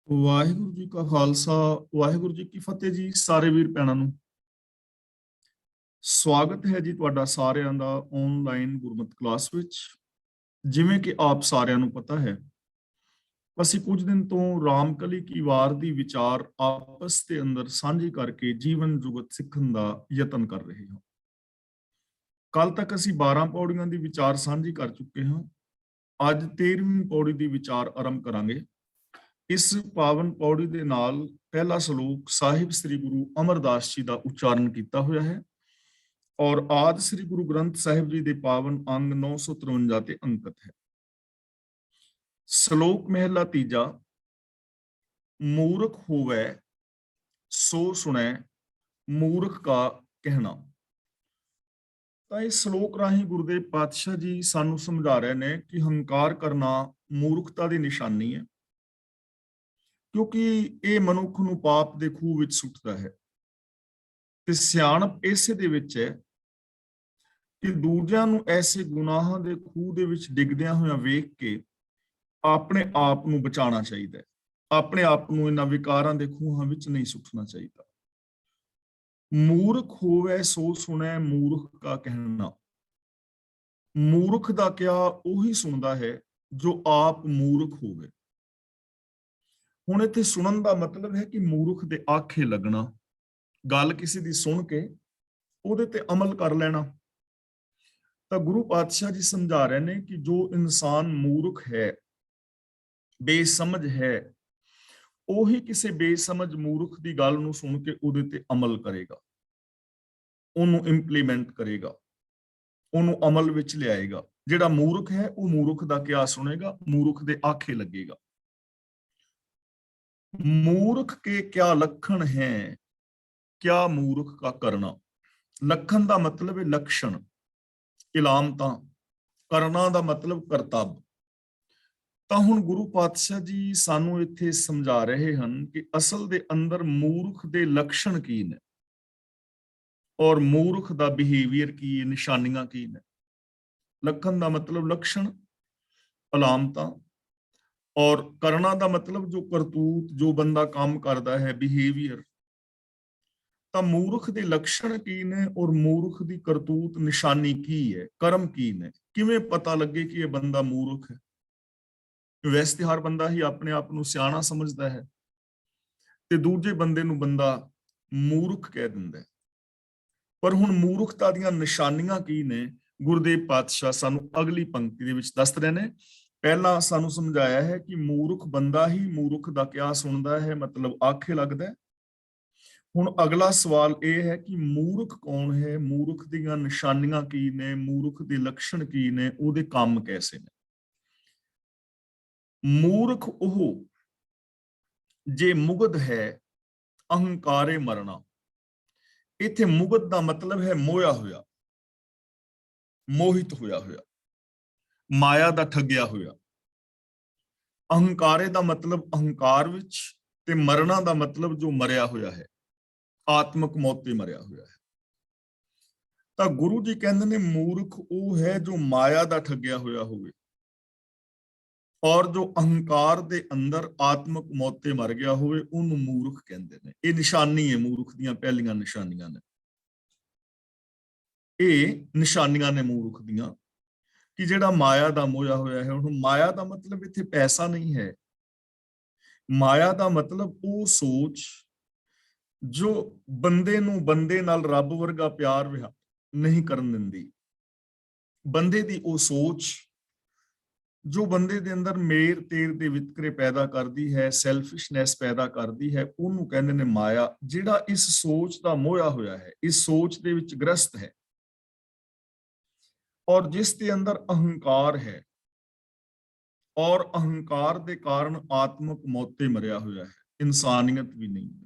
ਵਾਹਿਗੁਰੂ ਜੀ ਕਾ ਖਾਲਸਾ ਵਾਹਿਗੁਰੂ ਜੀ ਕੀ ਫਤਿਹ ਜੀ। ਸਾਰੇ ਵੀਰ ਭੈਣਾਂ ਨੂੰ ਸਵਾਗਤ ਹੈ ਜੀ ਤੁਹਾਡਾ ਸਾਰਿਆਂ ਦਾ ਆਨਲਾਈਨ ਗੁਰਮਤਿ ਕਲਾਸ ਵਿੱਚ। ਜਿਵੇਂ ਕਿ ਆਪ ਸਾਰਿਆਂ ਨੂੰ ਪਤਾ ਹੈ, ਅਸੀਂ ਕੁਝ ਦਿਨ ਤੋਂ ਰਾਮਕਲੀ ਕੀ ਵਾਰ ਦੀ ਵਿਚਾਰ ਆਪਸ ਦੇ ਅੰਦਰ ਸਾਂਝੀ ਕਰਕੇ ਜੀਵਨ ਜੁਗਤ ਸਿੱਖਣ ਦਾ ਯਤਨ ਕਰ ਰਹੇ ਹਾਂ। ਕੱਲ ਤੱਕ ਅਸੀਂ 12 ਪੌੜੀਆਂ ਦੀ ਵਿਚਾਰ ਸਾਂਝੀ ਕਰ ਚੁੱਕੇ ਹਾਂ। ਅੱਜ 13ਵੀਂ ਪੌੜੀ ਦੀ ਵਿਚਾਰ ਆਰੰਭ ਕਰਾਂਗੇ। ਇਸ ਪਾਵਨ ਪੌੜੀ ਦੇ ਨਾਲ ਪਹਿਲਾ ਸ਼ਲੋਕ ਸਾਹਿਬ ਸ੍ਰੀ ਗੁਰੂ ਅਮਰਦਾਸ ਜੀ ਦਾ ਉਚਾਰਨ ਕੀਤਾ ਹੋਇਆ ਹੈ ਔਰ ਆਦਿ ਸ੍ਰੀ ਗੁਰੂ ਗ੍ਰੰਥ ਸਾਹਿਬ ਜੀ ਦੇ ਪਾਵਨ ਅੰਗ 953 ਤੇ ਅੰਕਿਤ ਹੈ। ਸ਼ਲੋਕ ਮਹਿਲਾ ਤੀਜਾ। ਮੂਰਖ ਹੋਵੇ ਸੋ ਸੁਣੈ ਮੂਰਖ ਕਾ ਕਹਿਣਾ। ਤਾਂ ਇਸ ਸ਼ਲੋਕ ਰਾਹੀਂ ਗੁਰਦੇਵ ਪਾਤਸ਼ਾਹ ਜੀ ਸਾਨੂੰ ਸਮਝਾ ਰਹੇ ਨੇ ਕਿ ਹੰਕਾਰ ਕਰਨਾ ਮੂਰਖਤਾ ਦੀ ਨਿਸ਼ਾਨੀ ਹੈ, ਕਿਉਂਕਿ ਇਹ ਮਨੁੱਖ ਨੂੰ ਪਾਪ ਦੇ ਖੂਹ ਵਿੱਚ ਸੁੱਟਦਾ ਹੈ। ਤੇ ਸਿਆਣਪ ਇਸੇ ਦੇ ਵਿੱਚ ਹੈ ਕਿ ਦੂਜਿਆਂ ਨੂੰ ਐਸੇ ਗੁਨਾਹਾਂ ਦੇ ਖੂਹ ਦੇ ਵਿੱਚ ਡਿੱਗਦਿਆਂ ਹੋਇਆਂ ਵੇਖ ਕੇ ਆਪਣੇ ਆਪ ਨੂੰ ਬਚਾਉਣਾ ਚਾਹੀਦਾ ਹੈ। ਆਪਣੇ ਆਪ ਨੂੰ ਇਹਨਾਂ ਵਿਕਾਰਾਂ ਦੇ ਖੂਹਾਂ ਵਿੱਚ ਨਹੀਂ ਸੁੱਟਣਾ ਚਾਹੀਦਾ। ਮੂਰਖ ਹੋਵੇ ਸੋ ਸੁਣੈ ਮੂਰਖ ਕਾ ਕਹਿਣਾ। ਮੂਰਖ ਦਾ ਕਿਹਾ ਉਹੀ ਸੁਣਦਾ ਹੈ ਜੋ ਆਪ ਮੂਰਖ ਹੋਵੇ। ਹੁਣ ਇੱਥੇ ਸੁਣਨ ਦਾ ਮਤਲਬ ਹੈ ਕਿ ਮੂਰਖ ਦੇ ਆਖੇ ਲੱਗਣਾ, ਗੱਲ ਕਿਸੇ ਦੀ ਸੁਣ ਕੇ ਉਹਦੇ ਤੇ ਅਮਲ ਕਰ ਲੈਣਾ। ਤਾਂ ਗੁਰੂ ਪਾਤਸ਼ਾਹ ਜੀ ਸਮਝਾ ਰਹੇ ਨੇ ਕਿ ਜੋ ਇਨਸਾਨ ਮੂਰਖ ਹੈ, ਬੇਸਮਝ ਹੈ, ਉਹੀ ਕਿਸੇ ਬੇਸਮਝ ਮੂਰਖ ਦੀ ਗੱਲ ਨੂੰ ਸੁਣ ਕੇ ਉਹਦੇ ਤੇ ਅਮਲ ਕਰੇਗਾ, ਉਹਨੂੰ ਇੰਪਲੀਮੈਂਟ ਕਰੇਗਾ, ਉਹਨੂੰ ਅਮਲ ਵਿੱਚ ਲਿਆਏਗਾ। ਜਿਹੜਾ ਮੂਰਖ ਹੈ ਉਹ ਮੂਰਖ ਦਾ ਕਿਹਾ ਸੁਣੇਗਾ, ਮੂਰਖ ਦੇ ਆਖੇ ਲੱਗੇਗਾ। मूर्ख के क्या लक्षण हैं, क्या मूर्ख का करना। लक्षण का मतलब है लक्षण, इलामता। करना का मतलब करतब। ਤਾਂ ਹੁਣ ਗੁਰੂ ਪਾਤਸ਼ਾਹ ਜੀ ਸਾਨੂੰ ਇੱਥੇ ਸਮਝਾ ਰਹੇ ਹਨ ਕਿ ਅਸਲ ਦੇ ਅੰਦਰ ਮੂਰਖ ਦੇ ਲੱਛਣ ਕੀ ਨੇ ਔਰ ਮੂਰਖ ਦਾ ਬਿਹੇਵੀਅਰ ਕੀ ਹੈ, ਨਿਸ਼ਾਨੀਆਂ ਕੀ ਨੇ। ਲਖਣ ਦਾ ਮਤਲਬ ਲੱਛਣ, ਅਲਾਮਤਾਂ, और करना का मतलब जो करतूत, जो बंदा काम करता है, बिहेवियर। तो मूर्ख के लक्षण की ने और मूर्ख की करतूत निशानी की है, कर्म की ने। किवें पता लगे कि यह बंदा मूर्ख है। वैसे हर बंदा ही अपने आप को सियाणा समझता है ते दूजे बंदे नूं बंदा मूर्ख कह दिंदा है। पर हुण मूर्खता दीयां निशानियां की ने, गुरुदेव पातशाह सानू अगली पंक्ति दे विच दस रहे ने। पहला सानू समझाया है कि मूर्ख बंदा ही मूर्ख दा क्या सुनदा है, मतलब आखे लगदा है। हुण अगला सवाल यह है कि मूर्ख कौन है, मूर्ख दीयां निशानियां की ने, मूर्ख दे लक्षण की ने, उहदे काम कैसे ने। मूर्ख ओह जे मुगध है अहंकारे मरना। इत्थे मुगध दा मतलब है मोया होया, मोहित होया होया, माया दा ठगिया होया। अहंकारे दा मतलब अहंकार विच, ते मरना दा मतलब जो मरिया होया है, आत्मक मौत ते मरिया होया है। तां गुरु जी कहंदे ने मूर्ख वो है जो माया दा ठगिया होया होवे और जो अहंकार दे अंदर आत्मक मौत ते मर गया होवे, उन्हें मूर्ख कहंदे ने। ये निशानी है, मूर्ख दीयां पहलियां निशानियां ने। ये निशानियां ने मूर्ख दीयां कि जेड़ा माया दा मोया होया है। हुण माया दा मतलब इत्थे पैसा नहीं है। माया दा मतलब वो सोच जो बंदे नूं बंदे नाल रब वर्गा प्यार नहीं करन दिंदी। बंदे दी वो सोच जो बंदे दे अंदर मेर तेर दे वितकरे पैदा करदी है, सैल्फिशनैस पैदा करदी है, उहनूं कहंदे ने माया। जेड़ा इस सोच दा मोया होया है, इस सोच दे विच ग्रस्त है और जिस दे अंदर अहंकार है और अहंकार के कारण आत्मक मौते मरिया हुआ है, इंसानियत भी नहीं है।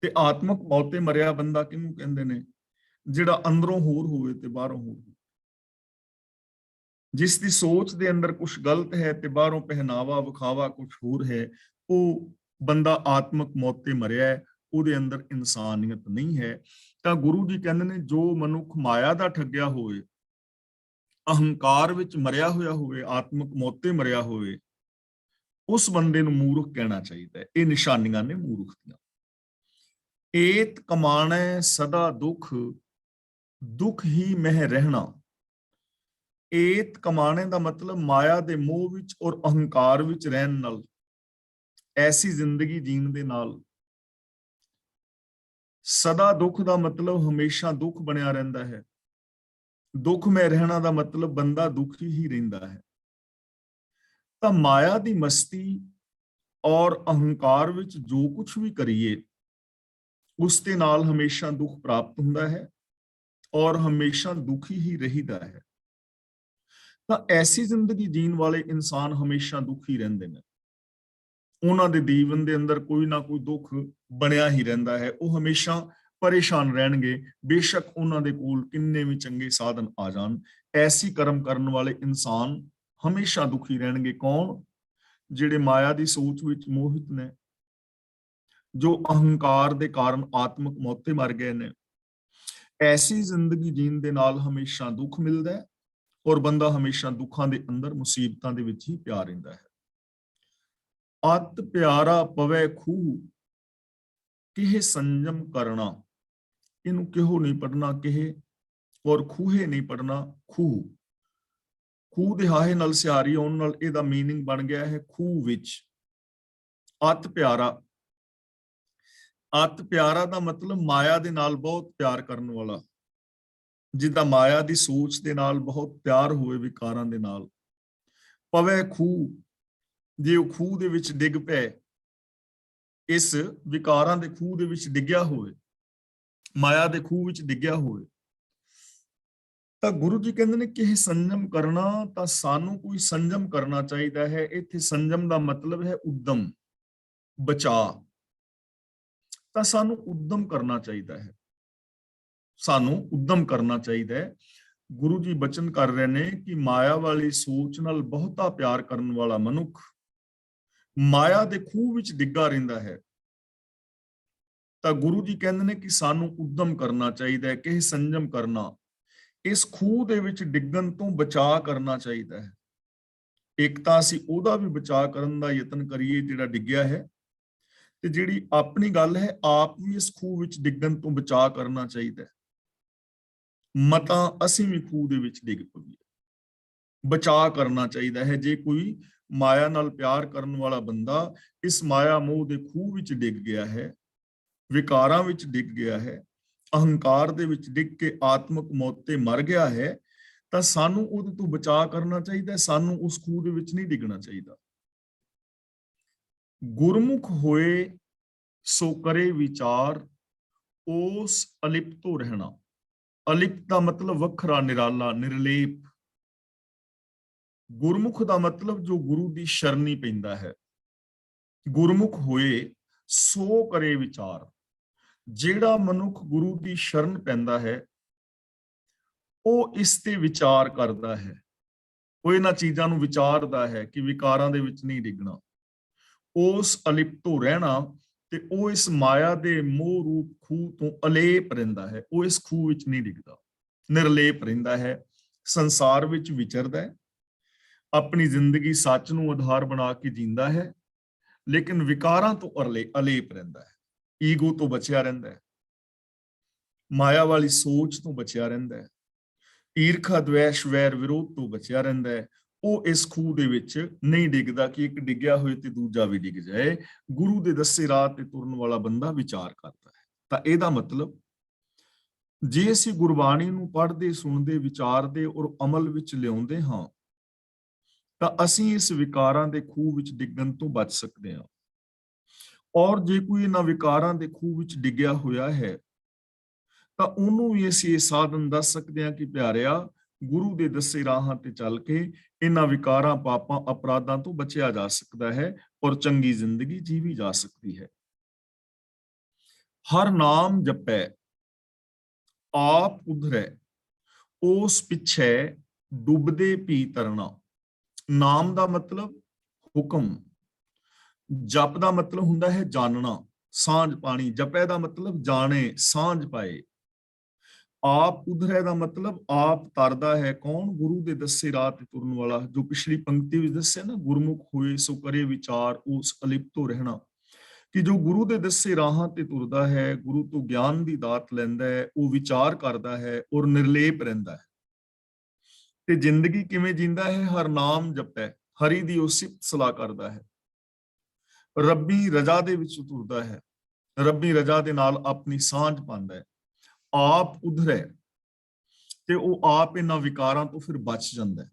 ते आत्मक मौते मरिया बंदा किनू कहंदे ने, जिहड़ा अंदरों होर होवे ते बाहरों होर होवे, जिस दी सोच दे अंदर कुछ गलत है ते बाहरों पहनावा विखावा कुछ होर है, वो बंदा आत्मक मौते मरिया है, ਉਹਦੇ अंदर इंसानियत नहीं है। ਤਾਂ गुरु जी कहंदे ने जो मनुख माया दा ठगिया होवे, अहंकार विच मरिया होया होवे, आत्मक मौते मरिया होवे, ਉਸ ਬੰਦੇ ਨੂੰ ਮੂਰਖ ਕਹਿਣਾ ਚਾਹੀਦਾ ਹੈ। ਇਹ ਨਿਸ਼ਾਨੀਆਂ ਨੇ ਮੂਰਖ ਦੀਆਂ। ਏਤ ਕਮਾਣੈ ਸਦਾ ਦੁਖ, ਦੁਖ ਹੀ ਮਹਿ ਰਹਿਣਾ। ਏਤ ਕਮਾਣੇ ਦਾ ਮਤਲਬ ਮਾਇਆ ਦੇ ਮੋਹ ਵਿੱਚ ਔਰ ਅਹੰਕਾਰ ਵਿੱਚ ਰਹਿਣ ਨਾਲ, ਐਸੀ ਜ਼ਿੰਦਗੀ ਜੀਣ ਦੇ ਨਾਲ। ਸਦਾ ਦੁੱਖ ਦਾ ਮਤਲਬ ਹਮੇਸ਼ਾ ਦੁੱਖ ਬਣਿਆ ਰਹਿੰਦਾ ਹੈ। ਦੁੱਖ ਮੈਂ ਰਹਿਣਾ ਦਾ ਮਤਲਬ ਬੰਦਾ ਦੁਖੀ ਹੀ ਰਹਿੰਦਾ ਹੈ। ਤਾਂ ਮਾਇਆ ਦੀ ਮਸਤੀ ਔਰ ਅਹੰਕਾਰ ਵਿੱਚ ਜੋ ਕੁਝ ਵੀ ਕਰੀਏ, ਉਸ ਦੇ ਨਾਲ ਹਮੇਸ਼ਾ ਦੁੱਖ ਪ੍ਰਾਪਤ ਹੁੰਦਾ ਹੈ ਔਰ ਹਮੇਸ਼ਾ ਦੁਖੀ ਹੀ ਰਹੀਦਾ ਹੈ। ਤਾਂ ਐਸੀ ਜ਼ਿੰਦਗੀ ਜੀਣ ਵਾਲੇ ਇਨਸਾਨ ਹਮੇਸ਼ਾ ਦੁਖੀ ਰਹਿੰਦੇ ਨੇ। ਉਹਨਾਂ ਦੇ ਜੀਵਨ ਦੇ ਅੰਦਰ ਕੋਈ ਨਾ ਕੋਈ ਦੁੱਖ ਬਣਿਆ ਹੀ ਰਹਿੰਦਾ ਹੈ। ਉਹ ਹਮੇਸ਼ਾ ਪਰੇਸ਼ਾਨ ਰਹਿਣਗੇ, ਬੇਸ਼ੱਕ ਉਹਨਾਂ ਦੇ ਕੋਲ ਕਿੰਨੇ ਵੀ ਚੰਗੇ ਸਾਧਨ ਆ ਜਾਣ। ਐਸੀ ਕਰਮ ਕਰਨ ਵਾਲੇ ਇਨਸਾਨ ਹਮੇਸ਼ਾ ਦੁਖੀ ਰਹਿਣਗੇ। ਕੌਣ? ਜਿਹੜੇ ਮਾਇਆ ਦੀ ਸੋਚ ਵਿੱਚ ਮੋਹਿਤ ਨੇ, ਜੋ ਅਹੰਕਾਰ ਦੇ ਕਾਰਨ ਆਤਮਿਕ ਮੌਤੇ ਮਰ ਗਏ ਨੇ। ਐਸੀ ਜ਼ਿੰਦਗੀ ਜੀਣ ਦੇ ਨਾਲ ਹਮੇਸ਼ਾ ਦੁੱਖ ਮਿਲਦਾ ਹੈ ਔਰ ਬੰਦਾ ਹਮੇਸ਼ਾ ਦੁੱਖਾਂ ਦੇ ਅੰਦਰ, ਮੁਸੀਬਤਾਂ ਦੇ ਵਿੱਚ ਹੀ ਪਿਆ ਰਹਿੰਦਾ ਹੈ। ਅਤ ਪਿਆਰਾ ਪਵੈ ਖੂਹ, ਕਿਹ ਸੰਜਮ ਕਰਨਾ। ਇਹਨੂੰ ਕਿਹੋ ਨਹੀਂ ਪੜਨਾ, ਕਿਹ, ਔਰ ਖੂਹੇ ਨਹੀਂ ਪੜਨਾ, ਖੂਹ। ਖੂਹ ਦੇ ਹਾਹੇ ਨਾਲ ਸਿਹਾਰੀ ਆਉਣ ਨਾਲ ਇਹਦਾ ਮੀਨਿੰਗ ਬਣ ਗਿਆ ਹੈ ਖੂਹ ਵਿੱਚ। ਅਤ ਪਿਆਰਾ, ਅਤ ਪਿਆਰਾ ਦਾ ਮਤਲਬ ਮਾਇਆ ਦੇ ਨਾਲ ਬਹੁਤ ਪਿਆਰ ਕਰਨ ਵਾਲਾ, ਜਿੱਦਾਂ ਮਾਇਆ ਦੀ ਸੋਚ ਦੇ ਨਾਲ ਬਹੁਤ ਪਿਆਰ ਹੋਵੇ, ਵਿਕਾਰਾਂ ਦੇ ਨਾਲ। ਪਵੈ ਖੂਹ, ਜੇ ਉਹ ਖੂਹ ਦੇ ਵਿੱਚ ਡਿੱਗ ਪਏ, ਇਸ ਵਿਕਾਰਾਂ ਦੇ ਖੂਹ ਦੇ ਵਿੱਚ ਡਿੱਗਿਆ ਹੋਵੇ, ਮਾਇਆ ਦੇ ਖੂਹ ਵਿੱਚ ਡਿੱਗਿਆ ਹੋਵੇ, ਤਾਂ ਗੁਰੂ ਜੀ ਕਹਿੰਦੇ ਨੇ ਕਿ ਇਹ ਸੰਜਮ ਕਰਨਾ। ਤਾਂ ਸਾਨੂੰ ਕੋਈ ਸੰਜਮ ਕਰਨਾ ਚਾਹੀਦਾ ਹੈ। ਇੱਥੇ ਸੰਜਮ ਦਾ ਮਤਲਬ ਹੈ ਉਦਮ, ਬਚਾਅ। ਤਾਂ ਸਾਨੂੰ ਉਦਮ ਕਰਨਾ ਚਾਹੀਦਾ ਹੈ, ਸਾਨੂੰ ਉਦਮ ਕਰਨਾ ਚਾਹੀਦਾ ਹੈ। ਗੁਰੂ ਜੀ ਬਚਨ ਕਰ ਰਹੇ ਨੇ ਕਿ ਮਾਇਆ ਵਾਲੀ ਸੋਚ ਨਾਲ ਬਹੁਤਾ ਪਿਆਰ ਕਰਨ ਵਾਲਾ ਮਨੁੱਖ ਮਾਇਆ ਦੇ ਖੂਹ ਵਿੱਚ ਡਿੱਗਾ ਰਹਿੰਦਾ ਹੈ। ਤਾਂ ਗੁਰੂ ਜੀ ਕਹਿੰਦੇ ਨੇ ਕਿ ਸਾਨੂੰ ਉਦਮ ਕਰਨਾ ਚਾਹੀਦਾ ਹੈ, ਕਿ ਸੰਜਮ ਕਰਨਾ, ਇਸ ਖੂਹ ਦੇ ਵਿੱਚ ਡਿੱਗਣ ਤੋਂ ਬਚਾਅ ਕਰਨਾ ਚਾਹੀਦਾ ਹੈ। ਇੱਕ ਤਾਂ ਅਸੀਂ ਉਹਦਾ ਵੀ ਬਚਾਅ ਕਰਨ ਦਾ ਯਤਨ ਕਰੀਏ ਜਿਹੜਾ ਡਿੱਗਿਆ ਹੈ, ਤੇ ਜਿਹੜੀ ਆਪਣੀ ਗੱਲ ਹੈ, ਆਪ ਵੀ ਇਸ ਖੂਹ ਵਿੱਚ ਡਿੱਗਣ ਤੋਂ ਬਚਾਅ ਕਰਨਾ ਚਾਹੀਦਾ ਹੈ। ਮਤਾਂ ਅਸੀਂ ਵੀ ਖੂਹ ਦੇ ਵਿੱਚ ਡਿੱਗ ਪਈਏ, ਬਚਾਅ ਕਰਨਾ ਚਾਹੀਦਾ ਹੈ। ਜੇ ਕੋਈ ਮਾਇਆ ਨਾਲ ਪਿਆਰ ਕਰਨ ਵਾਲਾ ਬੰਦਾ ਇਸ ਮਾਇਆ ਮੋਹ ਦੇ ਖੂਹ ਵਿੱਚ ਡਿੱਗ ਗਿਆ ਹੈ, ਵਿਕਾਰਾਂ ਵਿੱਚ ਡਿੱਗ ਗਿਆ ਹੈ, ਅਹੰਕਾਰ ਦੇ ਵਿੱਚ ਡਿੱਗ ਕੇ ਆਤਮਿਕ ਮੌਤ ਤੇ ਮਰ ਗਿਆ ਹੈ, ਤਾਂ ਸਾਨੂੰ ਉਹਦੇ ਤੋਂ ਬਚਾਅ ਕਰਨਾ ਚਾਹੀਦਾ। ਸਾਨੂੰ ਉਸ ਖੂਹ ਦੇ ਵਿੱਚ ਨਹੀਂ ਡਿੱਗਣਾ ਚਾਹੀਦਾ। ਗੁਰਮੁਖ ਹੋਏ ਸੋ ਕਰੇ ਵਿਚਾਰ, ਉਸ ਅਲਿਪਤੋ ਰਹਿਣਾ। ਅਲਿਪਤ ਦਾ ਮਤਲਬ ਵੱਖਰਾ, ਨਿਰਾਲਾ, ਨਿਰਲੇਪ। ਗੁਰਮੁਖ ਦਾ ਮਤਲਬ ਜੋ ਗੁਰੂ ਦੀ ਸ਼ਰਨੀ ਪੈਂਦਾ ਹੈ। ਗੁਰਮੁਖ ਹੋਏ ਸੋ ਕਰੇ ਵਿਚਾਰ, ਜਿਹੜਾ ਮਨੁੱਖ ਗੁਰੂ ਦੀ ਸ਼ਰਨ ਪੈਂਦਾ ਹੈ, ਉਹ ਇਸ ਤੇ ਵਿਚਾਰ ਕਰਦਾ ਹੈ। ਉਹ ਇਹਨਾਂ ਚੀਜ਼ਾਂ ਨੂੰ ਵਿਚਾਰਦਾ ਹੈ ਕਿ ਵਿਕਾਰਾਂ ਦੇ ਵਿੱਚ ਨਹੀਂ ਡਿੱਗਣਾ, ਉਸ ਅਲਿਪਤੋ ਰਹਿਣਾ। ਤੇ ਉਹ ਇਸ ਮਾਇਆ ਦੇ ਮੋਹ ਰੂਪ ਖੂਹ ਤੋਂ ਅਲੇਪ ਰਹਿੰਦਾ ਹੈ। ਉਹ ਇਸ ਖੂਹ ਵਿੱਚ ਨਹੀਂ ਡਿੱਗਦਾ, ਨਿਰਲੇਪ ਰਹਿੰਦਾ ਹੈ। ਸੰਸਾਰ ਵਿੱਚ ਵਿਚਰਦਾ ਹੈ, ਆਪਣੀ ਜ਼ਿੰਦਗੀ ਸੱਚ ਨੂੰ ਆਧਾਰ ਬਣਾ ਕੇ ਜੀਂਦਾ ਹੈ, ਲੇਕਿਨ ਵਿਕਾਰਾਂ ਤੋਂ ਅਲੇਪ ਰਹਿੰਦਾ ਹੈ। ਈਗੋ ਤੋਂ ਬਚਿਆ ਰਹਿੰਦਾ ਹੈ, ਮਾਇਆ ਵਾਲੀ ਸੋਚ ਤੋਂ ਬਚਿਆ ਰਹਿੰਦਾ ਹੈ, ਈਰਖਾ, ਦਵੇਸ਼, ਵੈਰ, ਵਿਰੋਧ ਤੋਂ ਬਚਿਆ ਰਹਿੰਦਾ ਹੈ। ਉਹ ਇਸ ਖੂਹ ਦੇ ਵਿੱਚ ਨਹੀਂ ਡਿੱਗਦਾ ਕਿ ਇੱਕ ਡਿੱਗਿਆ ਹੋਏ ਤੇ ਦੂਜਾ ਵੀ ਡਿੱਗ ਜਾਏ। ਗੁਰੂ ਦੇ ਦੱਸੇ ਰਾਹ ਤੇ ਤੁਰਨ ਵਾਲਾ ਬੰਦਾ ਵਿਚਾਰ ਕਰਦਾ ਹੈ। ਤਾਂ ਇਹਦਾ ਮਤਲਬ, ਜੇ ਅਸੀਂ ਗੁਰਬਾਣੀ ਨੂੰ ਪੜ੍ਹਦੇ, ਸੁਣਦੇ, ਵਿਚਾਰਦੇ ਔਰ ਅਮਲ ਵਿੱਚ ਲਿਆਉਂਦੇ ਹਾਂ, ਤਾਂ ਅਸੀਂ ਇਸ ਵਿਕਾਰਾਂ ਦੇ ਖੂਹ ਵਿੱਚ ਡਿੱਗਣ ਤੋਂ ਬਚ ਸਕਦੇ ਹਾਂ। ਔਰ ਜੇ ਕੋਈ ਇਹਨਾਂ ਵਿਕਾਰਾਂ ਦੇ ਖੂਹ ਵਿੱਚ ਡਿੱਗਿਆ ਹੋਇਆ ਹੈ, ਤਾਂ ਉਹਨੂੰ ਵੀ ਅਸੀਂ ਇਹ ਸਾਧਨ ਦੱਸ ਸਕਦੇ ਹਾਂ ਕਿ ਪਿਆਰਿਆ, ਗੁਰੂ ਦੇ ਦੱਸੇ ਰਾਹਾਂ ਤੇ ਚੱਲ ਕੇ ਇਹਨਾਂ ਵਿਕਾਰਾਂ, ਪਾਪਾਂ, ਅਪਰਾਧਾਂ ਤੋਂ ਬਚਿਆ ਜਾ ਸਕਦਾ ਹੈ ਔਰ ਚੰਗੀ ਜ਼ਿੰਦਗੀ ਜੀਵੀ ਜਾ ਸਕਦੀ ਹੈ। ਹਰ ਨਾਮ ਜਪੈ ਆਪ ਉਧਰੈ, ਉਸ ਪਿੱਛੇ ਡੁੱਬਦੇ ਭੀ ਤਰਨਾ। ਨਾਮ ਦਾ ਮਤਲਬ ਹੁਕਮ, ਜਪ ਦਾ ਮਤਲਬ ਹੁੰਦਾ ਹੈ ਜਾਣਨਾ, ਸਾਂਝ ਪਾਣੀ। ਜਪੈ ਦਾ ਮਤਲਬ ਜਾਣੇ, ਸਾਂਝ ਪਾਏ। ਆਪ ਉਧਰੈ ਦਾ ਮਤਲਬ ਆਪ ਤਰਦਾ ਹੈ ਕੌਣ? ਗੁਰੂ ਦੇ ਦੱਸੇ ਰਾਹ ਤੇ ਤੁਰਨ ਵਾਲਾ। ਜੋ ਪਿਛਲੀ ਪੰਕਤੀ ਵਿੱਚ ਦੱਸਿਆ ਨਾ, ਗੁਰਮੁਖ ਹੋਏ ਸੋ ਕਰੇ ਵਿਚਾਰ, ਉਸ ਅਲਿਪਤੋ ਰਹਿਣਾ, ਕਿ ਜੋ ਗੁਰੂ ਦੇ ਦੱਸੇ ਰਾਹਾਂ ਤੇ ਤੁਰਦਾ ਹੈ, ਗੁਰੂ ਤੋਂ ਗਿਆਨ ਦੀ ਦਾਤ ਲੈਂਦਾ ਹੈ, ਉਹ ਵਿਚਾਰ ਕਰਦਾ ਹੈ ਔਰ ਨਿਰਲੇਪ ਰਹਿੰਦਾ ਹੈ। ਤੇ ਜ਼ਿੰਦਗੀ ਕਿਵੇਂ ਜੀਂਦਾ ਹੈ? ਹਰ ਨਾਮ ਜਪੈ, ਹਰੀ ਦੀ ਉਹ ਸਿਫਤ ਸਲਾਹ ਕਰਦਾ ਹੈ, ਰੱਬੀ ਰਜ਼ਾ ਦੇ ਵਿੱਚ ਤੁਰਦਾ ਹੈ, ਰੱਬੀ ਰਜ਼ਾ ਦੇ ਨਾਲ ਆਪਣੀ ਸਾਂਝ ਪਾਉਂਦਾ ਹੈ। ਆਪ ਉਧਰੈ, ਤੇ ਉਹ ਆਪ ਇਹਨਾਂ ਵਿਕਾਰਾਂ ਤੋਂ ਫਿਰ ਬਚ ਜਾਂਦਾ ਹੈ।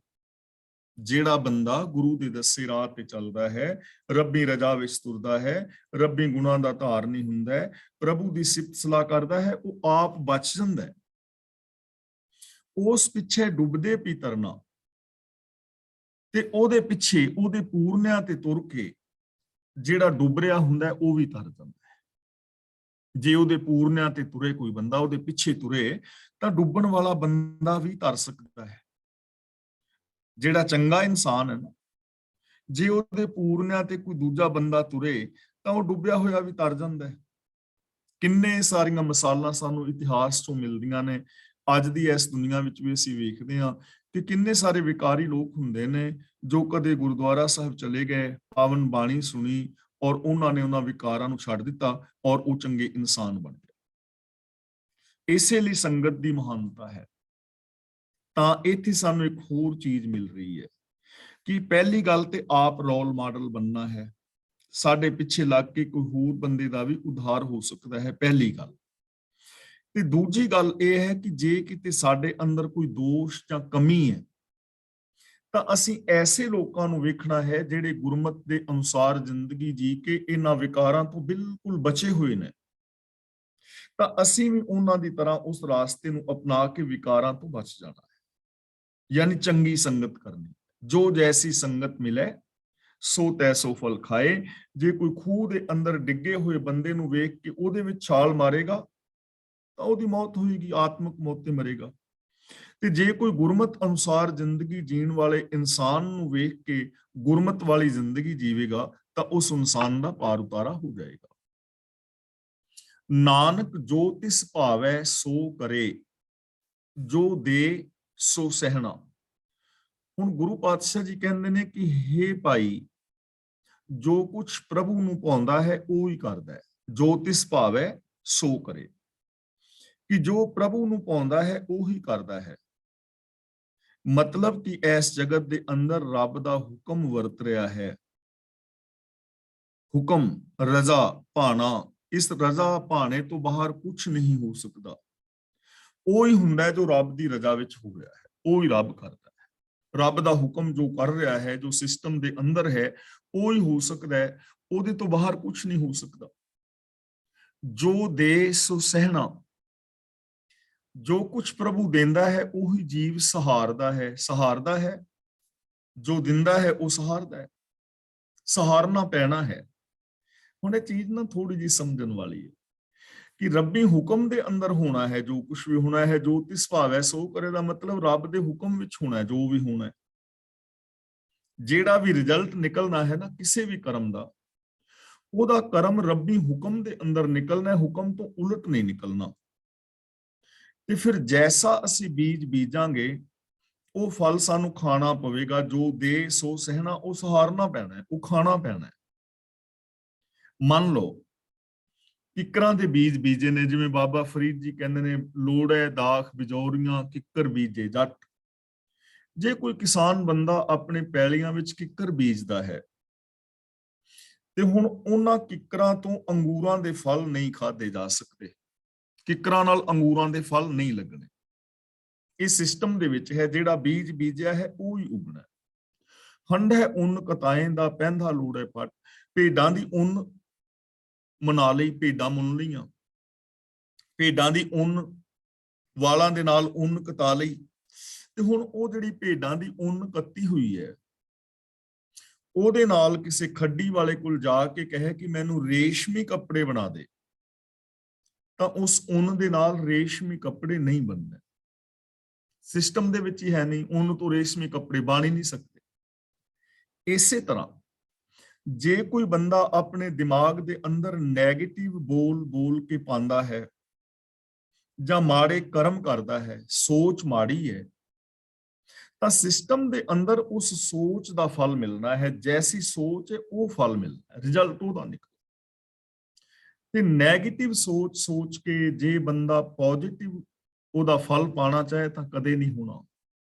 ਜਿਹੜਾ ਬੰਦਾ ਗੁਰੂ ਦੇ ਦੱਸੇ ਰਾਹ ਤੇ ਚੱਲਦਾ ਹੈ, ਰੱਬੀ ਰਜ਼ਾ ਵਿੱਚ ਤੁਰਦਾ ਹੈ, ਰੱਬੀ ਗੁਣਾਂ ਦਾ ਧਾਰਨੀ ਹੁੰਦਾ ਹੈ, ਪ੍ਰਭੂ ਦੀ ਸਿਫਤ ਸਲਾਹ ਕਰਦਾ ਹੈ, ਉਹ ਆਪ ਬਚ ਜਾਂਦਾ ਹੈ। ਉਸ ਪਿੱਛੇ ਡੁੱਬਦੇ ਪੀ ਤਰਨਾ, ਤੇ ਉਹਦੇ ਪਿੱਛੇ ਉਹਦੇ ਪੂਰਨਿਆਂ ਤੇ ਤੁਰ ਕੇ ਜਿਹੜਾ ਡੁੱਬ ਰਿਹਾ ਹੁੰਦਾ ਉਹ ਵੀ ਤਰ ਜਾਂਦਾ ਹੈ। ਜੇ ਉਹਦੇ ਪੂਰਨਿਆਂ ਤੇ ਤੁਰੇ ਕੋਈ ਬੰਦਾ, ਉਹਦੇ ਪਿੱਛੇ ਤੁਰੇ, ਤਾਂ ਡੁੱਬਣ ਵਾਲਾ ਬੰਦਾ ਵੀ ਤਰ ਸਕਦਾ ਹੈ। ਜਿਹੜਾ ਚੰਗਾ ਇਨਸਾਨ ਹੈ ਨਾ, ਜੇ ਉਹਦੇ ਪੂਰਨਿਆਂ ਤੇ ਕੋਈ ਦੂਜਾ ਬੰਦਾ ਤੁਰੇ ਤਾਂ ਉਹ ਡੁੱਬਿਆ ਹੋਇਆ ਵੀ ਤਰ ਜਾਂਦਾ ਹੈ। ਕਿੰਨੇ ਸਾਰੀਆਂ ਮਿਸਾਲਾਂ ਸਾਨੂੰ ਇਤਿਹਾਸ ਤੋਂ ਮਿਲਦੀਆਂ ਨੇ। ਅੱਜ ਦੀ ਇਸ ਦੁਨੀਆ ਵਿੱਚ ਵੀ ਅਸੀਂ ਵੇਖਦੇ ਹਾਂ ਕਿ ਕਿੰਨੇ ਸਾਰੇ ਵਿਕਾਰੀ ਲੋਕ ਹੁੰਦੇ ਨੇ ਜੋ ਕਦੇ ਗੁਰਦੁਆਰਾ ਸਾਹਿਬ ਚਲੇ ਗਏ, ਪਾਵਨ ਬਾਣੀ ਸੁਣੀ ਔਰ ਉਹਨਾਂ ਨੇ ਉਹਨਾਂ ਵਿਕਾਰਾਂ ਨੂੰ ਛੱਡ ਦਿੱਤਾ ਔਰ ਉਹ ਚੰਗੇ ਇਨਸਾਨ ਬਣ ਗਏ। ਇਸੇ ਲਈ ਸੰਗਤ ਦੀ ਮਹਾਨਤਾ ਹੈ। ਤਾਂ ਇੱਥੇ ਸਾਨੂੰ ਇੱਕ ਹੋਰ ਚੀਜ਼ ਮਿਲ ਰਹੀ ਹੈ ਕਿ ਪਹਿਲੀ ਗੱਲ ਤੇ ਆਪ ਰੋਲ ਮਾਡਲ ਬਣਨਾ ਹੈ। ਸਾਡੇ ਪਿੱਛੇ ਲੱਗ ਕੇ ਕੋਈ ਹੋਰ ਬੰਦੇ ਦਾ ਵੀ ਉਧਾਰ ਹੋ ਸਕਦਾ ਹੈ, ਪਹਿਲੀ ਗੱਲ। ਤੇ ਦੂਜੀ ਗੱਲ ਇਹ ਹੈ ਕਿ ਜੇ ਕਿਤੇ ਸਾਡੇ ਅੰਦਰ ਕੋਈ ਦੋਸ਼ ਜਾਂ ਕਮੀ ਹੈ ਤਾਂ ਅਸੀਂ ਐਸੇ ਲੋਕਾਂ ਨੂੰ ਵੇਖਣਾ ਹੈ ਜਿਹੜੇ ਗੁਰਮਤ ਦੇ ਅਨੁਸਾਰ ਜ਼ਿੰਦਗੀ ਜੀ ਕੇ ਇਹਨਾਂ ਵਿਕਾਰਾਂ ਤੋਂ ਬਿਲਕੁਲ ਬਚੇ ਹੋਏ ਨੇ। ਤਾਂ ਅਸੀਂ ਵੀ ਉਹਨਾਂ ਦੀ ਤਰ੍ਹਾਂ ਉਸ ਰਾਸਤੇ ਨੂੰ ਅਪਣਾ ਕੇ ਵਿਕਾਰਾਂ ਤੋਂ ਬਚ ਜਾਣਾ ਹੈ। ਯਾਨੀ ਚੰਗੀ ਸੰਗਤ ਕਰਨੀ। ਜੋ ਜੈਸੀ ਸੰਗਤ ਮਿਲੇ ਸੋ ਤੈਸੋ ਫਲ ਖਾਏ। ਜੇ ਕੋਈ ਖੂਹ ਦੇ ਅੰਦਰ ਡਿੱਗੇ ਹੋਏ ਬੰਦੇ ਨੂੰ ਵੇਖ ਕੇ ਉਹਦੇ ਵਿੱਚ ਛਾਲ ਮਾਰੇਗਾ ਤਾਂ ਉਹਦੀ ਮੌਤ ਹੋਏਗੀ, ਆਤਮਕ ਮੌਤ ਤੇ ਮਰੇਗਾ। ਤੇ ਜੇ ਕੋਈ ਗੁਰਮਤ ਅਨੁਸਾਰ ਜ਼ਿੰਦਗੀ ਜੀਣ ਵਾਲੇ ਇਨਸਾਨ ਨੂੰ ਵੇਖ ਕੇ ਗੁਰਮਤ ਵਾਲੀ ਜ਼ਿੰਦਗੀ ਜੀਵੇਗਾ ਤਾਂ ਉਸ ਇਨਸਾਨ ਦਾ ਪਾਰ ਉਤਾਰਾ ਹੋ ਜਾਏਗਾ। ਨਾਨਕ ਜੋ ਤਿਸ ਭਾਵੈ ਸੋ ਕਰੇ, ਜੋ ਦੇ ਸੋ ਸਹਿਣਾ। ਹੁਣ ਗੁਰੂ ਪਾਤਸ਼ਾਹ ਜੀ ਕਹਿੰਦੇ ਨੇ ਕਿ ਹੇ ਭਾਈ, ਜੋ ਕੁਝ ਪ੍ਰਭੂ ਨੂੰ ਭਾਉਂਦਾ ਹੈ ਉਹ ਹੀ ਕਰਦਾ ਹੈ। ਜੋ ਤਿਸ ਭਾਵੈ ਸੋ ਕਰੇ, ਕਿ ਜੋ ਪ੍ਰਭੂ ਨੂੰ ਭਾਉਂਦਾ ਹੈ ਉਹ ਹੀ ਕਰਦਾ ਹੈ। ਮਤਲਬ ਕਿ ਇਸ ਜਗਤ ਦੇ ਅੰਦਰ ਰੱਬ ਦਾ ਹੁਕਮ ਵਰਤ ਰਿਹਾ ਹੈ। ਹੁਕਮ, ਰਜ਼ਾ, ਭਾਣਾ, ਇਸ ਰਜ਼ਾ ਭਾਣੇ ਤੋਂ ਬਾਹਰ ਕੁਝ ਨਹੀਂ ਹੋ ਸਕਦਾ। ਉਹ ਹੀ ਹੁੰਦਾ ਹੈ ਜੋ ਰੱਬ ਦੀ ਰਜ਼ਾ ਵਿੱਚ ਹੋ ਰਿਹਾ ਹੈ, ਉਹ ਹੀ ਰੱਬ ਕਰਦਾ ਹੈ। ਰੱਬ ਦਾ ਹੁਕਮ ਜੋ ਕਰ ਰਿਹਾ ਹੈ, ਜੋ ਸਿਸਟਮ ਦੇ ਅੰਦਰ ਹੈ, ਉਹ ਹੀ ਹੋ ਸਕਦਾ ਹੈ, ਉਹਦੇ ਤੋਂ ਬਾਹਰ ਕੁਝ ਨਹੀਂ ਹੋ ਸਕਦਾ। ਜੋ ਦੇ ਸੋ ਸਹਿਣਾ, ਜੋ ਕੁਝ ਪ੍ਰਭੂ ਦਿੰਦਾ ਹੈ ਉਹੀ ਜੀਵ ਸਹਾਰਦਾ ਹੈ। ਸਹਾਰਦਾ ਹੈ, ਜੋ ਦਿੰਦਾ ਹੈ ਉਹ ਸਹਾਰਦਾ ਹੈ। ਸਹਾਰਨਾ ਪੈਣਾ ਹੈ। ਹੁਣ ਇਹ ਚੀਜ਼ ਨਾ ਥੋੜੀ ਜਿਹੀ ਸਮਝਣ ਵਾਲੀ ਹੈ ਕਿ ਰੱਬੀ ਹੁਕਮ ਦੇ ਅੰਦਰ ਹੋਣਾ ਹੈ ਜੋ ਕੁਝ ਵੀ ਹੋਣਾ ਹੈ। ਜੋ ਤਿਸ ਭਾਵੈ ਸੋ ਕਰੇ ਦਾ ਮਤਲਬ ਰੱਬ ਦੇ ਹੁਕਮ ਵਿੱਚ ਹੋਣਾ ਹੈ ਜੋ ਵੀ ਹੋਣਾ ਹੈ। ਜਿਹੜਾ ਵੀ ਰਿਜ਼ਲਟ ਨਿਕਲਣਾ ਹੈ ਨਾ ਕਿਸੇ ਵੀ ਕਰਮ ਦਾ, ਉਹਦਾ ਕਰਮ ਰੱਬੀ ਹੁਕਮ ਦੇ ਅੰਦਰ ਨਿਕਲਣਾ ਹੈ, ਹੁਕਮ ਤੋਂ ਉਲਟ ਨਹੀਂ ਨਿਕਲਣਾ। ਤੇ ਫਿਰ ਜੈਸਾ ਅਸੀਂ ਬੀਜ ਬੀਜਾਂਗੇ ਉਹ ਫਲ ਸਾਨੂੰ ਖਾਣਾ ਪਵੇਗਾ। ਜੋ ਦੇ ਸੋ ਸਹਿਣਾ, ਉਹ ਸਹਾਰਨਾ ਪੈਣਾ ਹੈ, ਉਹ ਖਾਣਾ ਪੈਣਾ ਹੈ। ਮੰਨ ਲਓ ਕਿੱਕਰਾਂ ਦੇ ਬੀਜ ਬੀਜੇ ਨੇ, ਜਿਵੇਂ ਬਾਬਾ ਫਰੀਦ ਜੀ ਕਹਿੰਦੇ ਨੇ, ਲੋੜੈ ਦਾਖ ਬਿਜੌਰੀਆਂ ਕਿੱਕਰ ਬੀਜੇ ਜੱਟ। ਜੇ ਕੋਈ ਕਿਸਾਨ ਬੰਦਾ ਆਪਣੇ ਪੈਲੀਆਂ ਵਿੱਚ ਕਿੱਕਰ ਬੀਜਦਾ ਹੈ ਤੇ ਹੁਣ ਉਹਨਾਂ ਕਿੱਕਰਾਂ ਤੋਂ ਅੰਗੂਰਾਂ ਦੇ ਫਲ ਨਹੀਂ ਖਾਦੇ ਜਾ ਸਕਦੇ। ਕਿੱਕਰਾਂ ਨਾਲ ਅੰਗੂਰਾਂ ਦੇ ਫਲ ਨਹੀਂ ਲੱਗਣੇ। ਇਸ ਸਿਸਟਮ ਦੇ ਵਿੱਚ ਹੈ ਜਿਹੜਾ ਬੀਜ ਬੀਜਿਆ ਹੈ ਉਹ ਹੀ ਉਗਣਾ। ਹੰਢੈ ਉੱਨ ਕਤਾਏ ਦਾ ਪੈਂਦਾ ਲੋੜੈ ਪੱਟ। ਭੇਡਾਂ ਦੀ ਉੱਨ ਮਨਾ ਲਈ, ਭੇਡਾਂ ਮੁੰਨ ਲਈਆਂ, ਭੇਡਾਂ ਦੀ ਉੱਨ ਵਾਲਾਂ ਦੇ ਨਾਲ ਉੱਨ ਕਤਾ ਲਈ, ਤੇ ਹੁਣ ਉਹ ਜਿਹੜੀ ਭੇਡਾਂ ਦੀ ਉੱਨ ਕੱਤੀ ਹੋਈ ਹੈ ਉਹਦੇ ਨਾਲ ਕਿਸੇ ਖੱਡੀ ਵਾਲੇ ਕੋਲ ਜਾ ਕੇ ਕਹੇ ਕਿ ਮੈਨੂੰ ਰੇਸ਼ਮੀ ਕੱਪੜੇ ਬਣਾ ਦੇ, ਤਾਂ ਉਸ ਉੱਨ ਦੇ ਨਾਲ ਰੇਸ਼ਮੀ ਕੱਪੜੇ ਨਹੀਂ ਬਣਦੇ। ਸਿਸਟਮ ਦੇ ਵਿੱਚ ਹੀ ਹੈ ਨਹੀਂ, ਉੱਨ ਤੋਂ ਰੇਸ਼ਮੀ ਕੱਪੜੇ ਬਣ ਹੀ ਨਹੀਂ ਸਕਦੇ। ਇਸੇ ਤਰ੍ਹਾਂ ਜੇ ਕੋਈ ਬੰਦਾ ਆਪਣੇ ਦਿਮਾਗ ਦੇ ਅੰਦਰ ਨੈਗੇਟਿਵ ਬੋਲ ਬੋਲ ਕੇ ਪਾਉਂਦਾ ਹੈ, ਜਾਂ ਮਾੜੇ ਕਰਮ ਕਰਦਾ ਹੈ, ਸੋਚ ਮਾੜੀ ਹੈ, ਤਾਂ ਸਿਸਟਮ ਦੇ ਅੰਦਰ ਉਸ ਸੋਚ ਦਾ ਫਲ ਮਿਲਣਾ ਹੈ। ਜੈਸੀ ਸੋਚ ਹੈ ਉਹ ਫਲ ਮਿਲਣਾ ਹੈ, ਰਿਜ਼ਲਟ ਉਹਦਾ ਨਿਕਲ। ਤੇ ਨੈਗੇਟਿਵ ਸੋਚ ਸੋਚ ਕੇ ਜੇ ਬੰਦਾ ਪੋਜ਼ਿਟਿਵ ਉਹਦਾ ਫਲ ਪਾਣਾ ਚਾਹੇ ਤਾਂ ਕਦੇ ਨਹੀਂ ਹੋਣਾ।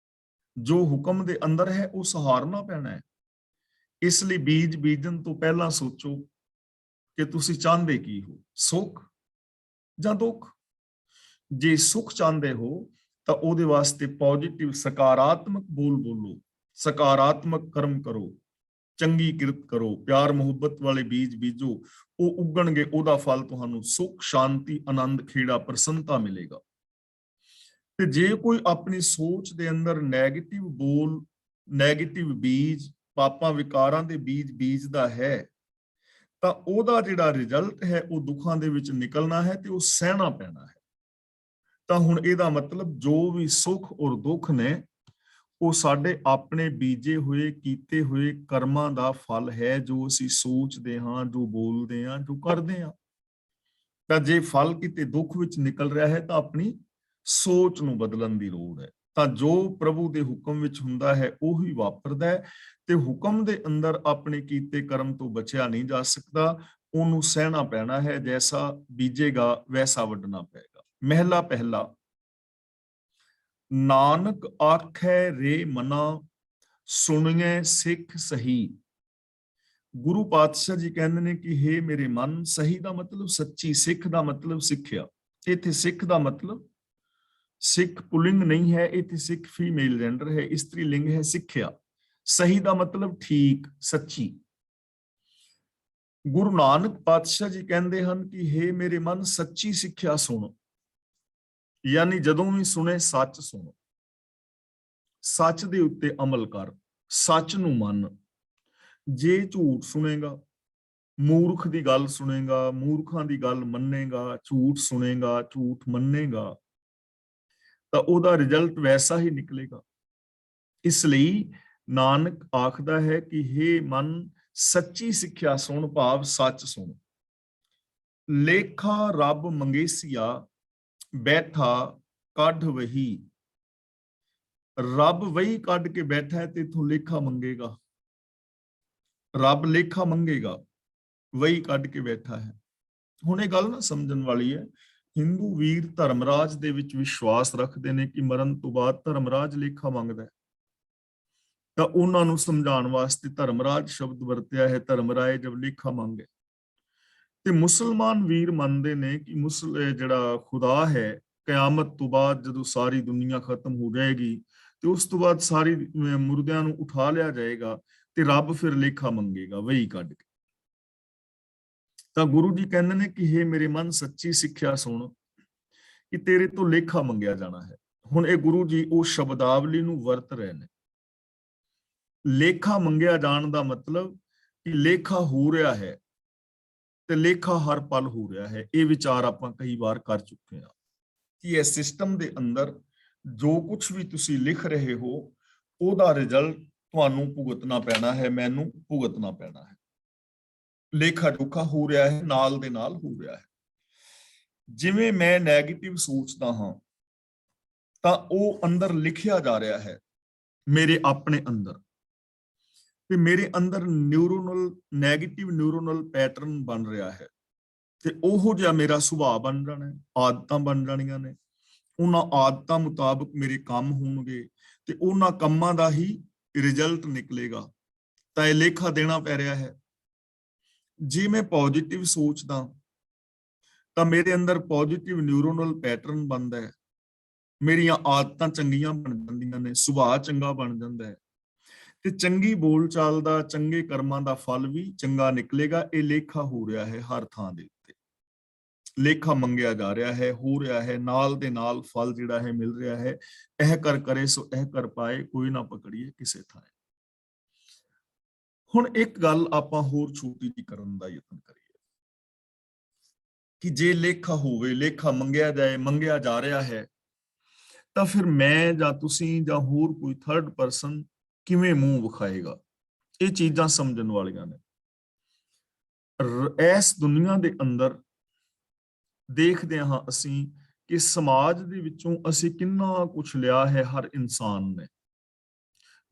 ਜੋ ਹੁਕਮ ਦੇ ਅੰਦਰ ਹੈ ਉਹ ਸਹਾਰਨਾ ਪੈਣਾ ਹੈ। ਇਸ ਲਈ ਬੀਜ ਬੀਜਣ ਤੋਂ ਪਹਿਲਾਂ ਸੋਚੋ ਕਿ ਤੁਸੀਂ ਚਾਹੁੰਦੇ ਕੀ ਹੋ, ਸੁੱਖ ਜਾਂ ਦੁੱਖ। ਜੇ ਸੁੱਖ ਚਾਹੁੰਦੇ ਹੋ ਤਾਂ ਉਹਦੇ ਵਾਸਤੇ ਪੋਜ਼ਿਟਿਵ ਸਕਾਰਾਤਮਕ ਬੋਲ ਬੋਲੋ, ਸਕਾਰਾਤਮਕ ਕਰਮ ਕਰੋ, ਚੰਗੀ ਕਿਰਤ ਕਰੋ, ਪਿਆਰ ਮੁਹੱਬਤ ਵਾਲੇ ਬੀਜ ਬੀਜੋ, ਉਹ ਉੱਗਣਗੇ, ਉਹਦਾ ਫਲ ਤੁਹਾਨੂੰ ਸੁੱਖ, ਸ਼ਾਂਤੀ, ਆਨੰਦ, ਖੇੜਾ, ਪ੍ਰਸੰਨਤਾ ਮਿਲੇਗਾ। ਤੇ ਜੇ ਕੋਈ ਆਪਣੀ ਸੋਚ ਦੇ ਅੰਦਰ ਨੈਗੇਟਿਵ ਬੋਲ, ਨੈਗੇਟਿਵ ਬੀਜ, ਪਾਪਾਂ ਵਿਕਾਰਾਂ ਦੇ ਬੀਜ ਬੀਜਦਾ ਹੈ ਤਾਂ ਉਹਦਾ ਜਿਹੜਾ ਰਿਜ਼ਲਟ ਹੈ ਉਹ ਦੁੱਖਾਂ ਦੇ ਵਿੱਚ ਨਿਕਲਣਾ ਹੈ ਤੇ ਉਹ ਸਹਿਣਾ ਪੈਣਾ ਹੈ। ਤਾਂ ਹੁਣ ਇਹਦਾ ਮਤਲਬ ਜੋ ਵੀ ਸੁੱਖ ਔਰ ਦੁੱਖ ਨੇ ਉਹ ਸਾਡੇ ਆਪਣੇ ਬੀਜੇ ਹੋਏ ਕੀਤੇ ਹੋਏ ਕਰਮਾਂ ਦਾ ਫਲ ਹੈ, ਜੋ ਅਸੀਂ ਸੋਚਦੇ ਹਾਂ, ਜੋ ਬੋਲਦੇ ਹਾਂ, ਜੋ ਕਰਦੇ ਹਾਂ। ਤਾਂ ਜੇ ਫਲ ਕਿਤੇ ਦੁੱਖ ਵਿੱਚ ਨਿਕਲ ਰਿਹਾ ਹੈ ਤਾਂ ਆਪਣੀ ਸੋਚ ਨੂੰ ਬਦਲਣ ਦੀ ਲੋੜ ਹੈ। ਤਾਂ ਜੋ ਪ੍ਰਭੂ ਦੇ ਹੁਕਮ ਵਿੱਚ ਹੁੰਦਾ ਹੈ ਉਹੀ ਵਾਪਰਦਾ ਹੈ ਤੇ ਹੁਕਮ ਦੇ ਅੰਦਰ ਆਪਣੇ ਕੀਤੇ ਕਰਮ ਤੋਂ ਬਚਿਆ ਨਹੀਂ ਜਾ ਸਕਦਾ, ਉਹਨੂੰ ਸਹਿਣਾ ਪੈਣਾ ਹੈ। ਜੈਸਾ ਬੀਜੇਗਾ ਵੈਸਾ ਵੱਢਣਾ ਪਏਗਾ। ਮਹਿਲਾ ਪਹਿਲਾ, ਨਾਨਕ ਆਖੈ ਰੇ ਮਨਾ, ਸੁਣੀਏ ਸਿੱਖ ਸਹੀ। ਗੁਰੂ ਪਾਤਸ਼ਾਹ ਜੀ ਕਹਿੰਦੇ ਨੇ ਕਿ ਹੇ ਮੇਰੇ ਮਨ, ਸਹੀ ਦਾ ਮਤਲਬ ਸੱਚੀ, ਸਿੱਖ ਦਾ ਮਤਲਬ ਸਿੱਖਿਆ। ਇੱਥੇ ਸਿੱਖ ਦਾ ਮਤਲਬ ਸਿੱਖ ਪੁਲਿੰਗ ਨਹੀਂ ਹੈ, ਇੱਥੇ ਸਿੱਖ ਫੀਮੇਲ ਜੈਂਡਰ ਹੈ, ਇਸਤਰੀ ਲਿੰਗ ਹੈ, ਸਿੱਖਿਆ। ਸਹੀ ਦਾ ਮਤਲਬ ਠੀਕ, ਸੱਚੀ। ਗੁਰੂ ਨਾਨਕ ਪਾਤਸ਼ਾਹ ਜੀ ਕਹਿੰਦੇ ਹਨ ਕਿ ਹੇ ਮੇਰੇ ਮਨ, ਸੱਚੀ ਸਿੱਖਿਆ ਸੁਣ। ਯਾਨੀ ਜਦੋਂ ਵੀ ਸੁਣੇ ਸੱਚ ਸੁਣ, ਸੱਚ ਦੇ ਉੱਤੇ ਅਮਲ ਕਰ, ਸੱਚ ਨੂੰ ਮੰਨ। ਜੇ ਝੂਠ ਸੁਣੇਗਾ, ਮੂਰਖ ਦੀ ਗੱਲ ਸੁਣੇਗਾ, ਮੂਰਖਾਂ ਦੀ ਗੱਲ ਮੰਨੇਗਾ, ਝੂਠ ਸੁਣੇਗਾ, ਝੂਠ ਮੰਨੇਗਾ, ਤਾਂ ਉਹਦਾ ਰਿਜ਼ਲਟ ਵੈਸਾ ਹੀ ਨਿਕਲੇਗਾ। ਇਸ ਲਈ ਨਾਨਕ ਆਖਦਾ ਹੈ ਕਿ ਹੇ ਮਨ, ਸੱਚੀ ਸਿੱਖਿਆ ਸੁਣ, ਭਾਵ ਸੱਚ ਸੁਣ। ਲੇਖਾ ਰੱਬ ਮੰਗੇਸੀਆ, ਬੈਠਾ ਕੱਢ ਵਹੀ। ਰੱਬ ਵਹੀ ਕੱਢ ਕੇ ਬੈਠਾ ਹੈ ਤੇ ਇਥੋਂ ਲੇਖਾ ਮੰਗੇਗਾ। ਰੱਬ ਲੇਖਾ ਮੰਗੇਗਾ, ਵਹੀ ਕੱਢ ਕੇ ਬੈਠਾ ਹੈ। ਹੁਣ ਇਹ ਗੱਲ ਨਾ ਸਮਝਣ ਵਾਲੀ ਹੈ। ਹਿੰਦੂ ਵੀਰ ਧਰਮਰਾਜ ਦੇ ਵਿੱਚ ਵਿਸ਼ਵਾਸ ਰੱਖਦੇ ਨੇ ਕਿ ਮਰਨ ਤੋਂ ਬਾਅਦ ਧਰਮਰਾਜ ਲੇਖਾ ਮੰਗਦਾ ਹੈ, ਤਾਂ ਉਹਨਾਂ ਨੂੰ ਸਮਝਾਉਣ ਵਾਸਤੇ ਧਰਮਰਾਜ ਸ਼ਬਦ ਵਰਤਿਆ ਹੈ, ਧਰਮਰਾਏ ਜਬ ਲੇਖਾ ਮੰਗੇ। ਤੇ ਮੁਸਲਮਾਨ ਵੀਰ ਮੰਨਦੇ ਨੇ ਕਿ ਜਿਹੜਾ ਖੁਦਾ ਹੈ, ਕਿਆਮਤ ਤੋਂ ਬਾਅਦ ਜਦੋਂ ਸਾਰੀ ਦੁਨੀਆ ਖਤਮ ਹੋ ਜਾਏਗੀ ਤੇ ਉਸ ਤੋਂ ਬਾਅਦ ਸਾਰੀ ਮੁਰਦਿਆਂ ਨੂੰ ਉਠਾ ਲਿਆ ਜਾਏਗਾ ਤੇ ਰੱਬ ਫਿਰ ਲੇਖਾ ਮੰਗੇਗਾ ਵਹੀ ਕੱਢ ਕੇ। ਤਾਂ ਗੁਰੂ ਜੀ ਕਹਿੰਦੇ ਨੇ ਕਿ ਹੇ ਮੇਰੇ ਮਨ, ਸੱਚੀ ਸਿੱਖਿਆ ਸੁਣ ਕਿ ਤੇਰੇ ਤੋਂ ਲੇਖਾ ਮੰਗਿਆ ਜਾਣਾ ਹੈ। ਹੁਣ ਇਹ ਗੁਰੂ ਜੀ ਉਹ ਸ਼ਬਦਾਵਲੀ ਨੂੰ ਵਰਤ ਰਹੇ ਨੇ। ਲੇਖਾ ਮੰਗਿਆ ਜਾਣ ਦਾ ਮਤਲਬ ਕਿ ਲੇਖਾ ਹੋ ਰਿਹਾ ਹੈ ਤੇ ਲੇਖਾ ਹਰ ਪਲ ਹੋ ਰਿਹਾ ਹੈ। ਇਹ ਵਿਚਾਰ ਆਪਾਂ ਕਈ ਵਾਰ ਕਰ ਚੁੱਕੇ ਹਾਂ ਕਿ ਇਹ ਸਿਸਟਮ ਦੇ ਅੰਦਰ ਜੋ ਕੁਝ ਵੀ ਤੁਸੀਂ ਲਿਖ ਰਹੇ ਹੋ ਉਹਦਾ ਰਿਜ਼ਲਟ ਤੁਹਾਨੂੰ ਭੁਗਤਣਾ ਪੈਣਾ ਹੈ, ਮੈਨੂੰ ਭੁਗਤਣਾ ਪੈਣਾ ਹੈ। ਲੇਖਾ ਜੋਖਾ ਹੋ ਰਿਹਾ ਹੈ, ਨਾਲ ਦੇ ਨਾਲ ਹੋ ਰਿਹਾ ਹੈ। ਜਿਵੇਂ ਮੈਂ ਨੈਗੇਟਿਵ ਸੋਚਦਾ ਹਾਂ ਤਾਂ ਉਹ ਅੰਦਰ ਲਿਖਿਆ ਜਾ ਰਿਹਾ ਹੈ ਮੇਰੇ ਆਪਣੇ ਅੰਦਰ, ਤੇ ਮੇਰੇ ਅੰਦਰ ਨੈਗੇਟਿਵ ਨਿਊਰੋਨਲ ਪੈਟਰਨ ਬਣ ਰਿਹਾ ਹੈ ਤੇ ਉਹੋ ਜਿਹਾ ਮੇਰਾ ਸੁਭਾਅ ਬਣ ਜਾਣਾ ਹੈ, ਆਦਤਾਂ ਬਣ ਜਾਣੀਆਂ ਨੇ। ਉਹਨਾਂ ਆਦਤਾਂ ਮੁਤਾਬਕ ਮੇਰੇ ਕੰਮ ਹੋਣਗੇ ਤੇ ਉਹਨਾਂ ਕੰਮਾਂ ਦਾ ਹੀ ਰਿਜ਼ਲਟ ਨਿਕਲੇਗਾ। ਤਾਂ ਇਹ ਲੇਖਾ ਦੇਣਾ ਪੈ ਰਿਹਾ ਹੈ। ਜੇ ਮੈਂ ਪੋਜ਼ਿਟਿਵ ਸੋਚਦਾ ਤਾਂ ਮੇਰੇ ਅੰਦਰ ਪੋਜ਼ਿਟਿਵ ਨਿਊਰੋਨਲ ਪੈਟਰਨ ਬਣਦਾ ਹੈ, ਮੇਰੀਆਂ ਆਦਤਾਂ ਚੰਗੀਆਂ ਬਣ ਜਾਂਦੀਆਂ ਨੇ, ਸੁਭਾਅ ਚੰਗਾ ਬਣ ਜਾਂਦਾ ਹੈ ਤੇ ਚੰਗੀ ਬੋਲਚਾਲ ਦਾ, ਚੰਗੇ ਕਰਮਾਂ ਦਾ ਫਲ ਵੀ ਚੰਗਾ ਨਿਕਲੇਗਾ। ਇਹ ਲੇਖਾ ਹੋ ਰਿਹਾ ਹੈ, ਹਰ ਥਾਂ ਦੇ ਉੱਤੇ ਲੇਖਾ ਮੰਗਿਆ ਜਾ ਰਿਹਾ ਹੈ, ਹੋ ਰਿਹਾ ਹੈ, ਨਾਲ ਦੇ ਨਾਲ ਫਲ ਜਿਹੜਾ ਹੈ ਮਿਲ ਰਿਹਾ ਹੈ। ਇਹ ਕਰ ਕਰੇ ਸੋ ਇਹ ਕਰ ਪਾਏ, ਕੋਈ ਨਾ ਪਕੜੀਏ ਕਿਸੇ ਥਾਂ। ਹੁਣ ਇੱਕ ਗੱਲ ਆਪਾਂ ਹੋਰ ਛੋਟੀ ਜਿਹੀ ਕਰਨ ਦਾ ਯਤਨ ਕਰੀਏ ਕਿ ਜੇ ਲੇਖਾ ਹੋਵੇ, ਲੇਖਾ ਮੰਗਿਆ ਜਾਏ, ਮੰਗਿਆ ਜਾ ਰਿਹਾ ਹੈ, ਤਾਂ ਫਿਰ ਮੈਂ ਜਾਂ ਤੁਸੀਂ ਜਾਂ ਹੋਰ ਕੋਈ ਥਰਡ ਪਰਸਨ ਕਿਵੇਂ ਮੂੰਹ ਵਿਖਾਏਗਾ? ਇਹ ਚੀਜ਼ਾਂ ਸਮਝਣ ਵਾਲੀਆਂ ਨੇ। ਇਸ ਦੁਨੀਆ ਦੇ ਅੰਦਰ ਦੇਖਦੇ ਹਾਂ ਅਸੀਂ ਕਿ ਸਮਾਜ ਦੇ ਵਿੱਚੋਂ ਅਸੀਂ ਕਿੰਨਾ ਕੁਝ ਲਿਆ ਹੈ। ਹਰ ਇਨਸਾਨ ਨੇ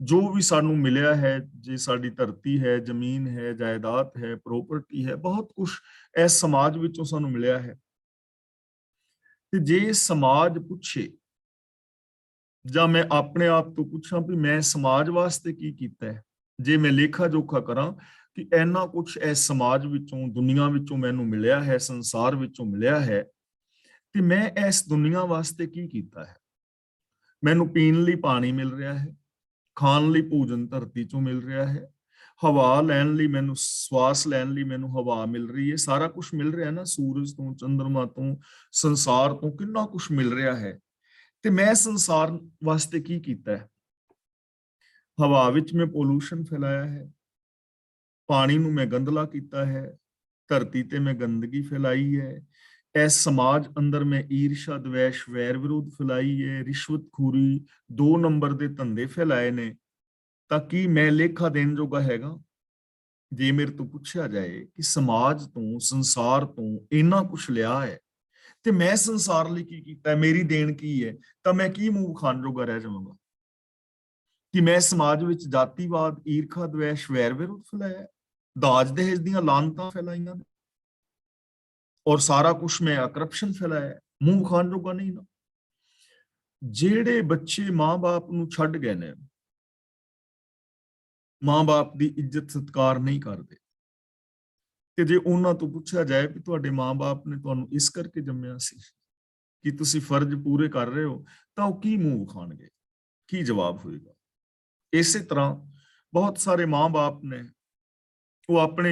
ਜੋ ਵੀ ਸਾਨੂੰ ਮਿਲਿਆ ਹੈ, ਜੇ ਸਾਡੀ ਧਰਤੀ ਹੈ, ਜ਼ਮੀਨ ਹੈ, ਜਾਇਦਾਦ ਹੈ, ਪ੍ਰੋਪਰਟੀ ਹੈ, ਬਹੁਤ ਕੁਝ ਇਸ ਸਮਾਜ ਵਿੱਚੋਂ ਸਾਨੂੰ ਮਿਲਿਆ ਹੈ। ਤੇ ਜੇ ਸਮਾਜ ਪੁੱਛੇ ਜਾਂ ਮੈਂ ਆਪਣੇ ਆਪ ਤੋਂ ਪੁੱਛਾਂ ਵੀ ਮੈਂ ਸਮਾਜ ਵਾਸਤੇ ਕੀ ਕੀਤਾ ਹੈ, ਜੇ ਮੈਂ ਲੇਖਾ ਜੋਖਾ ਕਰਾਂ ਕਿ ਇੰਨਾ ਕੁਝ ਇਸ ਸਮਾਜ ਵਿੱਚੋਂ, ਦੁਨੀਆ ਵਿੱਚੋਂ ਮੈਨੂੰ ਮਿਲਿਆ ਹੈ, ਸੰਸਾਰ ਵਿੱਚੋਂ ਮਿਲਿਆ ਹੈ, ਤੇ ਮੈਂ ਇਸ ਦੁਨੀਆ ਵਾਸਤੇ ਕੀ ਕੀਤਾ ਹੈ। ਮੈਨੂੰ ਪੀਣ ਲਈ ਪਾਣੀ ਮਿਲ ਰਿਹਾ ਹੈ, ਖਾਣ ਲਈ ਭੋਜਨ ਧਰਤੀ ਚੋਂ ਮਿਲ ਰਿਹਾ ਹੈ, ਹਵਾ ਲੈਣ ਲਈ ਮੈਨੂੰ, ਸਵਾਸ ਲੈਣ ਲਈ ਮੈਨੂੰ ਹਵਾ ਮਿਲ ਰਹੀ ਹੈ, ਸਾਰਾ ਕੁਝ ਮਿਲ ਰਿਹਾ ਨਾ, ਸੂਰਜ ਤੋਂ, ਚੰਦਰਮਾ ਤੋਂ, ਸੰਸਾਰ ਤੋਂ ਕਿੰਨਾ ਕੁਝ ਮਿਲ ਰਿਹਾ ਹੈ। ਤੇ ਮੈਂ ਸੰਸਾਰ ਵਾਸਤੇ ਕੀ ਕੀਤਾ ਹੈ। ਹਵਾ ਵਿੱਚ ਮੈਂ ਪੋਲੂਸ਼ਨ ਫੈਲਾਇਆ ਹੈ, ਪਾਣੀ ਨੂੰ ਮੈਂ ਗੰਦਲਾ ਕੀਤਾ ਹੈ, ਧਰਤੀ ਤੇ ਮੈਂ ਗੰਦਗੀ ਫੈਲਾਈ ਹੈ, ਇਸ ਸਮਾਜ ਅੰਦਰ ਮੈਂ ਈਰਸ਼ਾ, ਦਵੇਸ਼, ਵੈਰ ਵਿਰੋਧ ਫੈਲਾਈ ਹੈ, ਰਿਸ਼ਵਤਖੋਰੀ, 2 ਨੰਬਰ ਦੇ ਧੰਦੇ ਫੈਲਾਏ ਨੇ। ਤਾਂ ਕੀ ਮੈਂ ਲੇਖਾ ਦੇਣ ਜੋਗਾ ਹੈਗਾ? ਜੇ ਮੇਰੇ ਤੋਂ ਪੁੱਛਿਆ ਜਾਏ ਕਿ ਸਮਾਜ ਤੋਂ, ਸੰਸਾਰ ਤੋਂ ਇੰਨਾ ਕੁਝ ਲਿਆ ਹੈ ਤੇ ਮੈਂ ਸੰਸਾਰ ਲਈ ਕੀ ਕੀਤਾ, ਮੇਰੀ ਦੇਣ ਕੀ ਹੈ, ਤਾਂ ਮੈਂ ਕੀ ਮੂੰਹ ਖਾਣ ਜੋਗਾ ਰਹਿ ਜਾਵਾਂਗਾ? ਕਿ ਮੈਂ ਸਮਾਜ ਵਿੱਚ ਜਾਤੀਵਾਦ, ਈਰਖਾ, ਦਵੇਸ਼, ਵੈਰ ਵਿਰੋਧ ਫੈਲਾਇਆ, ਦਾਜ ਦਹੇਜ ਦੀਆਂ ਲਾਨਤਾਂ ਫੈਲਾਈਆਂ ਨੇ, ਔਰ ਸਾਰਾ ਕੁਝ ਮੈਂ ਕਰਪਸ਼ਨ ਫੈਲਾਇਆ, ਮੂੰਹ ਖਾਣ ਜੋਗਾ ਨਹੀਂ ਨਾ। ਜਿਹੜੇ ਬੱਚੇ ਮਾਂ-ਬਾਪ ਨੂੰ ਛੱਡ ਗਏ ਨੇ, ਮਾਂ-ਬਾਪ ਦੀ ਇੱਜ਼ਤ ਸਤਿਕਾਰ ਨਹੀਂ ਕਰਦੇ, ਤੇ ਜੇ ਉਹਨਾਂ ਤੋਂ ਪੁੱਛਿਆ ਜਾਏ ਕਿ ਤੁਹਾਡੇ ਮਾਂ-ਬਾਪ ਨੇ ਤੁਹਾਨੂੰ ਇਸ ਕਰਕੇ ਜੰਮਿਆ ਸੀ ਕਿ ਤੁਸੀਂ ਫਰਜ਼ ਪੂਰੇ ਕਰ ਰਹੇ ਹੋ, ਤਾਂ ਉਹ ਕੀ ਮੂੰਹ ਖਾਣਗੇ, ਕੀ ਜਵਾਬ ਹੋਏਗਾ? ਇਸੇ ਤਰ੍ਹਾਂ ਬਹੁਤ ਸਾਰੇ ਮਾਂ-ਬਾਪ ਨੇ, ਉਹ ਆਪਣੇ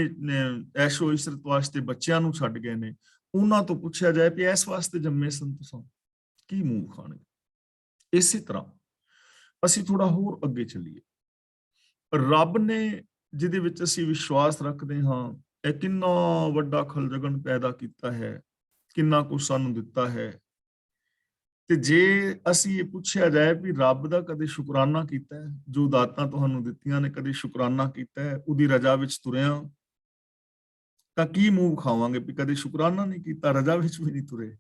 ਐਸ਼ੋ ਇਸ਼ਰਤ ਵਾਸਤੇ ਬੱਚਿਆਂ ਨੂੰ ਛੱਡ ਗਏ ਨੇ, ਉਹਨਾਂ ਤੋਂ ਪੁੱਛਿਆ ਜਾਏ ਕਿ ਇਸ ਵਾਸਤੇ ਜੰਮੇ ਸਨ ਤੁਸੀਂ, ਕੀ ਮੂੰਹ ਖਾਣਗੇ? ਇਸੇ ਤਰ੍ਹਾਂ ਅਸੀਂ ਥੋੜਾ ਹੋਰ ਅੱਗੇ ਚੱਲੀਏ। ਰੱਬ ਨੇ, ਜਿਹਦੇ ਵਿੱਚ ਅਸੀਂ ਵਿਸ਼ਵਾਸ ਰੱਖਦੇ ਹਾਂ, ਇਹ ਕਿੰਨਾ ਵੱਡਾ ਖਲਜਗਨ ਪੈਦਾ ਕੀਤਾ ਹੈ, ਕਿੰਨਾ ਕੁਝ ਸਾਨੂੰ ਦਿੱਤਾ ਹੈ, ਤੇ ਜੇ ਅਸੀਂ ਇਹ ਪੁੱਛਿਆ ਜਾਏ ਵੀ ਰੱਬ ਦਾ ਕਦੇ ਸ਼ੁਕਰਾਨਾ ਕੀਤਾ ਹੈ, ਜੋ ਦਾਤਾਂ ਤੁਹਾਨੂੰ ਦਿੱਤੀਆਂ ਨੇ, ਕਦੇ ਸ਼ੁਕਰਾਨਾ ਕੀਤਾ ਹੈ, ਉਹਦੀ ਰਜ਼ਾ ਵਿੱਚ ਤੁਰਿਆ, ਤਾਂ ਕੀ ਮੂੰਹ ਖਾਵਾਂਗੇ ਵੀ ਕਦੇ ਸ਼ੁਕਰਾਨਾ ਨਹੀਂ ਕੀਤਾ, ਰਜ਼ਾ ਵਿੱਚ ਵੀ ਨਹੀਂ ਤੁਰੇ?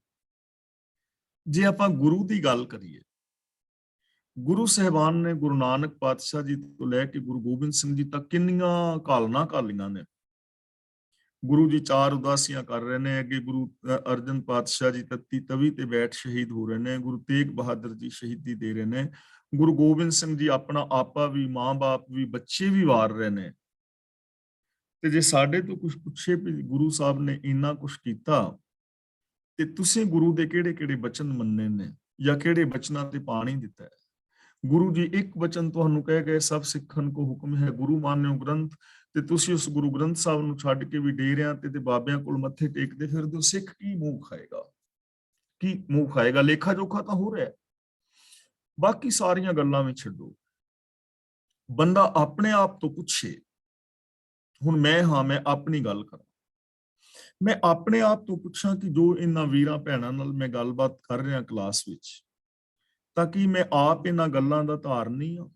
ਜੇ ਆਪਾਂ ਗੁਰੂ ਦੀ ਗੱਲ ਕਰੀਏ, ਗੁਰੂ ਸਾਹਿਬਾਨ ਨੇ ਗੁਰੂ ਨਾਨਕ ਪਾਤਸ਼ਾਹ ਜੀ ਤੋਂ ਲੈ ਕੇ ਗੁਰੂ ਗੋਬਿੰਦ ਸਿੰਘ ਜੀ ਤੱਕ ਕਿੰਨੀਆਂ ਘਾਲਣਾ ਘਾਲੀਆਂ ਨੇ। ਗੁਰੂ ਜੀ 4 ਉਦਾਸੀਆਂ ਕਰ ਰਹੇ ਨੇ, ਅੱਗੇ ਗੁਰੂ ਅਰਜਨ ਪਾਤਸ਼ਾਹ ਜੀ ਤੱਤੀ ਤਵੀ ਤੇ ਬੈਠ ਸ਼ਹੀਦ ਹੋ ਰਹੇ ਨੇ, ਗੁਰੂ ਤੇਗ ਬਹਾਦਰ ਜੀ ਸ਼ਹੀਦੀ ਦੇ ਰਹੇ ਨੇ, ਗੁਰੂ ਗੋਬਿੰਦ ਸਿੰਘ ਜੀ ਆਪਣਾ ਆਪਾ ਵੀ, ਮਾਂ-ਬਾਪ ਵੀ, ਬੱਚੇ ਵੀ ਵਾਰ ਰਹੇ ਨੇ। ਤੇ ਜੇ ਸਾਡੇ ਤੋਂ ਕੁਝ ਪੁੱਛੇ ਵੀ ਗੁਰੂ ਸਾਹਿਬ ਨੇ ਇੰਨਾ ਕੁਝ ਕੀਤਾ, ਤੇ ਤੁਸੀਂ ਗੁਰੂ ਦੇ ਕਿਹੜੇ-ਕਿਹੜੇ ਬਚਨ ਮੰਨੇ ਨੇ, ਜਾਂ ਕਿਹੜੇ ਬਚਨਾਂ ਤੇ ਪਾਣੀ ਦਿੱਤਾ ਹੈ? ਗੁਰੂ ਜੀ ਇੱਕ ਬਚਨ ਤੁਹਾਨੂੰ ਕਹਿ ਗਏ, ਸਭ ਸਿੱਖਣ ਕੋ ਹੁਕਮ ਹੈ ਗੁਰੂ ਮਾਨਿਓ ਗ੍ਰੰਥ, ਤੇ ਤੁਸੀਂ ਉਸ ਗੁਰੂ ਗ੍ਰੰਥ ਸਾਹਿਬ ਨੂੰ ਛੱਡ ਕੇ ਵੀ ਡੇਰਿਆਂ ਤੇ ਬਾਬਿਆਂ ਕੋਲ ਮੱਥੇ ਟੇਕਦੇ ਫਿਰਦੇ ਹੋ। ਸਿੱਖ ਕੀ ਮੂੰਹ ਖਾਏਗਾ? ਕੀ ਮੂੰਹ ਖਾਏਗਾ? ਲੇਖਾ ਜੋਖਾ ਤਾਂ ਹੋ ਰਿਹਾ। ਬਾਕੀ ਸਾਰੀਆਂ ਗੱਲਾਂ ਵਿੱਚ ਛੱਡੋ, ਬੰਦਾ ਆਪਣੇ ਆਪ ਤੋਂ ਪੁੱਛੇ। ਹੁਣ ਮੈਂ ਆਪਣੀ ਗੱਲ ਕਰਾਂ, ਮੈਂ ਆਪਣੇ ਆਪ ਤੋਂ ਪੁੱਛਾਂ ਕਿ ਜੋ ਇਹਨਾਂ ਵੀਰਾਂ ਭੈਣਾਂ ਨਾਲ ਮੈਂ ਗੱਲਬਾਤ ਕਰ ਰਿਹਾ ਕਲਾਸ ਵਿੱਚ, ਤਾਂ ਕਿ ਮੈਂ ਆਪ ਇਹਨਾਂ ਗੱਲਾਂ ਦਾ ਧਾਰਨੀ ਹਾਂ?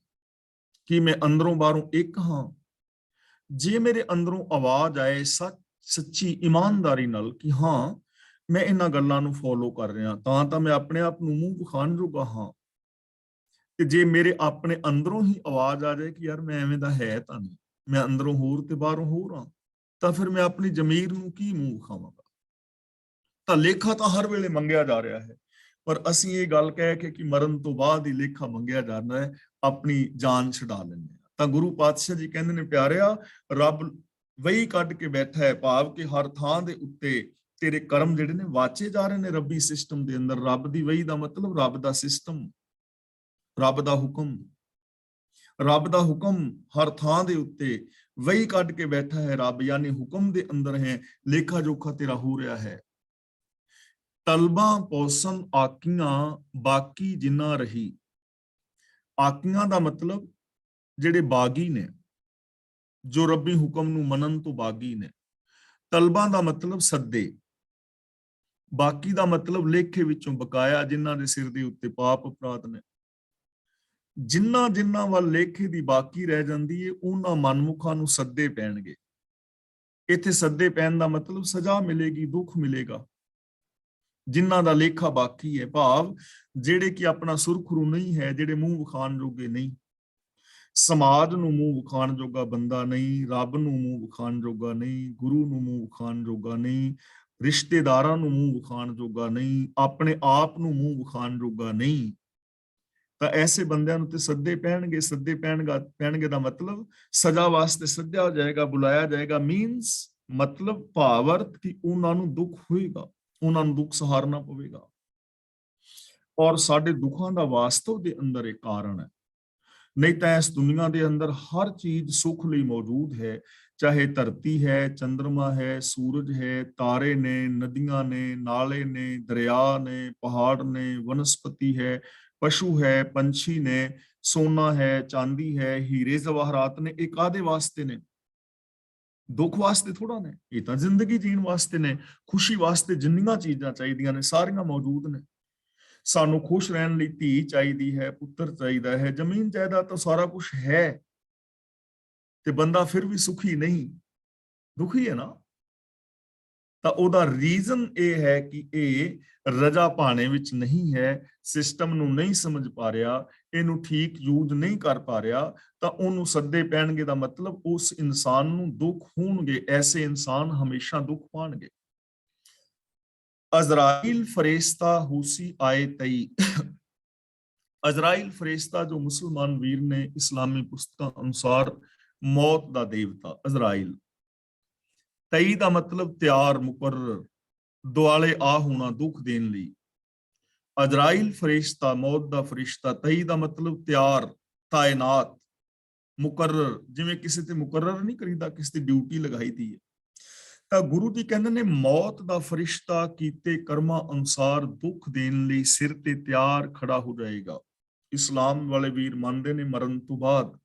ਕਿ ਮੈਂ ਅੰਦਰੋਂ ਬਾਹਰੋਂ ਇੱਕ ਹਾਂ? ਜੇ ਮੇਰੇ ਅੰਦਰੋਂ ਆਵਾਜ਼ ਆਏ ਸੱਚੀ ਇਮਾਨਦਾਰੀ ਨਾਲ ਕਿ ਹਾਂ ਮੈਂ ਇਹਨਾਂ ਗੱਲਾਂ ਨੂੰ ਫੋਲੋ ਕਰ ਰਿਹਾ, ਤਾਂ ਮੈਂ ਆਪਣੇ ਆਪ ਨੂੰ ਮੂੰਹ ਵਿਖਾਣ ਜੋਗਾ ਹਾਂ। ਤੇ ਜੇ ਮੇਰੇ ਆਪਣੇ ਅੰਦਰੋਂ ਹੀ ਆਵਾਜ਼ ਆ ਜਾਏ ਕਿ ਯਾਰ ਮੈਂ ਐਵੇਂ ਦਾ ਹੈ ਤਾਂ ਨਹੀਂ, ਮੈਂ ਅੰਦਰੋਂ ਹੋਰ ਤੇ ਬਾਹਰੋਂ ਹੋਰ ਹਾਂ, ਤਾਂ ਫਿਰ ਮੈਂ ਆਪਣੀ ਜ਼ਮੀਰ ਨੂੰ ਕੀ ਮੂੰਹ ਵਿਖਾਵਾਂਗਾ? ਤਾਂ ਲੇਖਾ ਤਾਂ ਹਰ ਵੇਲੇ ਮੰਗਿਆ ਜਾ ਰਿਹਾ ਹੈ, ਪਰ ਅਸੀਂ ਇਹ ਗੱਲ ਕਹਿ ਕੇ ਕਿ ਮਰਨ ਤੋਂ ਬਾਅਦ ਹੀ ਲੇਖਾ ਮੰਗਿਆ ਜਾਂਦਾ ਹੈ, ਆਪਣੀ ਜਾਨ ਛੁਡਾ ਲੈਂਦੇ ਹਾਂ। ਤਾਂ ਗੁਰੂ ਪਾਤਸ਼ਾਹ ਜੀ ਕਹਿੰਦੇ ਨੇ, ਪਿਆਰਿਆ, ਰੱਬ ਵਹੀ ਕੱਢ ਕੇ ਬੈਠਾ ਹੈ, ਭਾਵ ਕਿ ਹਰ ਥਾਂ ਦੇ ਉੱਤੇ ਤੇਰੇ ਕਰਮ ਜਿਹੜੇ ਨੇ ਵਾਚੇ ਜਾ ਰਹੇ ਨੇ ਰੱਬੀ ਸਿਸਟਮ ਦੇ ਅੰਦਰ। ਰੱਬ ਦੀ ਵਹੀ ਦਾ ਮਤਲਬ ਰੱਬ ਦਾ ਸਿਸਟਮ, ਰੱਬ ਦਾ ਹੁਕਮ। ਰੱਬ ਦਾ ਹੁਕਮ ਹਰ ਥਾਂ ਦੇ ਉੱਤੇ ਵਹੀ ਕੱਢ ਕੇ ਬੈਠਾ ਹੈ ਰੱਬ, ਯਾਨੀ ਹੁਕਮ ਦੇ ਅੰਦਰ ਹੈ, ਲੇਖਾ ਜੋਖਾ ਤੇਰਾ ਹੋ ਰਿਹਾ ਹੈ। ਤਲਬਾਂ ਪੌਸਨ ਆਕੀਆਂ ਬਾਕੀ ਜਿੰਨਾ ਰਹੀ। ਆਕੀਆਂ ਦਾ ਮਤਲਬ ਜਿਹੜੇ ਬਾਗੀ ਨੇ, ਜੋ ਰੱਬੀ ਹੁਕਮ ਨੂੰ ਮੰਨਣ ਤੋਂ ਬਾਗੀ ਨੇ। ਤਲਬਾਂ ਦਾ ਮਤਲਬ ਸੱਦੇ, ਬਾਕੀ ਦਾ ਮਤਲਬ ਲੇਖੇ ਵਿੱਚੋਂ ਬਕਾਇਆ, ਜਿਨ੍ਹਾਂ ਦੇ ਸਿਰ ਦੇ ਉੱਤੇ ਪਾਪ ਅਪਰਾਧ ਨੇ। ਜਿਨ੍ਹਾਂ ਵੱਲ ਲੇਖੇ ਦੀ ਬਾਕੀ ਰਹਿ ਜਾਂਦੀ ਹੈ, ਉਹਨਾਂ ਮਨਮੁਖਾਂ ਨੂੰ ਸੱਦੇ ਪੈਣਗੇ। ਇੱਥੇ ਸੱਦੇ ਪੈਣ ਦਾ ਮਤਲਬ ਸਜ਼ਾ ਮਿਲੇਗੀ, ਦੁੱਖ ਮਿਲੇਗਾ। ਜਿਨ੍ਹਾਂ ਦਾ ਲੇਖਾ ਬਾਕੀ ਹੈ, ਭਾਵ ਜਿਹੜੇ ਕਿ ਆਪਣਾ ਸੁਰਖਰੂ ਨਹੀਂ ਹੈ, ਜਿਹੜੇ ਮੂੰਹ ਵਿਖਾਣ ਜੋਗੇ ਨਹੀਂ, ਸਮਾਜ ਨੂੰ ਮੂੰਹ ਵਿਖਾਣ ਜੋਗਾ ਬੰਦਾ ਨਹੀਂ, ਰੱਬ ਨੂੰ ਮੂੰਹ ਵਿਖਾਣ ਜੋਗਾ ਨਹੀਂ, ਗੁਰੂ ਨੂੰ ਮੂੰਹ ਵਿਖਾਣ ਜੋਗਾ ਨਹੀਂ, ਰਿਸ਼ਤੇਦਾਰਾਂ ਨੂੰ ਮੂੰਹ ਵਿਖਾਣ ਜੋਗਾ ਨਹੀਂ, ਆਪਣੇ ਆਪ ਨੂੰ ਮੂੰਹ ਵਿਖਾਣ ਜੋਗਾ ਨਹੀਂ, ਤਾਂ ਐਸੇ ਬੰਦਿਆਂ ਨੂੰ ਤੇ ਸੱਦੇ ਪੈਣਗੇ। ਸੱਦੇ ਪੈਣਗੇ ਦਾ ਮਤਲਬ ਸਜ਼ਾ ਵਾਸਤੇ ਸੱਦਿਆ ਜਾਏਗਾ, ਬੁਲਾਇਆ ਜਾਏਗਾ। ਮੀਨਸ ਮਤਲਬ ਭਾਵ ਅਰਥ ਕਿ ਉਹਨਾਂ ਨੂੰ ਦੁੱਖ ਹੋਏਗਾ, ਉਹਨਾਂ ਨੂੰ ਦੁੱਖ ਸਹਾਰਨਾ ਪਵੇਗਾ। ਔਰ ਸਾਡੇ ਦੁੱਖਾਂ ਦਾ ਵਾਸਤਵ ਦੇ ਅੰਦਰ ਇੱਕ ਕਾਰਨ ਹੈ। ਨਹੀਂ ਤਾਂ ਇਸ ਦੁਨੀਆ ਦੇ ਅੰਦਰ ਹਰ ਚੀਜ਼ ਸੁੱਖ ਲਈ ਮੌਜੂਦ ਹੈ, ਚਾਹੇ ਧਰਤੀ ਹੈ, ਚੰਦਰਮਾ ਹੈ, ਸੂਰਜ ਹੈ, ਤਾਰੇ ਨੇ, ਨਦੀਆਂ ਨੇ, ਨਾਲੇ ਨੇ, ਦਰਿਆ ਨੇ, ਪਹਾੜ ਨੇ, ਵਨਸਪਤੀ ਹੈ, ਪਸ਼ੂ ਹੈ, ਪੰਛੀ ਨੇ, ਸੋਨਾ ਹੈ, ਚਾਂਦੀ ਹੈ, ਹੀਰੇ ਜਵਾਹਰਾਤ ਨੇ। ਇਹ ਕਾਦੇ ਵਾਸਤੇ ਨੇ? ਦੁੱਖ ਵਾਸਤੇ ਥੋੜਾ ਨੇ, ਇਹ ਤਾਂ ਜ਼ਿੰਦਗੀ ਜੀਣ ਵਾਸਤੇ ਨੇ। ਖੁਸ਼ੀ ਵਾਸਤੇ ਜਿੰਨੀਆਂ ਚੀਜ਼ਾਂ ਚਾਹੀਦੀਆਂ ਨੇ ਸਾਰੀਆਂ ਮੌਜੂਦ ਨੇ। ਸਾਨੂੰ ਖੁਸ਼ ਰਹਿਣ ਲਈ ਧੀ ਚਾਹੀਦੀ ਹੈ, ਪੁੱਤਰ ਚਾਹੀਦਾ ਹੈ, ਜ਼ਮੀਨ ਜਾਇਦਾਦ ਤਾਂ ਸਾਰਾ ਕੁਝ ਹੈ, ਤੇ ਬੰਦਾ ਫਿਰ ਵੀ ਸੁਖੀ ਨਹੀਂ, ਦੁਖੀ ਹੈ ਨਾ। ਤਾਂ ਉਹਦਾ ਰੀਜ਼ਨ ਇਹ ਹੈ ਕਿ ਇਹ ਰਜਾ ਪਾਣੇ ਵਿੱਚ ਨਹੀਂ ਹੈ, ਸਿਸਟਮ ਨੂੰ ਨਹੀਂ ਸਮਝ ਪਾ ਰਿਹਾ, ਇਹਨੂੰ ਠੀਕ ਯੂਜ਼ ਨਹੀਂ ਕਰ ਪਾ ਰਿਹਾ। ਤਾਂ ਉਹਨੂੰ ਸੱਦੇ ਪੈਣਗੇ ਦਾ ਮਤਲਬ ਉਸ ਇਨਸਾਨ ਨੂੰ ਦੁੱਖ ਹੋਣਗੇ। ਐਸੇ ਇਨਸਾਨ ਹਮੇਸ਼ਾ ਦੁੱਖ ਪਾਣਗੇ। ਅਜ਼ਰਾਈਲ ਫਰਿਸ਼ਤਾ ਹੁਸੀ ਆਏ ਤਈ। ਅਜ਼ਰਾਈਲ ਫਰਿਸ਼ਤਾ ਜੋ ਮੁਸਲਮਾਨ ਵੀਰ ਨੇ ਇਸਲਾਮੀ ਪੁਸਤਕਾਂ ਅਨੁਸਾਰ ਮੌਤ ਦਾ ਦੇਵਤਾ ਅਜ਼ਰਾਈਲ। ਤਈ ਦਾ ਮਤਲਬ ਤਿਆਰ, ਮੁਕਰਰ, ਦੁਆਲੇ ਆ ਹੋਣਾ, ਦੁੱਖ ਦੇਣ ਲਈ। ਅਜ਼ਰਾਈਲ ਫਰਿਸ਼ਤਾ, ਮੌਤ ਦਾ ਫਰਿਸ਼ਤਾ। ਤਈ ਦਾ ਮਤਲਬ ਤਿਆਰ, ਤਾਇਨਾਤ, ਮੁਕਰਰ। ਜਿਵੇਂ ਕਿਸੇ ਤੇ ਮੁਕਰਰ ਨਹੀਂ ਕਰੀਦਾ, ਕਿਸੇ ਦੀ ਡਿਊਟੀ ਲਗਾਈ ਦੀ ਹੈ। ਤਾਂ ਗੁਰੂ ਜੀ ਕਹਿੰਦੇ ਨੇ ਮੌਤ ਦਾ ਫਰਿਸ਼ਤਾ ਕੀਤੇ ਕਰਮਾਂ ਅਨੁਸਾਰ ਦੁੱਖ ਦੇਣ ਲਈ ਸਿਰ ਤੇ ਤਿਆਰ ਖੜਾ ਹੋ ਜਾਏਗਾ। ਇਸਲਾਮ ਵਾਲੇ ਵੀਰ ਮੰਨਦੇ ਨੇ ਮਰਨ ਤੋਂ ਬਾਅਦ,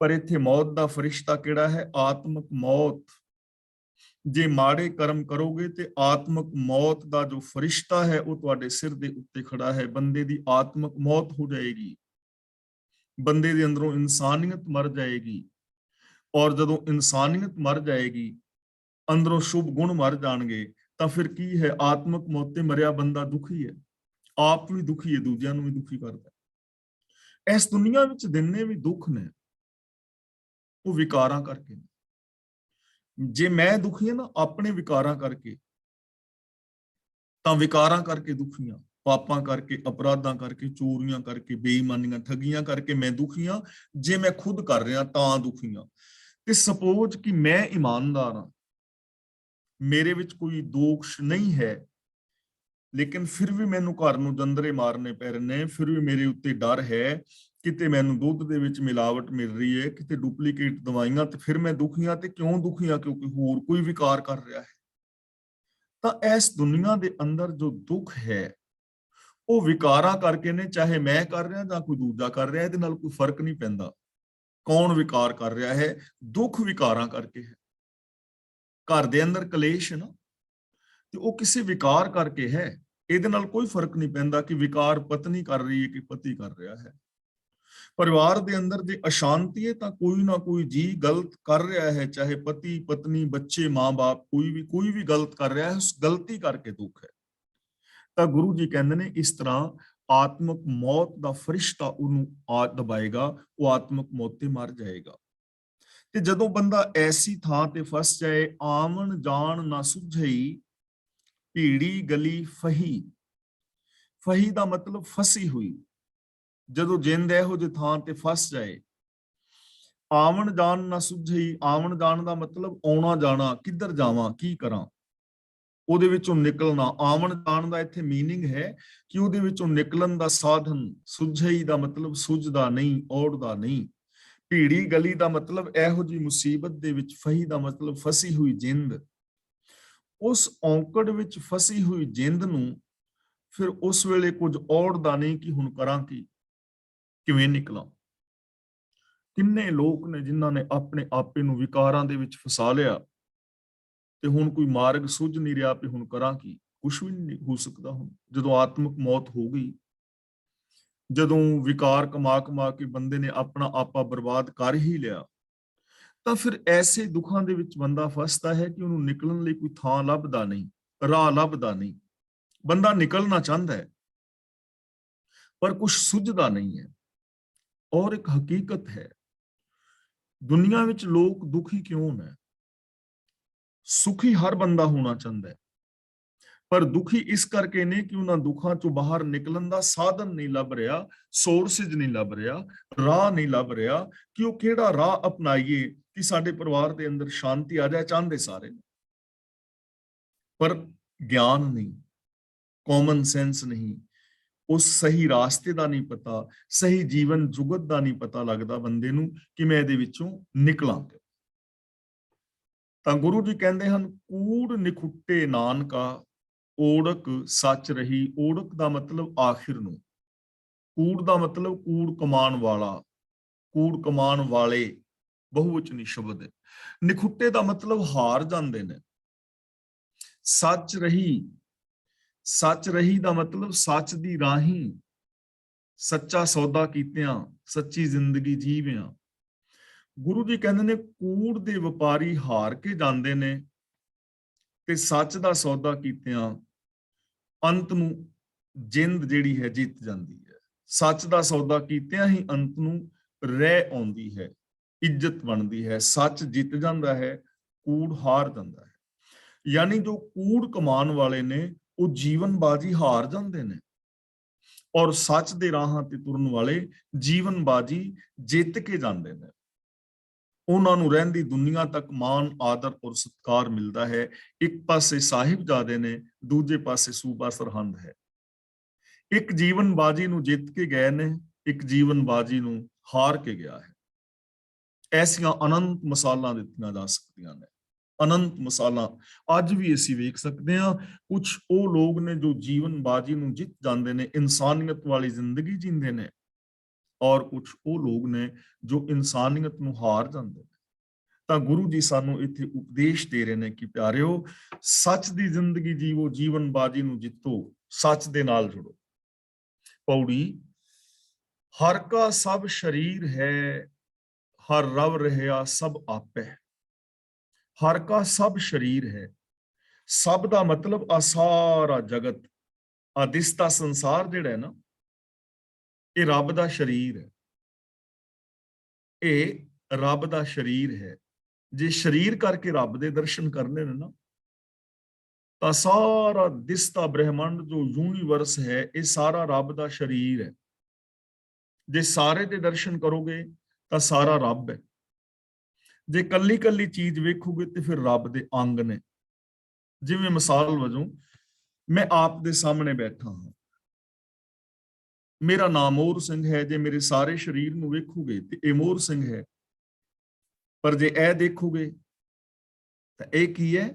ਪਰ ਇੱਥੇ ਮੌਤ ਦਾ ਫਰਿਸ਼ਤਾ ਕਿਹੜਾ ਹੈ? ਆਤਮਿਕ ਮੌਤ। ਜੇ ਮਾੜੇ ਕਰਮ ਕਰੋਗੇ ਤੇ ਆਤਮਿਕ ਮੌਤ ਦਾ ਜੋ ਫਰਿਸ਼ਤਾ ਹੈ ਉਹ ਤੁਹਾਡੇ ਸਿਰ ਦੇ ਉੱਤੇ ਖੜਾ ਹੈ। ਬੰਦੇ ਦੀ ਆਤਮਿਕ ਮੌਤ ਹੋ ਜਾਏਗੀ, ਬੰਦੇ ਦੇ ਅੰਦਰੋਂ ਇਨਸਾਨੀਅਤ ਮਰ ਜਾਏਗੀ। ਔਰ ਜਦੋਂ ਇਨਸਾਨੀਅਤ ਮਰ ਜਾਏਗੀ, ਅੰਦਰੋਂ ਸ਼ੁਭ ਗੁਣ ਮਰ ਜਾਣਗੇ, ਤਾਂ ਫਿਰ ਕੀ ਹੈ? ਆਤਮਿਕ ਮੌਤ ਤੇ ਮਰਿਆ ਬੰਦਾ ਦੁਖੀ ਹੈ, ਆਪ ਵੀ ਦੁਖੀ ਹੈ, ਦੂਜਿਆਂ ਨੂੰ ਵੀ ਦੁਖੀ ਕਰਦਾ ਹੈ। ਇਸ ਦੁਨੀਆ ਵਿੱਚ ਜਿੰਨੇ ਵੀ ਦੁੱਖ ਨੇ ਉਹ ਵਿਕਾਰਾਂ ਕਰਕੇ ਨੇ। ਜੇ ਮੈਂ ਦੁਖੀ ਹਾਂ ਨਾ ਆਪਣੇ ਵਿਕਾਰਾਂ ਕਰਕੇ, ਤਾਂ ਵਿਕਾਰਾਂ ਕਰਕੇ ਦੁਖੀ ਹਾਂ, ਪਾਪਾਂ ਕਰਕੇ, ਅਪਰਾਧਾਂ ਕਰਕੇ, ਚੋਰੀਆਂ ਕਰਕੇ, ਬੇਈਮਾਨੀਆਂ, ਠੱਗੀਆਂ ਕਰਕੇ ਮੈਂ ਦੁਖੀ ਹਾਂ। ਜੇ ਮੈਂ ਖੁਦ ਕਰ ਰਿਹਾ ਤਾਂ ਦੁਖੀ ਹਾਂ। ਤੇ ਸਪੋਜ਼ ਕਿ ਮੈਂ ਇਮਾਨਦਾਰ ਹਾਂ, ਮੇਰੇ ਵਿੱਚ ਕੋਈ ਦੋਸ਼ ਨਹੀਂ ਹੈ, ਲੇਕਿਨ ਫਿਰ ਵੀ ਮੈਨੂੰ ਘਰ ਨੂੰ ਦੰਦਰੇ ਮਾਰਨੇ ਪੈ ਰਹੇ ਨੇ, ਫਿਰ ਵੀ ਮੇਰੇ ਉੱਤੇ ਡਰ ਹੈ, ਕਿਤੇ ਮੈਨੂੰ ਦੁੱਧ ਦੇ ਵਿੱਚ ਮਿਲਾਵਟ ਮਿਲ ਰਹੀ ਹੈ, ਕਿਤੇ ਡੁਪਲੀਕੇਟ ਦਵਾਈਆਂ, ਤੇ ਫਿਰ ਮੈਂ ਦੁਖੀ ਹਾਂ। ਤੇ ਕਿਉਂ ਦੁਖੀ ਹਾਂ? ਕਿਉਂਕਿ ਹੋਰ ਕੋਈ ਵਿਕਾਰ ਕਰ ਰਿਹਾ ਹੈ। ਤਾਂ ਇਸ ਦੁਨੀਆ ਦੇ ਅੰਦਰ ਜੋ ਦੁੱਖ ਹੈ ਉਹ ਵਿਕਾਰਾਂ ਕਰਕੇ ਨੇ, ਚਾਹੇ ਮੈਂ ਕਰ ਰਿਹਾ ਜਾਂ ਕੋਈ ਦੂਜਾ ਕਰ ਰਿਹਾ, ਇਹਦੇ ਨਾਲ ਕੋਈ ਫਰਕ ਨਹੀਂ ਪੈਂਦਾ ਕੌਣ ਵਿਕਾਰ ਕਰ ਰਿਹਾ ਹੈ। ਦੁੱਖ ਵਿਕਾਰਾਂ ਕਰਕੇ ਹੈ। ਘਰ ਦੇ ਅੰਦਰ ਕਲੇਸ਼ ਹੈ ਨਾ, ਤੇ ਉਹ ਕਿਸੇ ਵਿਕਾਰ ਕਰਕੇ ਹੈ। ਇਹਦੇ ਨਾਲ ਕੋਈ ਫਰਕ ਨਹੀਂ ਪੈਂਦਾ ਕਿ ਵਿਕਾਰ ਪਤਨੀ ਕਰ ਰਹੀ ਹੈ ਕਿ ਪਤੀ ਕਰ ਰਿਹਾ ਹੈ। ਪਰਿਵਾਰ ਦੇ ਅੰਦਰ ਜੇ ਅਸ਼ਾਂਤੀ ਹੈ ਤਾਂ ਕੋਈ ਨਾ ਕੋਈ ਜੀ ਗਲਤ ਕਰ ਰਿਹਾ ਹੈ, ਚਾਹੇ ਪਤੀ, ਪਤਨੀ, ਬੱਚੇ, ਮਾਂ-ਬਾਪ, ਕੋਈ ਵੀ ਗਲਤ ਕਰ ਰਿਹਾ ਹੈ। ਉਸ ਗਲਤੀ ਕਰਕੇ ਦੁੱਖ ਹੈ। ਤਾਂ ਗੁਰੂ ਜੀ ਕਹਿੰਦੇ ਨੇ ਇਸ ਤਰ੍ਹਾਂ ਆਤਮਿਕ ਮੌਤ ਦਾ ਫਰਿਸ਼ਤਾ ਉਹਨੂੰ ਆ ਦਬਾਏਗਾ, ਉਹ ਆਤਮਿਕ ਮੌਤ ਤੇ ਮਰ ਜਾਏਗਾ। ਤੇ ਜਦੋਂ ਬੰਦਾ ਐਸੀ ਥਾਂ ਤੇ ਫਸ ਜਾਏ, ਆਵਣ ਜਾਣ ਨਾ ਸੁਝਈ, ਭੀੜੀ ਗਲੀ ਫਹੀ। ਫਹੀ ਦਾ ਮਤਲਬ ਫਸੀ ਹੋਈ। ਜਦੋਂ ਜਿੰਦ ਇਹੋ ਜਿਹੀ ਥਾਂ ਤੇ ਫਸ ਜਾਏ, ਆਵਣ ਜਾਣ ਨਾ ਸੁਝਈ। ਆਵਣ ਜਾਣ ਦਾ ਮਤਲਬ ਆਉਣਾ ਜਾਣਾ, ਕਿੱਧਰ ਜਾਵਾਂ, ਕੀ ਕਰਾਂ, ਉਹਦੇ ਵਿੱਚੋਂ ਨਿਕਲਣਾ। ਆਵਣ ਜਾਣ ਦਾ ਇੱਥੇ ਮੀਨਿੰਗ ਹੈ ਕਿ ਉਹਦੇ ਵਿੱਚੋਂ ਨਿਕਲਣ ਦਾ ਸਾਧਨ। ਸੁਝਈ ਦਾ ਮਤਲਬ ਸੁਝਦਾ ਨਹੀਂ, ਔੜਦਾ ਨਹੀਂ। ਭੀੜੀ ਗਲੀ ਦਾ ਮਤਲਬ ਇਹੋ ਜਿਹੀ ਮੁਸੀਬਤ ਦੇ ਵਿੱਚ। ਫਹੀ ਦਾ ਮਤਲਬ ਫਸੀ ਹੋਈ ਜਿੰਦ। ਉਸ ਔਂਕੜ ਵਿੱਚ ਫਸੀ ਹੋਈ ਜਿੰਦ ਨੂੰ ਫਿਰ ਉਸ ਵੇਲੇ ਕੁਝ ਔੜਦਾ ਨਹੀਂ ਕਿ ਹੁਣ ਕਰਾਂ ਕੀ, ਕਿਵੇਂ ਨਿਕਲਾਂ। ਕਿੰਨੇ ਲੋਕ ਨੇ ਜਿਨ੍ਹਾਂ ਨੇ ਆਪਣੇ ਆਪੇ ਨੂੰ ਵਿਕਾਰਾਂ ਦੇ ਵਿੱਚ ਫਸਾ ਲਿਆ, ਤੇ ਹੁਣ ਕੋਈ ਮਾਰਗ ਸੁੱਝ ਨਹੀਂ ਰਿਹਾ ਵੀ ਹੁਣ ਕਰਾਂ ਕੀ। ਕੁਛ ਵੀ ਨਹੀਂ ਹੋ ਸਕਦਾ। ਹੁਣ ਜਦੋਂ ਆਤਮਿਕ ਮੌਤ ਹੋ ਗਈ, ਜਦੋਂ ਵਿਕਾਰ ਕਮਾ ਕੇ ਬੰਦੇ ਨੇ ਆਪਣਾ ਆਪਾ ਬਰਬਾਦ ਕਰ ਹੀ ਲਿਆ, ਤਾਂ ਫਿਰ ਐਸੇ ਦੁੱਖਾਂ ਦੇ ਵਿੱਚ ਬੰਦਾ ਫਸਦਾ ਹੈ ਕਿ ਉਹਨੂੰ ਨਿਕਲਣ ਲਈ ਕੋਈ ਥਾਂ ਲੱਭਦਾ ਨਹੀਂ, ਰਾਹ ਲੱਭਦਾ ਨਹੀਂ। ਬੰਦਾ ਨਿਕਲਣਾ ਚਾਹੁੰਦਾ ਹੈ ਪਰ ਕੁਝ ਸੁਝਦਾ ਨਹੀਂ ਹੈ। ਔਰ ਇੱਕ ਹਕੀਕਤ ਹੈ, ਦੁਨੀਆ ਵਿੱਚ ਲੋਕ ਦੁਖੀ ਕਿਉਂ ਨੇ? ਸੁਖੀ ਹਰ ਬੰਦਾ ਹੋਣਾ ਚਾਹੁੰਦਾ ਹੈ, ਪਰ ਦੁਖੀ ਇਸ ਕਰਕੇ ਨੇ ਕਿ ਉਹਨਾਂ ਦੁੱਖਾਂ ਚੋਂ ਬਾਹਰ ਨਿਕਲਣ ਦਾ ਸਾਧਨ ਨਹੀਂ ਲੱਭ ਰਿਹਾ, ਸੋਰਸਿਸ ਨਹੀਂ ਲੱਭ ਰਿਹਾ, ਰਾਹ ਨਹੀਂ ਲੱਭ ਰਿਹਾ ਕਿ ਉਹ ਕਿਹੜਾ ਰਾਹ ਅਪਣਾਈਏ ਕਿ ਸਾਡੇ ਪਰਿਵਾਰ ਦੇ ਅੰਦਰ ਸ਼ਾਂਤੀ ਆ ਜਾਏ। ਚਾਹੁੰਦੇ ਸਾਰੇ, ਪਰ ਗਿਆਨ ਨਹੀਂ, ਕਾਮਨ ਸੈਂਸ ਨਹੀਂ, ਉਸ ਸਹੀ ਰਾਸਤੇ ਦਾ ਨਹੀਂ ਪਤਾ, ਸਹੀ ਜੀਵਨ ਜੁਗਤ ਦਾ ਨਹੀਂ ਪਤਾ ਲੱਗਦਾ ਬੰਦੇ ਨੂੰ ਕਿ ਮੈਂ ਇਹਦੇ ਵਿੱਚੋਂ ਨਿਕਲਾਂ। ਤਾਂ ਗੁਰੂ ਜੀ ਕਹਿੰਦੇ ਹਨ, ਕੂੜ ਨਿਖੁੱਟੇ ਨਾਨਕਾ, ਓੜਕ ਸੱਚ ਰਹੀ। ਓੜਕ ਦਾ ਮਤਲਬ ਆਖਿਰ ਨੂੰ, ਕੂੜ ਦਾ ਮਤਲਬ ਕੂੜ ਕਮਾਉਣ ਵਾਲਾ, ਕੂੜ ਕਮਾਉਣ ਵਾਲੇ, ਬਹੁਵਚਨੀ ਸ਼ਬਦ ਹੈ। ਨਿਖੁੱਟੇ ਦਾ ਮਤਲਬ ਹਾਰ ਜਾਂਦੇ ਨੇ। ਸੱਚ ਰਹੀ, ਸੱਚ ਰਹੀ ਦਾ ਮਤਲਬ ਸੱਚ ਦੀ ਰਾਹੀਂ ਸੱਚਾ ਸੌਦਾ ਕੀਤਿਆਂ, ਸੱਚੀ ਜ਼ਿੰਦਗੀ ਜੀਵਿਆਂ। ਗੁਰੂ ਜੀ ਕਹਿੰਦੇ ਨੇ, ਕੂੜ ਦੇ ਵਪਾਰੀ ਹਾਰ ਕੇ ਜਾਂਦੇ ਨੇ ਤੇ ਸੱਚ ਦਾ ਸੌਦਾ ਕੀਤਿਆਂ ਅੰਤ ਨੂੰ ਜਿੰਦ ਜਿਹੜੀ ਹੈ ਜਿੱਤ ਜਾਂਦੀ ਹੈ। ਸੱਚ ਦਾ ਸੌਦਾ ਕੀਤਿਆਂ ਹੀ ਅੰਤ ਨੂੰ ਰਹਿ ਆਉਂਦੀ ਹੈ, ਇੱਜ਼ਤ ਬਣਦੀ ਹੈ, ਸੱਚ ਜਿੱਤ ਜਾਂਦਾ ਹੈ, ਕੂੜ ਹਾਰ ਜਾਂਦਾ ਹੈ। ਯਾਨੀ ਜੋ ਕੂੜ ਕਮਾਉਣ ਵਾਲੇ ਨੇ ਉਹ ਜੀਵਨ ਬਾਜੀ ਹਾਰ ਜਾਂਦੇ ਨੇ, ਔਰ ਸੱਚ ਦੇ ਰਾਹਾਂ ਤੇ ਤੁਰਨ ਵਾਲੇ ਜੀਵਨ ਬਾਜੀ ਜਿੱਤ ਕੇ ਜਾਂਦੇ ਨੇ। ਉਹਨਾਂ ਨੂੰ ਰਹਿੰਦੀ ਦੁਨੀਆ ਤੱਕ ਮਾਣ, ਆਦਰ ਔਰ ਸਤਿਕਾਰ ਮਿਲਦਾ ਹੈ। ਇੱਕ ਪਾਸੇ ਸਾਹਿਬਜ਼ਾਦੇ ਨੇ, ਦੂਜੇ ਪਾਸੇ ਸੂਬਾ ਸਰਹੰਦ ਹੈ। ਇੱਕ ਜੀਵਨ ਬਾਜੀ ਨੂੰ ਜਿੱਤ ਕੇ ਗਏ ਨੇ, ਇੱਕ ਜੀਵਨ ਬਾਜੀ ਨੂੰ ਹਾਰ ਕੇ ਗਿਆ ਹੈ। ਐਸੀਆਂ ਅਨੰਤ ਮਿਸਾਲਾਂ ਦਿੱਤੀਆਂ ਜਾ ਸਕਦੀਆਂ ਨੇ, ਅਨੰਤ ਮਿਸਾਲਾਂ ਅੱਜ ਵੀ ਅਸੀਂ ਵੇਖ ਸਕਦੇ ਹਾਂ। ਕੁਝ ਉਹ ਲੋਕ ਨੇ ਜੋ ਜੀਵਨ ਬਾਜੀ ਨੂੰ ਜਿੱਤ ਜਾਂਦੇ ਨੇ, ਇਨਸਾਨੀਅਤ ਵਾਲੀ ਜ਼ਿੰਦਗੀ ਜੀਂਦੇ ਨੇ, ਔਰ ਕੁਝ ਉਹ ਲੋਕ ਨੇ ਜੋ ਇਨਸਾਨੀਅਤ ਨੂੰ ਹਾਰ ਜਾਂਦੇ ਨੇ। ਤਾਂ ਗੁਰੂ ਜੀ ਸਾਨੂੰ ਇੱਥੇ ਉਪਦੇਸ਼ ਦੇ ਰਹੇ ਨੇ ਕਿ ਪਿਆਰਿਓ, ਸੱਚ ਦੀ ਜ਼ਿੰਦਗੀ ਜੀਵੋ, ਜੀਵਨ ਬਾਜੀ ਨੂੰ ਜਿੱਤੋ, ਸੱਚ ਦੇ ਨਾਲ ਜੁੜੋ। ਪੌੜੀ, ਹਰ ਕਾ ਸਭ ਸ਼ਰੀਰ ਹੈ, ਹਰ ਰਵ ਰਹਿਆ ਸਭ ਆਪੇ। ਹਰ ਕਾ ਸਭ ਸ਼ਰੀਰ ਹੈ, ਸਭ ਦਾ ਮਤਲਬ ਆ ਸਾਰਾ ਜਗਤ, ਆ ਦਿਸਦਾ ਸੰਸਾਰ ਜਿਹੜਾ ਹੈ ਨਾ, ਇਹ ਰੱਬ ਦਾ ਸ਼ਰੀਰ ਹੈ, ਇਹ ਰੱਬ ਦਾ ਸ਼ਰੀਰ ਹੈ। ਜੇ ਸ਼ਰੀਰ ਕਰਕੇ ਰੱਬ ਦੇ ਦਰਸ਼ਨ ਕਰਨੇ ਨੇ ਨਾ, ਤਾਂ ਸਾਰਾ ਦਿਸਦਾ ਬ੍ਰਹਿਮੰਡ ਜੋ ਯੂਨੀਵਰਸ ਹੈ, ਇਹ ਸਾਰਾ ਰੱਬ ਦਾ ਸ਼ਰੀਰ ਹੈ। ਜੇ ਸਾਰੇ ਦੇ ਦਰਸ਼ਨ ਕਰੋਗੇ ਤਾਂ ਸਾਰਾ ਰੱਬ ਹੈ। ਜੇ ਕੱਲੀ ਕੱਲੀ ਚੀਜ਼ ਵੇਖੋਗੇ ਤੇ ਫਿਰ ਰੱਬ ਦੇ ਅੰਗ ਨੇ। ਜਿਵੇਂ ਮਿਸਾਲ ਵਜੋਂ ਮੈਂ ਆਪ ਦੇ ਸਾਹਮਣੇ ਬੈਠਾ ਹਾਂ, ਮੇਰਾ ਨਾਮ ਮੋਹਰ ਸਿੰਘ ਹੈ। ਜੇ ਮੇਰੇ ਸਾਰੇ ਸਰੀਰ ਨੂੰ ਵੇਖੋਗੇ ਤੇ ਇਹ ਮੋਹਰ ਸਿੰਘ ਹੈ, ਪਰ ਜੇ ਇਹ ਦੇਖੋਗੇ ਤਾਂ ਇਹ ਕੀ ਹੈ?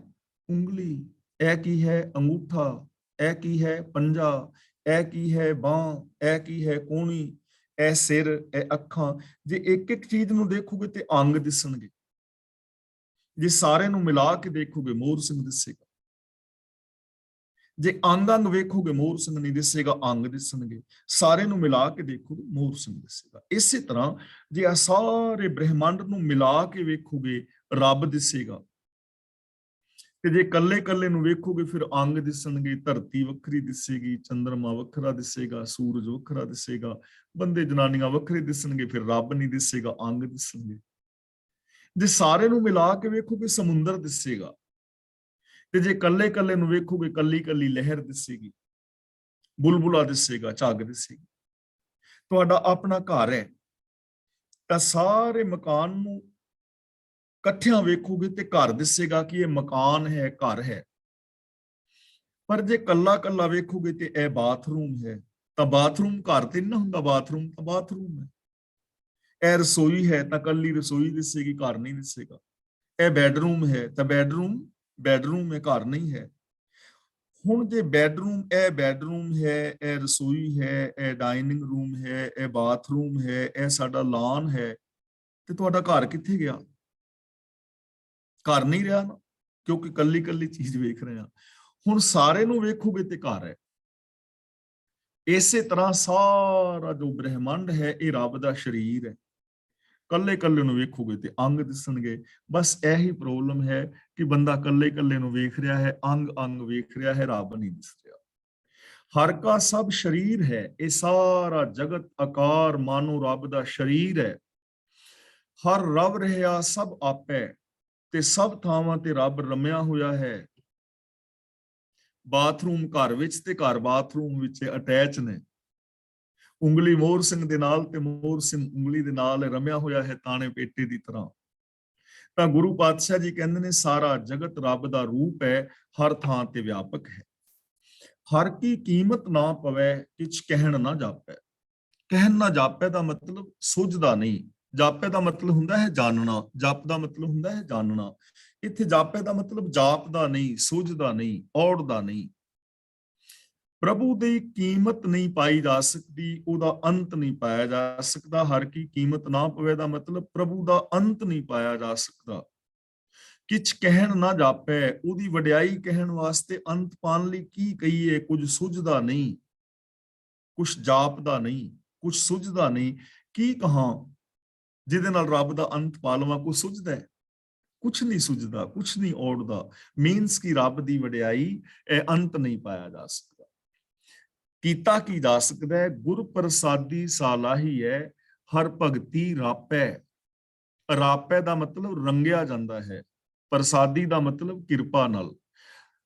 ਉਂਗਲੀ। ਇਹ ਕੀ ਹੈ? ਅੰਗੂਠਾ। ਇਹ ਕੀ ਹੈ? ਪੰਜਾ। ਇਹ ਕੀ ਹੈ? ਬਾਂਹ। ਇਹ ਕੀ ਹੈ? ਕੂਹਣੀ। ਇਹ ਸਿਰ, ਇਹ ਅੱਖਾਂ। ਜੇ ਇੱਕ ਇੱਕ ਚੀਜ਼ ਨੂੰ ਦੇਖੋਗੇ ਤੇ ਅੰਗ ਦਿਸਣਗੇ। ਜੇ ਸਾਰੇ ਨੂੰ ਮਿਲਾ ਕੇ ਦੇਖੋਗੇ ਮੋਹਰ ਸਿੰਘ ਦਿਸੇਗਾ। ਜੇ ਅੰਗ ਅੰਗ ਵੇਖੋਗੇ ਮੋਹਰ ਸਿੰਘ ਨਹੀਂ ਦਿਸੇਗਾ, ਅੰਗ ਦਿਸਣਗੇ। ਸਾਰੇ ਨੂੰ ਮਿਲਾ ਕੇ ਦੇਖੋਗੇ ਮੋਹਰ ਸਿੰਘ ਦਿਸੇਗਾ। ਇਸੇ ਤਰ੍ਹਾਂ ਜੇ ਆ ਸਾਰੇ ਬ੍ਰਹਿਮੰਡ ਨੂੰ ਮਿਲਾ ਕੇ ਵੇਖੋਗੇ ਰੱਬ ਦਿਸੇਗਾ, ਤੇ ਜੇ ਕੱਲੇ ਕੱਲੇ ਨੂੰ ਵੇਖੋਗੇ ਫਿਰ ਅੰਗ ਦਿਸਣਗੇ। ਧਰਤੀ ਵੱਖਰੀ ਦਿਸੇਗੀ, ਚੰਦਰਮਾ ਵੱਖਰਾ ਦਿਸੇਗਾ, ਸੂਰਜ ਵੱਖਰਾ ਦਿਸੇਗਾ, ਬੰਦੇ ਜਨਾਨੀਆਂ ਵੱਖਰੇ ਦਿਸਣਗੇ, ਫਿਰ ਰੱਬ ਨਹੀਂ ਦਿਸੇਗਾ, ਅੰਗ ਦਿਸਣਗੇ। ਜੇ ਸਾਰੇ ਨੂੰ ਮਿਲਾ ਕੇ ਵੇਖੋਗੇ ਸਮੁੰਦਰ ਦਿਸੇਗਾ, ਤੇ ਜੇ ਕੱਲੇ ਕੱਲੇ ਨੂੰ ਵੇਖੋਗੇ ਕੱਲੀ ਕੱਲੀ ਲਹਿਰ ਦਿਸੇਗੀ, ਬੁਲਬੁਲਾ ਦਿਸੇਗਾ, ਝੱਗ ਦਿਸੇਗੀ। ਤੁਹਾਡਾ ਆਪਣਾ ਘਰ ਹੈ ਤਾਂ ਸਾਰੇ ਮਕਾਨ ਨੂੰ ਇਕੱਠਿਆਂ ਵੇਖੋਗੇ ਤੇ ਘਰ ਦਿਸੇਗਾ ਕਿ ਇਹ ਮਕਾਨ ਹੈ, ਘਰ ਹੈ। ਪਰ ਜੇ ਕੱਲਾ ਕੱਲਾ ਵੇਖੋਗੇ ਤੇ ਇਹ ਬਾਥਰੂਮ ਹੈ, ਤਾਂ ਬਾਥਰੂਮ ਘਰ ਤੇ ਨਾ ਹੁੰਦਾ, ਬਾਥਰੂਮ ਤਾਂ ਬਾਥਰੂਮ ਹੈ। ਇਹ ਰਸੋਈ ਹੈ ਤਾਂ ਕੱਲੀ ਰਸੋਈ ਦਿਸੇਗੀ, ਘਰ ਨਹੀਂ ਦਿਸੇਗਾ। ਇਹ ਬੈਡਰੂਮ ਹੈ ਤਾਂ ਬੈਡਰੂਮ ਬੈਡਰੂਮ ਹੈ, ਘਰ ਨਹੀਂ ਹੈ। ਹੁਣ ਜੇ ਬੈਡਰੂਮ, ਇਹ ਬੈਡਰੂਮ ਹੈ, ਇਹ ਰਸੋਈ ਹੈ, ਇਹ ਡਾਈਨਿੰਗ ਰੂਮ ਹੈ, ਇਹ ਬਾਥਰੂਮ ਹੈ, ਇਹ ਸਾਡਾ ਲਾਨ ਹੈ, ਤੇ ਤੁਹਾਡਾ ਘਰ ਕਿੱਥੇ ਗਿਆ? ਘਰ ਨਹੀਂ ਰਿਹਾ ਨਾ, ਕਿਉਂਕਿ ਕੱਲੀ ਕੱਲੀ ਚੀਜ਼ ਵੇਖ ਰਹੇ ਹਾਂ। ਹੁਣ ਸਾਰੇ ਨੂੰ ਵੇਖੋਗੇ ਤੇ ਘਰ ਹੈ। ਇਸੇ ਤਰ੍ਹਾਂ ਸਾਰਾ ਜੋ ਬ੍ਰਹਿਮੰਡ ਹੈ ਇਹ ਰੱਬ ਦਾ ਸ਼ਰੀਰ ਹੈ। ਕੱਲੇ ਕੱਲੇ ਨੂੰ ਵੇਖੋਗੇ ਤੇ ਅੰਗ ਦਿਸਣਗੇ। ਬਸ ਇਹੀ ਪ੍ਰੋਬਲਮ ਹੈ ਕਿ ਬੰਦਾ ਕੱਲੇ ਕੱਲੇ ਨੂੰ ਵੇਖ ਰਿਹਾ ਹੈ, ਅੰਗ ਅੰਗ ਵੇਖ ਰਿਹਾ ਹੈ, ਰੱਬ ਨਹੀਂ ਦਿਸ ਰਿਹਾ। हर का सब शरीर है, ये सारा जगत आकार मानो रब दा शरीर है। हर रब रहा सब आपे, ते सब थावां ते रब रमिया होया है। बाथरूम घर विच ते घर बाथरूम विच अटैच ने। ਉਂਗਲੀ ਮੋਹਰ ਸਿੰਘ ਦੇ ਨਾਲ ਤੇ ਮੋਹਰ ਸਿੰਘ ਉਂਗਲੀ ਦੇ ਨਾਲ ਰਮਿਆ ਹੋਇਆ ਹੈ ਤਾਣੇ ਪੇਟੇ ਦੀ ਤਰ੍ਹਾਂ। ਤਾਂ ਗੁਰੂ ਪਾਤਸ਼ਾਹ ਜੀ ਕਹਿੰਦੇ ਨੇ ਸਾਰਾ ਜਗਤ ਰੱਬ ਦਾ ਰੂਪ ਹੈ, ਹਰ ਥਾਂ ਤੇ ਵਿਆਪਕ ਹੈ। ਹਰ ਕੀ ਕੀਮਤ ਨਾ ਪਵੇ, ਕਿਛ ਕਹਿਣ ਨਾ ਜਾਪੈ। ਕਹਿਣ ਨਾ ਜਾਪੈ ਦਾ ਮਤਲਬ ਸੁਝਦਾ ਨਹੀਂ। ਜਾਪੈ ਦਾ ਮਤਲਬ ਹੁੰਦਾ ਹੈ ਜਾਣਨਾ, ਜਪ ਦਾ ਮਤਲਬ ਹੁੰਦਾ ਹੈ ਜਾਣਨਾ। ਇੱਥੇ ਜਾਪੈ ਦਾ ਮਤਲਬ ਜਾਪਦਾ ਨਹੀਂ, ਸੁਝਦਾ ਨਹੀਂ, ਔੜਦਾ ਨਹੀਂ। ਪ੍ਰਭੂ ਦੀ ਕੀਮਤ ਨਹੀਂ ਪਾਈ ਜਾ ਸਕਦੀ, ਉਹਦਾ ਅੰਤ ਨਹੀਂ ਪਾਇਆ ਜਾ ਸਕਦਾ। ਹਰ ਕੀ ਕੀਮਤ ਨਾ ਪਵੇ ਦਾ ਮਤਲਬ ਪ੍ਰਭੂ ਦਾ ਅੰਤ ਨਹੀਂ ਪਾਇਆ ਜਾ ਸਕਦਾ। ਕਿਛ ਕਹਿਣ ਨਾ ਜਾਪੈ, ਉਹਦੀ ਵਡਿਆਈ ਕਹਿਣ ਵਾਸਤੇ ਅੰਤ ਪਾਉਣ ਲਈ ਕੀ ਕਹੀਏ, ਕੁਝ ਸੁਝਦਾ ਨਹੀਂ, ਕੁਛ ਜਾਪਦਾ ਨਹੀਂ, ਕੁਛ ਸੁਝਦਾ ਨਹੀਂ। ਕੀ ਕਹਾਂ ਜਿਹਦੇ ਨਾਲ ਰੱਬ ਦਾ ਅੰਤ ਪਾ ਲਵਾਂ? ਕੁਛ ਸੁਝਦਾ ਹੈ? ਕੁਛ ਨਹੀਂ ਸੁਝਦਾ, ਕੁਛ ਨਹੀਂ ਔੜਦਾ। ਮੀਨਸ ਕਿ ਰੱਬ ਦੀ ਵਡਿਆਈ ਇਹ ਅੰਤ ਨਹੀਂ ਪਾਇਆ ਜਾ ਸਕਦਾ। ਕੀਤਾ ਕੀ ਜਾ ਸਕਦਾ ਹੈ? ਗੁਰ ਪ੍ਰਸਾਦੀ ਸਾਲਾਹੀ ਹੈ, ਹਰ ਭਗਤੀ ਰਾਪੈ। ਰਾਪੈ ਦਾ ਮਤਲਬ ਰੰਗਿਆ ਜਾਂਦਾ ਹੈ, ਪ੍ਰਸਾਦੀ ਦਾ ਮਤਲਬ ਕਿਰਪਾ ਨਾਲ।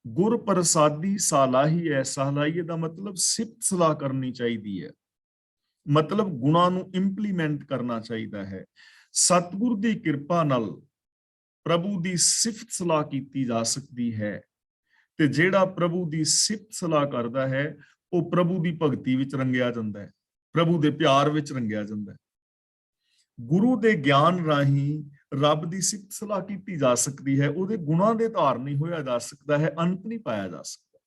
ਗੁਰ ਪ੍ਰਸਾਦੀ ਸਾਲਾਹੀ ਹੈ, ਸਾਲਾਹੀ ਦਾ ਮਤਲਬ ਸਿਫਤ ਸਲਾਹ ਕਰਨੀ ਚਾਹੀਦੀ ਹੈ, ਮਤਲਬ ਗੁਣਾਂ ਨੂੰ ਇੰਪਲੀਮੈਂਟ ਕਰਨਾ ਚਾਹੀਦਾ ਹੈ। ਸਤਿਗੁਰ ਦੀ ਕਿਰਪਾ ਨਾਲ ਪ੍ਰਭੂ ਦੀ ਸਿਫਤ ਸਲਾਹ ਕੀਤੀ ਜਾ ਸਕਦੀ ਹੈ। ਤੇ ਜਿਹੜਾ ਪ੍ਰਭੂ ਦੀ ਸਿਫਤ ਸਲਾਹ ਕਰਦਾ ਹੈ ਉਹ ਪ੍ਰਭੂ ਦੀ ਭਗਤੀ ਵਿੱਚ ਰੰਗਿਆ ਜਾਂਦਾ ਹੈ, ਪ੍ਰਭੂ ਦੇ ਪਿਆਰ ਵਿੱਚ ਰੰਗਿਆ ਜਾਂਦਾ ਹੈ। ਗੁਰੂ ਦੇ ਗਿਆਨ ਰਾਹੀਂ ਰੱਬ ਦੀ ਸਿਫਤ ਸਲਾਹ ਕੀਤੀ ਜਾ ਸਕਦੀ ਹੈ, ਉਹਦੇ ਗੁਣਾਂ ਦੇ ਧਾਰਨੀ ਹੋਇਆ ਜਾ ਸਕਦਾ ਹੈ, ਅੰਤ ਨਹੀਂ ਪਾਇਆ ਜਾ ਸਕਦਾ।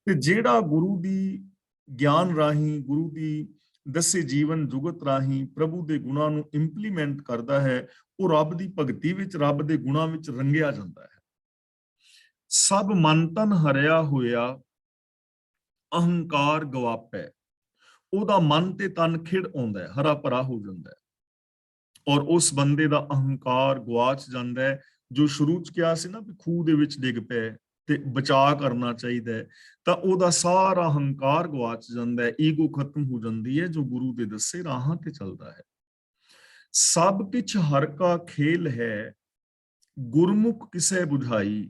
ਤੇ ਜਿਹੜਾ ਗੁਰੂ ਦੀ ਗਿਆਨ ਰਾਹੀਂ, ਗੁਰੂ ਦੀ ਦੱਸੇ ਜੀਵਨ ਜੁਗਤ ਰਾਹੀਂ ਪ੍ਰਭੂ ਦੇ ਗੁਣਾਂ ਨੂੰ ਇੰਪਲੀਮੈਂਟ ਕਰਦਾ ਹੈ, ਉਹ ਰੱਬ ਦੀ ਭਗਤੀ ਵਿੱਚ, ਰੱਬ ਦੇ ਗੁਣਾਂ ਵਿੱਚ ਰੰਗਿਆ ਜਾਂਦਾ ਹੈ। ਸਭ ਮਨ ਤਨ ਹਰਿਆ ਹੋਇਆ, ਅਹੰਕਾਰ ਗਵਾਪੈ। ਉਹਦਾ ਮਨ ਤੇ ਤਨ ਖਿੜ ਆਉਂਦਾ ਹੈ, ਹਰਾ ਭਰਾ ਹੋ ਜਾਂਦਾ ਹੈ, ਔਰ ਉਸ ਬੰਦੇ ਦਾ ਅਹੰਕਾਰ ਗਵਾਚ ਜਾਂਦਾ ਹੈ। ਜੋ ਸ਼ੁਰੂ ਚ ਕਿਹਾ ਸੀ ਨਾ ਵੀ ਖੂਹ ਦੇ ਵਿੱਚ ਡਿੱਗ ਪਏ ਤੇ ਬਚਾਅ ਕਰਨਾ ਚਾਹੀਦਾ ਹੈ, ਤਾਂ ਉਹਦਾ ਸਾਰਾ ਅਹੰਕਾਰ ਗਵਾਚ ਜਾਂਦਾ ਹੈ, ਈਗੋ ਖਤਮ ਹੋ ਜਾਂਦੀ ਹੈ, ਜੋ ਗੁਰੂ ਦੇ ਦੱਸੇ ਰਾਹਾਂ ਤੇ ਚੱਲਦਾ ਹੈ। ਸਭ ਕਿਛ ਹਰ ਕਾ ਖੇਲ ਹੈ, ਗੁਰਮੁਖ ਕਿਸੇ ਬੁਝਾਈ।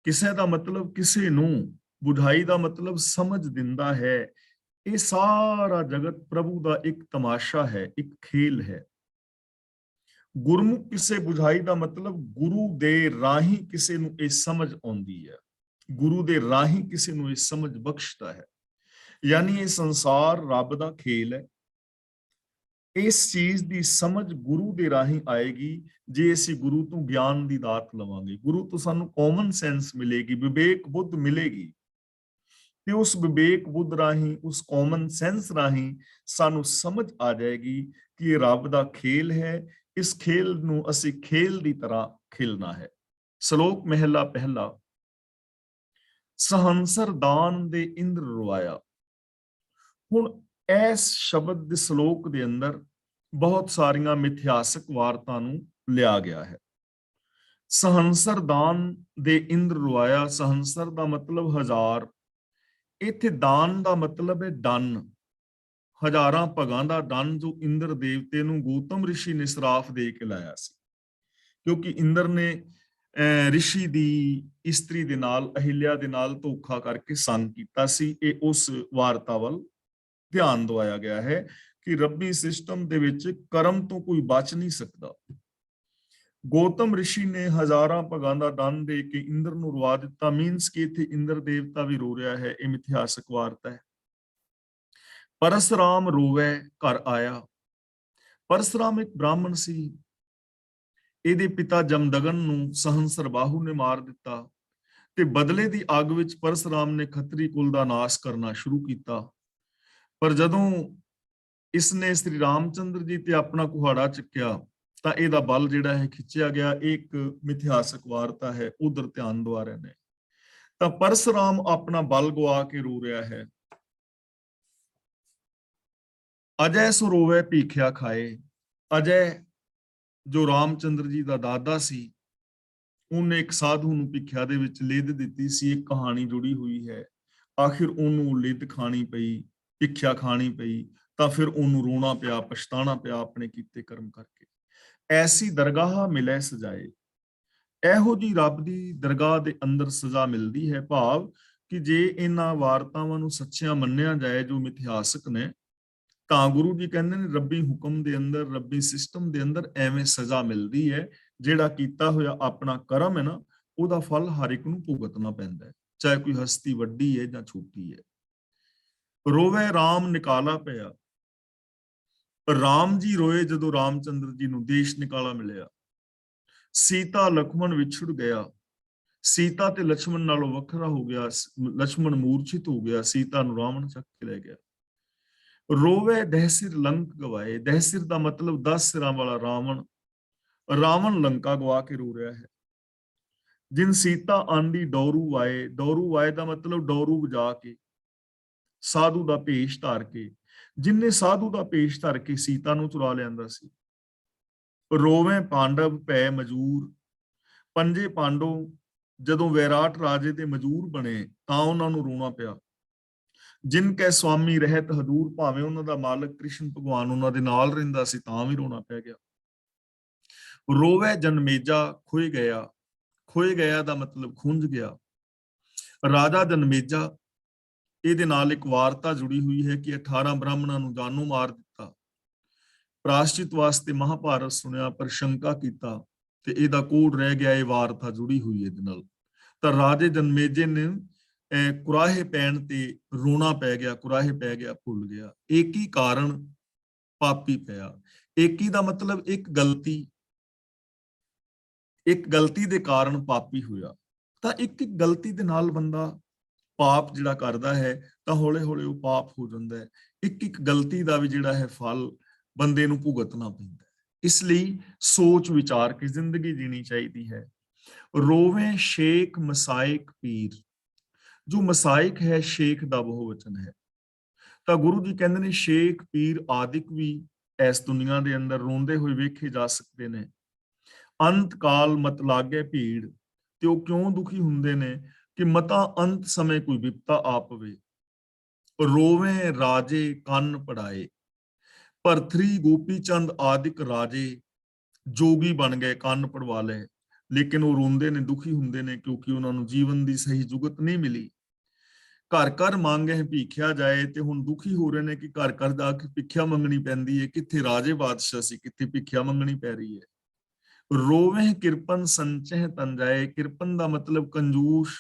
ਕਿਸੇ ਦਾ ਮਤਲਬ ਕਿਸੇ ਨੂੰ, ਬੁਝਾਈ ਦਾ ਮਤਲਬ ਸਮਝ ਦਿੰਦਾ ਹੈ। ਇਹ ਸਾਰਾ ਜਗਤ ਪ੍ਰਭੂ ਦਾ ਇੱਕ ਤਮਾਸ਼ਾ ਹੈ, ਇੱਕ ਖੇਲ ਹੈ। ਗੁਰਮੁਖ ਕਿਸੇ ਬੁਝਾਈ ਦਾ ਮਤਲਬ ਗੁਰੂ ਦੇ ਰਾਹੀਂ ਕਿਸੇ ਨੂੰ ਇਹ ਸਮਝ ਆਉਂਦੀ ਹੈ, ਗੁਰੂ ਦੇ ਰਾਹੀਂ ਕਿਸੇ ਨੂੰ ਇਹ ਸਮਝ ਬਖਸ਼ਦਾ ਹੈ। ਯਾਨੀ ਇਹ ਸੰਸਾਰ ਰੱਬ ਦਾ ਖੇਲ ਹੈ। ਇਸ ਚੀਜ਼ ਦੀ ਸਮਝ ਗੁਰੂ ਦੇ ਰਾਹੀਂ ਆਏਗੀ ਜੇ ਅਸੀਂ ਗੁਰੂ ਤੋਂ ਗਿਆਨ ਦੀ ਦਾਤ ਲਵਾਂਗੇ। ਗੁਰੂ ਤੋਂ ਸਾਨੂੰ ਕਾਮਨ ਸੈਂਸ ਮਿਲੇਗੀ, ਵਿਵੇਕ ਬੁੱਧ ਮਿਲੇਗੀ, ਤੇ ਉਸ ਵਿਵੇਕ ਬੁੱਧ ਰਾਹੀਂ, ਉਸ ਕਾਮਨ ਸੈਂਸ ਰਾਹੀਂ ਸਾਨੂੰ ਸਮਝ ਆ ਜਾਏਗੀ ਕਿ ਇਹ ਰੱਬ ਦਾ ਖੇਲ ਹੈ। ਇਸ ਖੇਲ ਨੂੰ ਅਸੀਂ ਖੇਲ ਦੀ ਤਰ੍ਹਾਂ ਖੇਲਣਾ ਹੈ। ਸ਼ਲੋਕ ਮਹਿਲਾ ਪਹਿਲਾ। ਸਹੰਸਰ ਦਾਨ ਦੇ ਇੰਦਰ ਰਵਾਇਆ। ਹੁਣ ਇਸ ਸ਼ਬਦ ਦੇ ਸ਼ਲੋਕ ਦੇ ਅੰਦਰ ਬਹੁਤ ਸਾਰੀਆਂ ਮਿਥਿਹਾਸਕ ਵਾਰਤਾਂ ਨੂੰ ਲਿਆ ਗਿਆ ਹੈ। ਸਹੰਸਰ ਦਾਨ ਦੇ ਇੰਦਰ ਰਵਾਇਆ, ਸਹੰਸਰ ਦਾ ਮਤਲਬ ਹਜ਼ਾਰ, ਇੱਥੇ ਦਾਨ ਦਾ ਮਤਲਬ ਹੈ ਡੰਨ। ਹਜ਼ਾਰਾਂ ਭਗਾਂ ਦਾ ਡੰਨ ਜੋ ਇੰਦਰ ਦੇਵਤੇ ਨੂੰ ਗੌਤਮ ਰਿਸ਼ੀ ਨੇ ਸਰਾਫ ਦੇ ਕੇ ਲਾਇਆ ਸੀ, ਕਿਉਂਕਿ ਇੰਦਰ ਨੇ ਰਿਸ਼ੀ ਦੀ ਇਸਤਰੀ ਦੇ ਨਾਲ, ਅਹਿਲਿਆ ਦੇ ਨਾਲ ਧੋਖਾ ਕਰਕੇ ਸੰਗ ਕੀਤਾ ਸੀ। ਇਹ ਉਸ ਵਾਰਤਾ ਵੱਲ ਧਿਆਨ ਦਵਾਇਆ ਗਿਆ ਹੈ ਕਿ ਰੱਬੀ ਸਿਸਟਮ ਦੇ ਵਿੱਚ ਕਰਮ ਤੋਂ ਕੋਈ ਬਚ ਨਹੀਂ ਸਕਦਾ। ਗੌਤਮ ਰਿਸ਼ੀ ਨੇ ਹਜ਼ਾਰਾਂ ਭਗਾਂ ਦਾ ਦੰਨ ਦੇ ਕੇ ਇੰਦਰ ਨੂੰ ਰਵਾ ਦਿੱਤਾ। ਮੀਨਸ ਕਿ ਇੱਥੇ ਇੰਦਰ ਦੇਵਤਾ ਵੀ ਰੋ ਰਿਹਾ ਹੈ। ਇਹ ਮਿਥਿਹਾਸਕ ਵਾਰਤਾ ਹੈ। ਪਰਸਰਾਮ ਰੋਵੇ ਘਰ ਆਇਆ। ਪਰਸਰਾਮ ਇੱਕ ਬ੍ਰਾਹਮਣ ਸੀ। ਇਹਦੇ ਪਿਤਾ ਜਮਦਗਨ ਨੂੰ ਸਹੰਸਰ ਬਾਹੂ ਨੇ ਮਾਰ ਦਿੱਤਾ ਤੇ ਬਦਲੇ ਦੀ ਅੱਗ ਵਿੱਚ ਪਰਸਰਾਮ ਨੇ ਖੱਤਰੀ ਕੁਲ ਦਾ ਨਾਸ਼ ਕਰਨਾ ਸ਼ੁਰੂ ਕੀਤਾ। ਪਰ ਜਦੋਂ ਇਸਨੇ ਸ੍ਰੀ ਰਾਮਚੰਦਰ ਜੀ ਤੇ ਆਪਣਾ ਕੁਹਾੜਾ ਚੱਕਿਆ ਤਾਂ ਇਹਦਾ ਬਲ ਜਿਹੜਾ ਹੈ ਖਿੱਚਿਆ ਗਿਆ। ਇੱਕ ਮਿਥਿਹਾਸਕ ਵਾਰਤਾ ਹੈ, ਉਧਰ ਧਿਆਨ ਦਵਾ ਰਹੇ ਨੇ। ਤਾਂ ਪਰਸਰਾਮ ਆਪਣਾ ਬਲ ਗਵਾ ਕੇ ਰੋ ਰਿਹਾ ਹੈ। ਅਜੈ ਸੋ ਰੋਵੇ ਭੀਖਿਆ ਖਾਏ। ਅਜੈ ਜੋ ਰਾਮਚੰਦਰ ਜੀ ਦਾ ਦਾਦਾ ਸੀ, ਉਹਨੇ ਇੱਕ ਸਾਧੂ ਨੂੰ ਭਿੱਖਿਆ ਦੇ ਵਿੱਚ ਲਿਦ ਦਿੱਤੀ ਸੀ। ਇੱਕ ਕਹਾਣੀ ਜੁੜੀ ਹੋਈ ਹੈ। ਆਖਿਰ ਉਹਨੂੰ ਲਿੱਦ ਖਾਣੀ ਪਈ, ਭਿੱਖਿਆ ਖਾਣੀ ਪਈ, ਤਾਂ ਫਿਰ ਉਹਨੂੰ ਰੋਣਾ ਪਿਆ, ਪਛਤਾਣਾ ਪਿਆ ਆਪਣੇ ਕੀਤੇ ਕਰਮ ਕਰਕੇ। ਐਸੀ ਦਰਗਾਹ ਮਿਲੇ ਸਜਾਏ, ਇਹੋ ਜੀ ਰੱਬ ਦੀ ਦਰਗਾਹ ਦੇ ਅੰਦਰ ਸਜ਼ਾ ਮਿਲਦੀ ਹੈ। ਭਾਵ ਕਿ ਜੇ ਇਹਨਾਂ ਵਾਰਤਾਵਾਂ ਨੂੰ ਸੱਚੀਆਂ ਮੰਨਿਆ ਜਾਏ ਜੋ ਮਿਥਿਹਾਸਕ ਨੇ, ਤਾਂ ਗੁਰੂ ਜੀ ਕਹਿੰਦੇ ਨੇ ਰੱਬੀ ਹੁਕਮ ਦੇ ਅੰਦਰ, ਰੱਬੀ ਸਿਸਟਮ ਦੇ ਅੰਦਰ ਐਵੇਂ ਸਜ਼ਾ ਮਿਲਦੀ ਹੈ। ਜਿਹੜਾ ਕੀਤਾ ਹੋਇਆ ਆਪਣਾ ਕਰਮ ਹੈ ਨਾ, ਉਹਦਾ ਫਲ ਹਰ ਇੱਕ ਨੂੰ ਭੁਗਤਣਾ ਪੈਂਦਾ ਹੈ, ਚਾਹੇ ਕੋਈ ਹਸਤੀ ਵੱਡੀ ਹੈ ਜਾਂ ਛੋਟੀ ਹੈ। ਰੋਵੇ ਰਾਮ ਨਿਕਾਲਾ ਪਿਆ, ਰਾਮ ਜੀ ਰੋਏ ਜਦੋਂ ਰਾਮਚੰਦਰ ਜੀ ਨੂੰ ਦੇਸ਼ ਨਿਕਾਲਾ ਮਿਲਿਆ। ਸੀਤਾ ਲక్ష్మణ ਵਿਛੜ ਗਿਆ, ਸੀਤਾ ਤੇ ਲక్ష్మణ ਨਾਲੋਂ ਵੱਖਰਾ ਹੋ ਗਿਆ, ਲక్ష్మణ ਮੂਰਛਿਤ ਹੋ ਗਿਆ, ਸੀਤਾ ਨੂੰ ਰਾਵਣ ਚੱਕ ਕੇ ਲੈ ਗਿਆ। ਰੋਵੇ ਦਹਿਸਿਰ ਲੰਕ ਗਵਾਏ, ਦਹਿਸਿਰ ਦਾ ਮਤਲਬ 10 ਸਿਰਾਂ ਵਾਲਾ ਰਾਵਣ, ਰਾਵਣ ਲੰਕਾ ਗਵਾ ਕੇ ਰੋ ਰਿਹਾ ਹੈ। ਜਿਨ ਸੀਤਾ ਆਂਦੀ ਡੋਰੂ ਆਏ, ਡੋਰੂ ਆਏ ਦਾ ਮਤਲਬ ਡੋਰੂ ਵਜਾ ਕੇ, ਸਾਧੂ ਦਾ ਭੇਸ਼ ਧਾਰ ਕੇ, ਜਿਨਨੇ ਸਾਧੂ ਦਾ ਭੇਸ਼ ਧਾਰ ਕੇ ਸੀਤਾ ਨੂੰ ਚੁਰਾ ਲਿਆਂਦਾ ਸੀ। ਰੋਵੇਂ ਪਾਂਡਵ ਭੈ ਮਜੂਰ, ਪੰਜੇ ਪਾਂਡੋ ਜਦੋਂ ਵੈਰਾਟ ਰਾਜੇ ਦੇ ਮਜੂਰ ਬਣੇ ਤਾਂ ਉਹਨਾਂ ਨੂੰ ਰੋਣਾ ਪਿਆ। ਜਿਨ ਕੈ ਸਵਾਮੀ ਰਹਿਤ ਹਦੂਰ, ਭਾਵੇਂ ਉਹਨਾਂ ਦਾ ਮਾਲਕ ਕ੍ਰਿਸ਼ਨ ਭਗਵਾਨ ਉਹਨਾਂ ਦੇ ਨਾਲ ਰਹਿੰਦਾ ਸੀ ਤਾਂ ਵੀ ਰੋਣਾ ਪੈ ਗਿਆ। ਰੋਵੇ ਜਨਮੇਜਾ ਖੋਏ ਗਿਆ, ਖੋਏ ਗਿਆ ਦਾ ਮਤਲਬ ਖੁੰਝ ਗਿਆ। ਰਾਜਾ ਜਨਮੇਜਾ, ਇਹਦੇ ਨਾਲ ਇੱਕ ਵਾਰਤਾ ਜੁੜੀ ਹੋਈ ਹੈ ਕਿ 18 ਬ੍ਰਾਹਮਣਾਂ ਨੂੰ ਜਾਨੋਂ ਮਾਰ ਦਿੱਤਾ। ਪ੍ਰਾਸ਼ਚਿਤ ਵਾਸਤੇ ਮਹਾਭਾਰਤ ਸੁਣਿਆ ਪਰ ਸ਼ੰਕਾ ਕੀਤਾ ਤੇ ਇਹਦਾ ਕੋਡ ਰਹਿ ਗਿਆ। ਇਹ ਵਾਰਤਾ ਜੁੜੀ ਹੋਈ ਇਹਦੇ ਨਾਲ। ਤਾਂ ਰਾਜੇ ਜਨਮੇਜੇ ਨੇ ਕੁਰਾਹੇ ਪੈਣ ਤੇ ਰੋਣਾ ਪੈ ਗਿਆ, ਕੁਰਾਹੇ ਪੈ ਗਿਆ, ਭੁੱਲ ਗਿਆ। ਇੱਕ ਹੀ ਕਾਰਨ ਪਾਪੀ ਪਿਆ। ਇੱਕ ਹੀ ਦਾ ਮਤਲਬ ਇੱਕ ਗਲਤੀ ਦੇ ਕਾਰਨ ਪਾਪੀ ਹੋਇਆ। ਤਾਂ ਇੱਕ ਗਲਤੀ ਦੇ ਨਾਲ ਬੰਦਾ ਪਾਪ ਜਿਹੜਾ ਕਰਦਾ ਹੈ ਤਾਂ ਹੌਲੇ ਹੌਲੇ ਉਹ ਪਾਪ ਹੋ ਜਾਂਦਾ ਹੈ। ਇੱਕ ਗਲਤੀ ਦਾ ਵੀ ਜਿਹੜਾ ਹੈ ਫਲ ਬੰਦੇ ਨੂੰ ਭੁਗਤਣਾ ਪੈਂਦਾ ਹੈ। ਇਸ ਲਈ ਸੋਚ ਵਿਚਾਰ ਕੇ ਜ਼ਿੰਦਗੀ ਜੀਣੀ ਚਾਹੀਦੀ ਹੈ। ਰੋਵੇਂ ਸ਼ੇਖ ਮਸਾਇਕ ਪੀਰ, ਜੋ ਮਸਾਇਕ ਹੈ ਸ਼ੇਖ ਦਾ ਬਹੁਵਚਨ ਹੈ। ਤਾਂ ਗੁਰੂ ਜੀ ਕਹਿੰਦੇ ਨੇ ਸ਼ੇਖ ਪੀਰ ਆਦਿਕ ਵੀ ਇਸ ਦੁਨੀਆ ਦੇ ਅੰਦਰ ਰੋਂਦੇ ਹੋਏ ਵੇਖੇ ਜਾ ਸਕਦੇ ਨੇ। ਅੰਤ ਕਾਲ ਮਤ ਲਾਗੇ ਭੀੜ, ਤੇ ਉਹ ਕਿਉਂ ਦੁਖੀ ਹੁੰਦੇ ਨੇ ਕਿ ਮਤਾ ਅੰਤ ਸਮੇਂ ਕੋਈ ਵਿਪਤਾ ਆ ਪਵੇ। ਰੋਵੇਂ ਰਾਜੇ ਕੰਨ ਪੜਾਏ, ਭਰਥਰੀ ਗੋਪੀ ਚੰਦ ਆਦਿਕ ਰਾਜੇ ਜੋਗੀ ਬਣ ਗਏ, ਕੰਨ ਪੜਵਾ ਲਏ, ਲੇਕਿਨ ਉਹ ਰੋਂਦੇ ਨੇ, ਦੁਖੀ ਹੁੰਦੇ ਨੇ ਕਿਉਂਕਿ ਉਹਨਾਂ ਨੂੰ ਜੀਵਨ ਦੀ ਸਹੀ ਜੁਗਤ ਨਹੀਂ ਮਿਲੀ। ਘਰ ਘਰ ਮੰਗੇ ਭੀਖਿਆ ਜਾਏ, ਤੇ ਹੁਣ ਦੁਖੀ ਹੋ ਰਹੇ ਨੇ ਕਿ ਘਰ ਘਰ ਜਾ ਕੇ ਭਿੱਖਿਆ ਮੰਗਣੀ ਪੈਂਦੀ ਹੈ। ਕਿੱਥੇ ਰਾਜੇ ਬਾਦਸ਼ਾਹ ਸੀ, ਕਿੱਥੇ ਭਿੱਖਿਆ ਮੰਗਣੀ ਪੈ ਰਹੀ ਹੈ। ਰੋਵੇਂ ਕਿਰਪਨ ਸੰਚੈ ਤਨ ਜਾਏ, ਕਿਰਪਨ ਦਾ ਮਤਲਬ ਕੰਜੂਸ,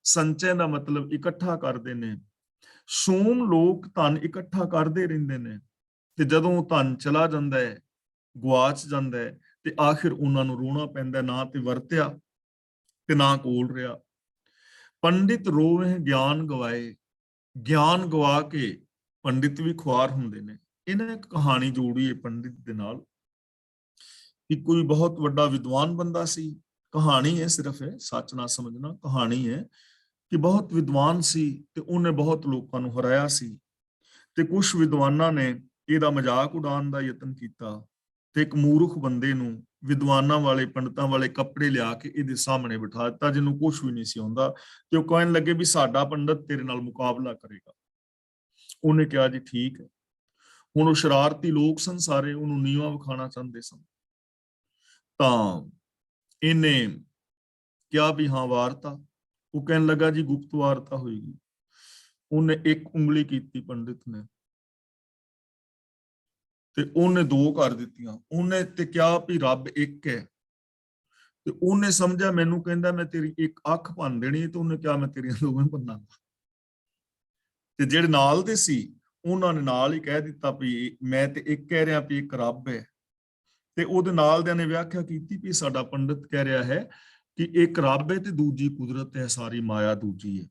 ਸੰਚੈ ਦਾ ਮਤਲਬ ਇਕੱਠਾ ਕਰਦੇ ਨੇ। ਸੋਮ ਲੋਕ ਧਨ ਇਕੱਠਾ ਕਰਦੇ ਰਹਿੰਦੇ ਨੇ, ਤੇ ਜਦੋਂ ਉਹ ਧਨ ਚਲਾ ਜਾਂਦਾ ਹੈ, ਗੁਆਚ ਜਾਂਦਾ ਹੈ, ਤੇ ਆਖਿਰ ਉਹਨਾਂ ਨੂੰ ਰੋਣਾ ਪੈਂਦਾ, ਨਾ ਤੇ ਵਰਤਿਆ ਤੇ ਨਾ ਕੋਲ ਰਿਹਾ। ਪੰਡਿਤ ਰੋਵੇਂ ਗਿਆਨ ਗਵਾਏ, ਗਿਆਨ ਗਵਾ ਕੇ ਪੰਡਿਤ ਵੀ ਖੁਆਰ ਹੁੰਦੇ ਨੇ। ਇਹਨਾਂ ਇੱਕ ਕਹਾਣੀ ਜੋੜੀ ਹੈ ਪੰਡਿਤ ਦੇ ਨਾਲ ਕਿ ਕੋਈ ਬਹੁਤ ਵੱਡਾ ਵਿਦਵਾਨ ਬੰਦਾ ਸੀ। ਕਹਾਣੀ ਹੈ, ਸਿਰਫ ਹੈ, ਸੱਚ ਨਾ ਸਮਝਣਾ, ਕਹਾਣੀ ਹੈ ਕਿ ਬਹੁਤ ਵਿਦਵਾਨ ਸੀ ਤੇ ਉਹਨੇ ਬਹੁਤ ਲੋਕਾਂ ਨੂੰ ਹਰਾਇਆ ਸੀ। ਤੇ ਕੁਝ ਵਿਦਵਾਨਾਂ ਨੇ ਇਹਦਾ ਮਜ਼ਾਕ ਉਡਾਉਣ ਦਾ ਯਤਨ ਕੀਤਾ ਤੇ ਇੱਕ ਮੂਰਖ ਬੰਦੇ ਨੂੰ ਵਿਦਵਾਨਾਂ ਵਾਲੇ, ਪੰਡਤਾਂ ਵਾਲੇ ਕੱਪੜੇ ਲਿਆ ਕੇ ਇਹਦੇ ਸਾਹਮਣੇ ਬਿਠਾ ਦਿੱਤਾ, ਜਿਹਨੂੰ ਕੁਝ ਵੀ ਨਹੀਂ ਸੀ ਆਉਂਦਾ। ਤੇ ਉਹ ਕਹਿਣ ਲੱਗੇ ਵੀ ਸਾਡਾ ਪੰਡਤ ਤੇਰੇ ਨਾਲ ਮੁਕਾਬਲਾ ਕਰੇਗਾ। ਉਹਨੇ ਕਿਹਾ ਜੀ ਠੀਕ ਹੈ। ਹੁਣ ਉਹ ਸ਼ਰਾਰਤੀ ਲੋਕ ਸਨ ਸਾਰੇ, ਉਹਨੂੰ ਨੀਵਾਂ ਵਿਖਾਣਾ ਚਾਹੁੰਦੇ ਸਨ। ਤਾਂ ਇਹਨੇ ਕਿਹਾ ਵੀ ਹਾਂ ਵਾਰਤਾ। ਉਹ ਕਹਿਣ ਲੱਗਾ ਜੀ ਗੁਪਤ ਵਾਰਤਾ ਹੋਏਗੀ। ਉਹਨੇ ਇੱਕ ਉਂਗਲੀ ਕੀਤੀ ਪੰਡਿਤ ਨੇ, ਤੇ ਉਹਨੇ ਦੋ ਕਰ ਦਿੱਤੀਆਂ। ਉਹਨੇ ਤੇ ਕਿਹਾ ਵੀ ਰੱਬ ਇੱਕ ਹੈ, ਤੇ ਉਹਨੇ ਸਮਝਿਆ ਮੈਨੂੰ ਕਹਿੰਦਾ ਮੈਂ ਤੇਰੀ ਇੱਕ ਅੱਖ ਭੰਨ ਦੇਣੀ, ਤੇ ਉਹਨੇ ਕਿਹਾ ਮੈਂ ਤੇਰੀਆਂ ਦੋਵੇਂ ਭੰਨਾਂਗਾ। ਤੇ ਜਿਹੜੇ ਨਾਲ ਦੇ ਸੀ ਉਹਨਾਂ ਨੇ ਨਾਲ ਹੀ ਕਹਿ ਦਿੱਤਾ ਵੀ ਮੈਂ ਤੇ ਇੱਕ ਕਹਿ ਰਿਹਾ ਵੀ ਇੱਕ ਰੱਬ ਹੈ। ਤੇ ਉਹਦੇ ਨਾਲ ਦਿਆਂ ਨੇ ਵਿਆਖਿਆ ਕੀਤੀ ਵੀ ਸਾਡਾ ਪੰਡਿਤ ਕਹਿ ਰਿਹਾ ਹੈ ਕਿ ਇੱਕ ਰੱਬ ਹੈ ਤੇ ਦੂਜੀ ਕੁਦਰਤ ਹੈ, ਸਾਰੀ ਮਾਇਆ ਦੂਜੀ ਹੈ।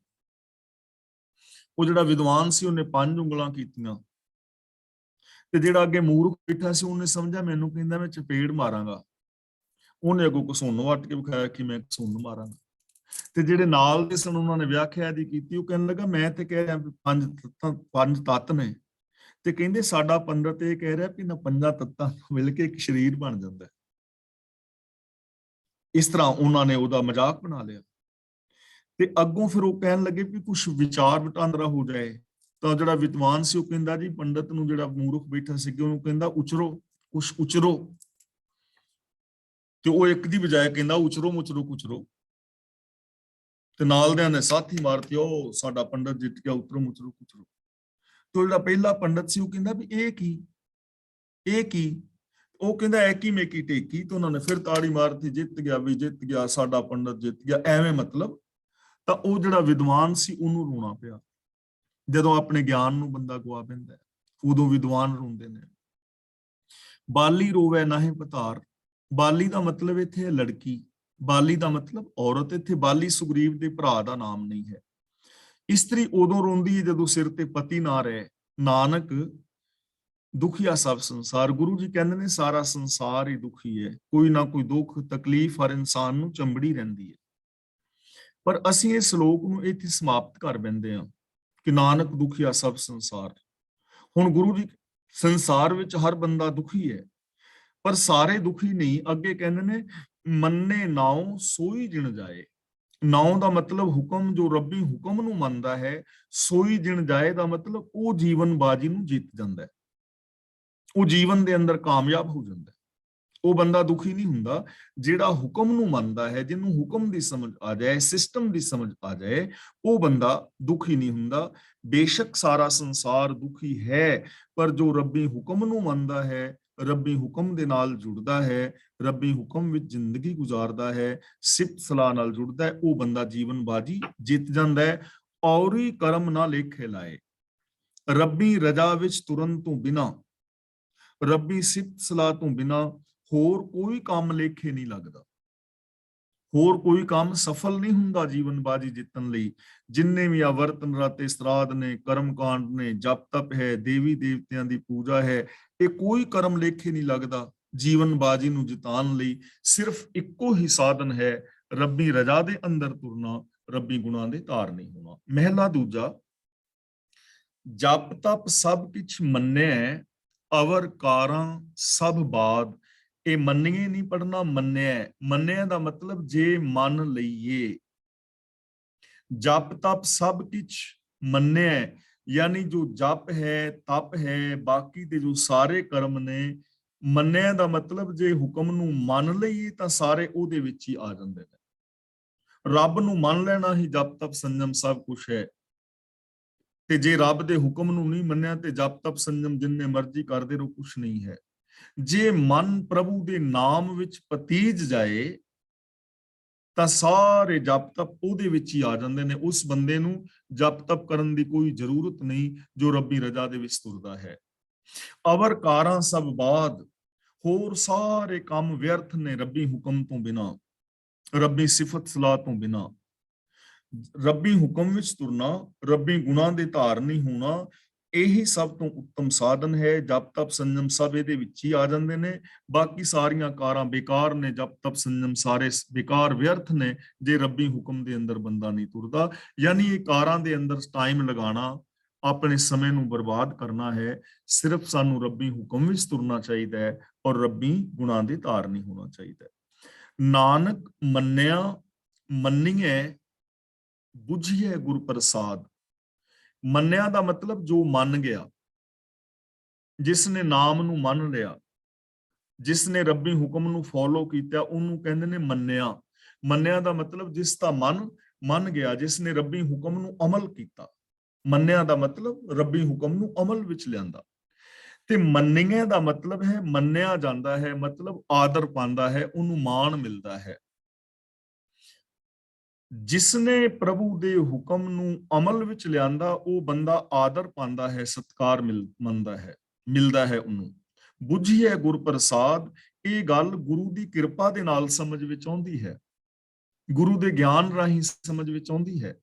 ਉਹ ਜਿਹੜਾ ਵਿਦਵਾਨ ਸੀ ਉਹਨੇ 5 ਉਂਗਲਾਂ ਕੀਤੀਆਂ, ਤੇ ਜਿਹੜਾ ਅੱਗੇ ਮੂਰਖ ਬੈਠਾ ਸੀ ਉਹਨੇ ਸਮਝਿਆ ਮੈਨੂੰ ਕਹਿੰਦਾ ਮੈਂ ਚਪੇੜ ਮਾਰਾਂਗਾ। ਉਹਨੇ ਅੱਗੋਂ ਕਸੂਨ ਵੱਟ ਕੇ ਵਿਖਾਇਆ ਕਿ ਮੈਂ ਕਸੂਨ ਮਾਰਾਂਗਾ। ਤੇ ਜਿਹੜੇ ਨਾਲ ਦੇ ਸਨ ਉਹਨਾਂ ਨੇ ਵਿਆਖਿਆ ਦੀ ਕੀਤੀ। ਉਹ ਕਹਿਣ ਲੱਗਾ ਮੈਂ ਤੇ ਕਹਿ ਰਿਹਾ ਪੰਜ ਤੱਤ ਨੇ, ਤੇ ਕਹਿੰਦੇ ਸਾਡਾ ਪੰਡਤ ਇਹ ਕਹਿ ਰਿਹਾ ਕਿ ਨਾ ਪੰਜਾਂ ਤੱਤਾਂ ਮਿਲ ਕੇ ਇੱਕ ਸਰੀਰ ਬਣ ਜਾਂਦਾ। ਇਸ ਤਰ੍ਹਾਂ ਉਹਨਾਂ ਨੇ ਉਹਦਾ ਮਜ਼ਾਕ ਬਣਾ ਲਿਆ। ਤੇ ਅੱਗੋਂ ਫਿਰ ਉਹ ਕਹਿਣ ਲੱਗੇ ਵੀ ਕੁਝ ਵਿਚਾਰ ਵਟਾਂਦਰਾ ਹੋ ਜਾਏ। ਤਾਂ ਜਿਹੜਾ ਵਿਦਵਾਨ ਸੀ ਉਹ ਕਹਿੰਦਾ ਜੀ ਪੰਡਤ ਨੂੰ, ਜਿਹੜਾ ਮੂਰਖ ਬੈਠਾ ਸੀ, ਉਹਨੂੰ ਕਹਿੰਦਾ ਉਚਰੋ, ਕੁਛ ਉਚਰੋ। ਤੇ ਉਹ ਇੱਕ ਦੀ ਬਜਾਏ ਕਹਿੰਦਾ ਉਚਰੋ ਮੁਚਰੋ ਕੁਚਰੋ। ਤੇ ਨਾਲ ਦਿਆਂ ਨੇ ਸਾਥੀ ਮਾਰਤੀ, ਉਹ ਸਾਡਾ ਪੰਡਤ ਜਿੱਤ ਗਿਆ, ਉਤਰੋ ਮੁਚਰੋ ਕੁਚਰੋ। ਤੇ ਜਿਹੜਾ ਪਹਿਲਾ ਪੰਡਤ ਸੀ ਉਹ ਕਹਿੰਦਾ ਵੀ ਇਹ ਕੀ। ਉਹ ਕਹਿੰਦਾ ਐਕੀ ਮੇਕੀ ਟੇਕੀ। ਤੇ ਉਹਨਾਂ ਨੇ ਫਿਰ ਤਾੜੀ ਮਾਰਤੀ, ਜਿੱਤ ਗਿਆ ਵੀ ਜਿੱਤ ਗਿਆ, ਸਾਡਾ ਪੰਡਤ ਜਿੱਤ ਗਿਆ, ਐਵੇਂ ਮਤਲਬ। ਤਾਂ ਉਹ ਜਿਹੜਾ ਵਿਦਵਾਨ ਸੀ ਉਹਨੂੰ ਰੋਣਾ ਪਿਆ। ਜਦੋਂ ਆਪਣੇ ਗਿਆਨ ਨੂੰ ਬੰਦਾ ਗਵਾ ਪੈਂਦਾ ਉਦੋਂ ਵਿਦਵਾਨ ਰੋਂਦੇ ਨੇ। ਬਾਲੀ ਰੋਵੇ ਨਾਹੀਂ ਪਤਾਰ। ਬਾਲੀ ਦਾ ਮਤਲਬ ਇੱਥੇ ਹੈ ਲੜਕੀ, ਬਾਲੀ ਦਾ ਮਤਲਬ ਔਰਤ। ਇੱਥੇ ਬਾਲੀ ਸੁਗਰੀਵ ਦੇ ਭਰਾ ਦਾ ਨਾਮ ਨਹੀਂ ਹੈ। ਇਸਤਰੀ ਉਦੋਂ ਰੋਂਦੀ ਹੈ ਜਦੋਂ ਸਿਰ ਤੇ ਪਤੀ ਨਾ ਰਹੇ। ਨਾਨਕ ਦੁਖੀਆ ਸਭ ਸੰਸਾਰ। ਗੁਰੂ ਜੀ ਕਹਿੰਦੇ ਨੇ ਸਾਰਾ ਸੰਸਾਰ ਹੀ ਦੁਖੀ ਹੈ, ਕੋਈ ਨਾ ਕੋਈ ਦੁੱਖ ਤਕਲੀਫ ਹਰ ਇਨਸਾਨ ਨੂੰ ਚੰਬੜੀ ਰਹਿੰਦੀ ਹੈ। ਪਰ ਅਸੀਂ ਇਹ ਸ਼ਲੋਕ ਨੂੰ ਇੱਥੇ ਸਮਾਪਤ ਕਰ ਦਿੰਦੇ ਹਾਂ ਕਿ ਨਾਨਕ ਦੁਖੀਆ ਸਭ ਸੰਸਾਰ। ਹੁਣ ਗੁਰੂ ਜੀ ਸੰਸਾਰ ਵਿੱਚ ਹਰ ਬੰਦਾ ਦੁਖੀ ਹੈ, ਪਰ ਸਾਰੇ ਦੁਖੀ ਨਹੀਂ। ਅੱਗੇ ਕਹਿੰਦੇ ਨੇ ਮੰਨੇ ਨਾਉ ਸੋਈ ਜਿਣ ਜਾਏ। ਨਾਉ ਦਾ ਮਤਲਬ ਹੁਕਮ, ਜੋ ਰੱਬੀ ਹੁਕਮ ਨੂੰ ਮੰਨਦਾ ਹੈ। ਸੋਈ ਜਿਣ ਜਾਏ ਦਾ ਮਤਲਬ ਉਹ ਜੀਵਨ ਬਾਜੀ ਨੂੰ ਜਿੱਤ ਜਾਂਦਾ ਹੈ, ਉਹ ਜੀਵਨ ਦੇ ਅੰਦਰ ਕਾਮਯਾਬ ਹੋ ਜਾਂਦਾ ਹੈ। ਉਹ ਬੰਦਾ ਦੁਖੀ ਨਹੀਂ ਹੁੰਦਾ ਜਿਹੜਾ ਹੁਕਮ ਨੂੰ ਮੰਨਦਾ ਹੈ, ਜਿਹਨੂੰ ਹੁਕਮ ਦੀ ਸਮਝ ਆ ਜਾਏ, ਸਿਸਟਮ ਦੀ ਸਮਝ ਆ ਜਾਏ, ਉਹ ਬੰਦਾ ਦੁਖੀ ਨਹੀਂ ਹੁੰਦਾ। ਬੇਸ਼ੱਕ ਸਾਰਾ ਸੰਸਾਰ ਦੁਖੀ ਹੈ, ਪਰ ਜੋ ਰੱਬੀ ਹੁਕਮ ਨੂੰ ਮੰਨਦਾ ਹੈ, ਰੱਬੀ ਹੁਕਮ ਦੇ ਨਾਲ ਜੁੜਦਾ ਹੈ, ਰੱਬੀ ਹੁਕਮ ਵਿੱਚ ਜ਼ਿੰਦਗੀ ਗੁਜ਼ਾਰਦਾ ਹੈ, ਸਿਫਤ ਸਲਾਹ ਨਾਲ ਜੁੜਦਾ ਹੈ, ਉਹ ਬੰਦਾ ਜੀਵਨ ਬਾਜੀ ਜਿੱਤ ਜਾਂਦਾ ਹੈ। ਔਰੀ ਕਰਮ ਨਾ ਲੇਖੇ ਲਾਏ। ਰੱਬੀ ਰਜ਼ਾ ਵਿੱਚ ਤੁਰਨ ਤੋਂ ਬਿਨਾ, ਰੱਬੀ ਸਿਫਤ ਸਲਾਹ ਤੋਂ ਬਿਨਾ ਹੋਰ ਕੋਈ ਕੰਮ ਲੇਖੇ ਨਹੀਂ ਲੱਗਦਾ। ਹੋਰ ਕੋਈ ਕੰਮ ਸਫਲ ਨਹੀਂ ਹੁੰਦਾ ਜੀਵਨ ਬਾਜੀ ਜਿੱਤਣ ਲਈ। ਜਿੰਨੇ ਵੀ ਆਵਰਤ ਨਰਾਤੇ ਸਰਾਧ ਨੇ, ਕਰਮ ਕਾਂਡ ਨੇ, ਜਪ ਤਪ ਹੈ, ਦੇਵੀ ਦੇਵਤਿਆਂ ਦੀ ਪੂਜਾ ਹੈ, ਇਹ ਕੋਈ ਕਰਮ ਲੇਖੇ ਨਹੀਂ ਲੱਗਦਾ ਜੀਵਨ ਬਾਜੀ ਨੂੰ ਜਿਤਾਉਣ ਲਈ। ਸਿਰਫ ਇੱਕੋ ਹੀ ਸਾਧਨ ਹੈ, ਰੱਬੀ ਰਜ਼ਾ ਦੇ ਅੰਦਰ ਤੁਰਨਾ, ਰੱਬੀ ਗੁਣਾਂ ਦੇ ਧਾਰ ਨਹੀਂ ਹੋਣਾ। ਮਹਿਲਾ ਦੂਜਾ, ਜਪ ਤਪ ਸਭ ਕਿਛ ਮੰਨਿਆ, ਅਵਰ ਕਾਰਾਂ ਸਭ ਬਾਦ। ਇਹ ਮੰਨੀਏ ਨਹੀਂ ਪੜਨਾ, ਮੰਨਿਆ। ਮੰਨਿਆ ਦਾ ਮਤਲਬ ਜੇ ਮੰਨ ਲਈਏ। ਜਪ ਤਪ ਸਭ ਕਿਛ ਮੰਨਿਆ, ਯਾਨੀ ਜੋ ਜਪ ਹੈ, ਤਪ ਹੈ, ਬਾਕੀ ਦੇ ਜੋ ਸਾਰੇ ਕਰਮ ਨੇ। ਮੰਨਿਆ ਦਾ ਮਤਲਬ ਜੇ ਹੁਕਮ ਨੂੰ ਮੰਨ ਲਈਏ ਤਾਂ ਸਾਰੇ ਉਹਦੇ ਵਿੱਚ ਹੀ ਆ ਜਾਂਦੇ ਨੇ। ਰੱਬ ਨੂੰ ਮੰਨ ਲੈਣਾ ਹੀ ਜਪ ਤਪ ਸੰਜਮ ਸਭ ਕੁਛ ਹੈ। ਤੇ ਜੇ ਰੱਬ ਦੇ ਹੁਕਮ ਨੂੰ ਨਹੀਂ ਮੰਨਿਆ ਤੇ ਜਪ ਤਪ ਸੰਜਮ ਜਿੰਨੇ ਮਰਜ਼ੀ ਕਰਦੇ ਰਹੋ, ਕੁਛ ਨਹੀਂ ਹੈ। ਜੇ ਮਨ ਪ੍ਰਭੂ ਦੇ ਨਾਮ ਵਿੱਚ ਪਤੀਜ ਜਾਏ ਤਾਂ ਸਾਰੇ ਜਪ ਤਪ ਉਹਦੇ ਵਿੱਚ ਹੀ ਆ ਜਾਂਦੇ ਨੇ। ਉਸ ਬੰਦੇ ਨੂੰ ਜਪ ਤਪ ਕਰਨ ਦੀ ਕੋਈ ਜ਼ਰੂਰਤ ਨਹੀਂ ਜੋ ਰੱਬੀ ਰਜ਼ਾ ਦੇ ਵਿੱਚ ਤੁਰਦਾ ਹੈ। ਅਵਰ ਕਾਰਾਂ ਸਭ ਬਾਦ, ਹੋਰ ਸਾਰੇ ਕੰਮ ਵਿਅਰਥ ਨੇ ਰੱਬੀ ਹੁਕਮ ਤੋਂ ਬਿਨਾ, ਰੱਬੀ ਸਿਫਤ ਸਲਾਹ ਤੋਂ ਬਿਨਾ। ਰੱਬੀ ਹੁਕਮ ਵਿੱਚ ਤੁਰਨਾ, ਰੱਬੀ ਗੁਣਾਂ ਦੇ ਧਾਰ ਨਹੀਂ ਹੋਣਾ, ਇਹੀ ਸਭ ਤੋਂ ਉੱਤਮ ਸਾਧਨ ਹੈ। ਜਪ ਤਪ ਸੰਜਮ ਸਭ ਇਹਦੇ ਵਿੱਚ ਹੀ ਆ ਜਾਂਦੇ ਨੇ। ਬਾਕੀ ਸਾਰੀਆਂ ਕਾਰਾਂ ਬੇਕਾਰ ਨੇ, ਜਪ ਤਪ ਸੰਜਮ ਸਾਰੇ ਬੇਕਾਰ ਵਿਅਰਥ ਨੇ ਜੇ ਰੱਬੀ ਹੁਕਮ ਦੇ ਅੰਦਰ ਬੰਦਾ ਨਹੀਂ ਤੁਰਦਾ। ਯਾਨੀ ਇਹ ਕਾਰਾਂ ਦੇ ਅੰਦਰ ਟਾਈਮ ਲਗਾਉਣਾ, ਆਪਣੇ ਸਮੇਂ ਨੂੰ ਬਰਬਾਦ ਕਰਨਾ ਹੈ। ਸਿਰਫ ਸਾਨੂੰ ਰੱਬੀ ਹੁਕਮ ਵਿੱਚ ਤੁਰਨਾ ਚਾਹੀਦਾ ਹੈ ਔਰ ਰੱਬੀ ਗੁਣਾਂ ਦੇ ਧਾਰ ਨਹੀਂ ਹੋਣਾ ਚਾਹੀਦਾ। ਨਾਨਕ ਮੰਨਿਆ ਮੰਨੀਏ, ਬੁਝੀਏ ਗੁਰ ਪ੍ਰਸਾਦ। ਮੰਨਿਆ ਦਾ ਮਤਲਬ ਜੋ ਮੰਨ ਗਿਆ, ਜਿਸ ਨੇ ਨਾਮ ਨੂੰ ਮੰਨ ਲਿਆ, ਜਿਸ ਨੇ ਰੱਬੀ ਹੁਕਮ ਨੂੰ ਫੋਲੋ ਕੀਤਾ, ਉਹਨੂੰ ਕਹਿੰਦੇ ਨੇ ਮੰਨਿਆ। ਮੰਨਿਆ ਦਾ ਮਤਲਬ ਜਿਸ ਦਾ ਮਨ ਮੰਨ ਗਿਆ, ਜਿਸ ਨੇ ਰੱਬੀ ਹੁਕਮ ਨੂੰ ਅਮਲ ਕੀਤਾ। ਮੰਨਿਆ ਦਾ ਮਤਲਬ ਰੱਬੀ ਹੁਕਮ ਨੂੰ ਅਮਲ ਵਿੱਚ ਲਿਆਂਦਾ। ਤੇ ਮੰਨੀਏ ਦਾ ਮਤਲਬ ਹੈ ਮੰਨਿਆ ਜਾਂਦਾ ਹੈ, ਮਤਲਬ ਆਦਰ ਪਾਉਂਦਾ ਹੈ, ਉਹਨੂੰ ਮਾਣ ਮਿਲਦਾ ਹੈ। ਜਿਸਨੇ ਪ੍ਰਭੂ ਦੇ ਹੁਕਮ ਨੂੰ ਅਮਲ ਵਿੱਚ ਲਿਆਂਦਾ, ਉਹ ਬੰਦਾ ਆਦਰ ਪਾਉਂਦਾ ਹੈ, ਸਤਕਾਰ ਮੰਨਦਾ ਹੈ, ਮਿਲਦਾ ਹੈ ਉਹਨੂੰ। ਬੁਝੀਏ ਗੁਰ ਪ੍ਰਸਾਦ, ਇਹ ਗੱਲ ਗੁਰੂ ਦੀ ਕਿਰਪਾ ਦੇ ਨਾਲ ਸਮਝ ਵਿੱਚ ਆਉਂਦੀ ਹੈ, ਗੁਰੂ ਦੇ ਗਿਆਨ ਰਾਹੀਂ ਸਮਝ ਵਿੱਚ ਆਉਂਦੀ ਹੈ।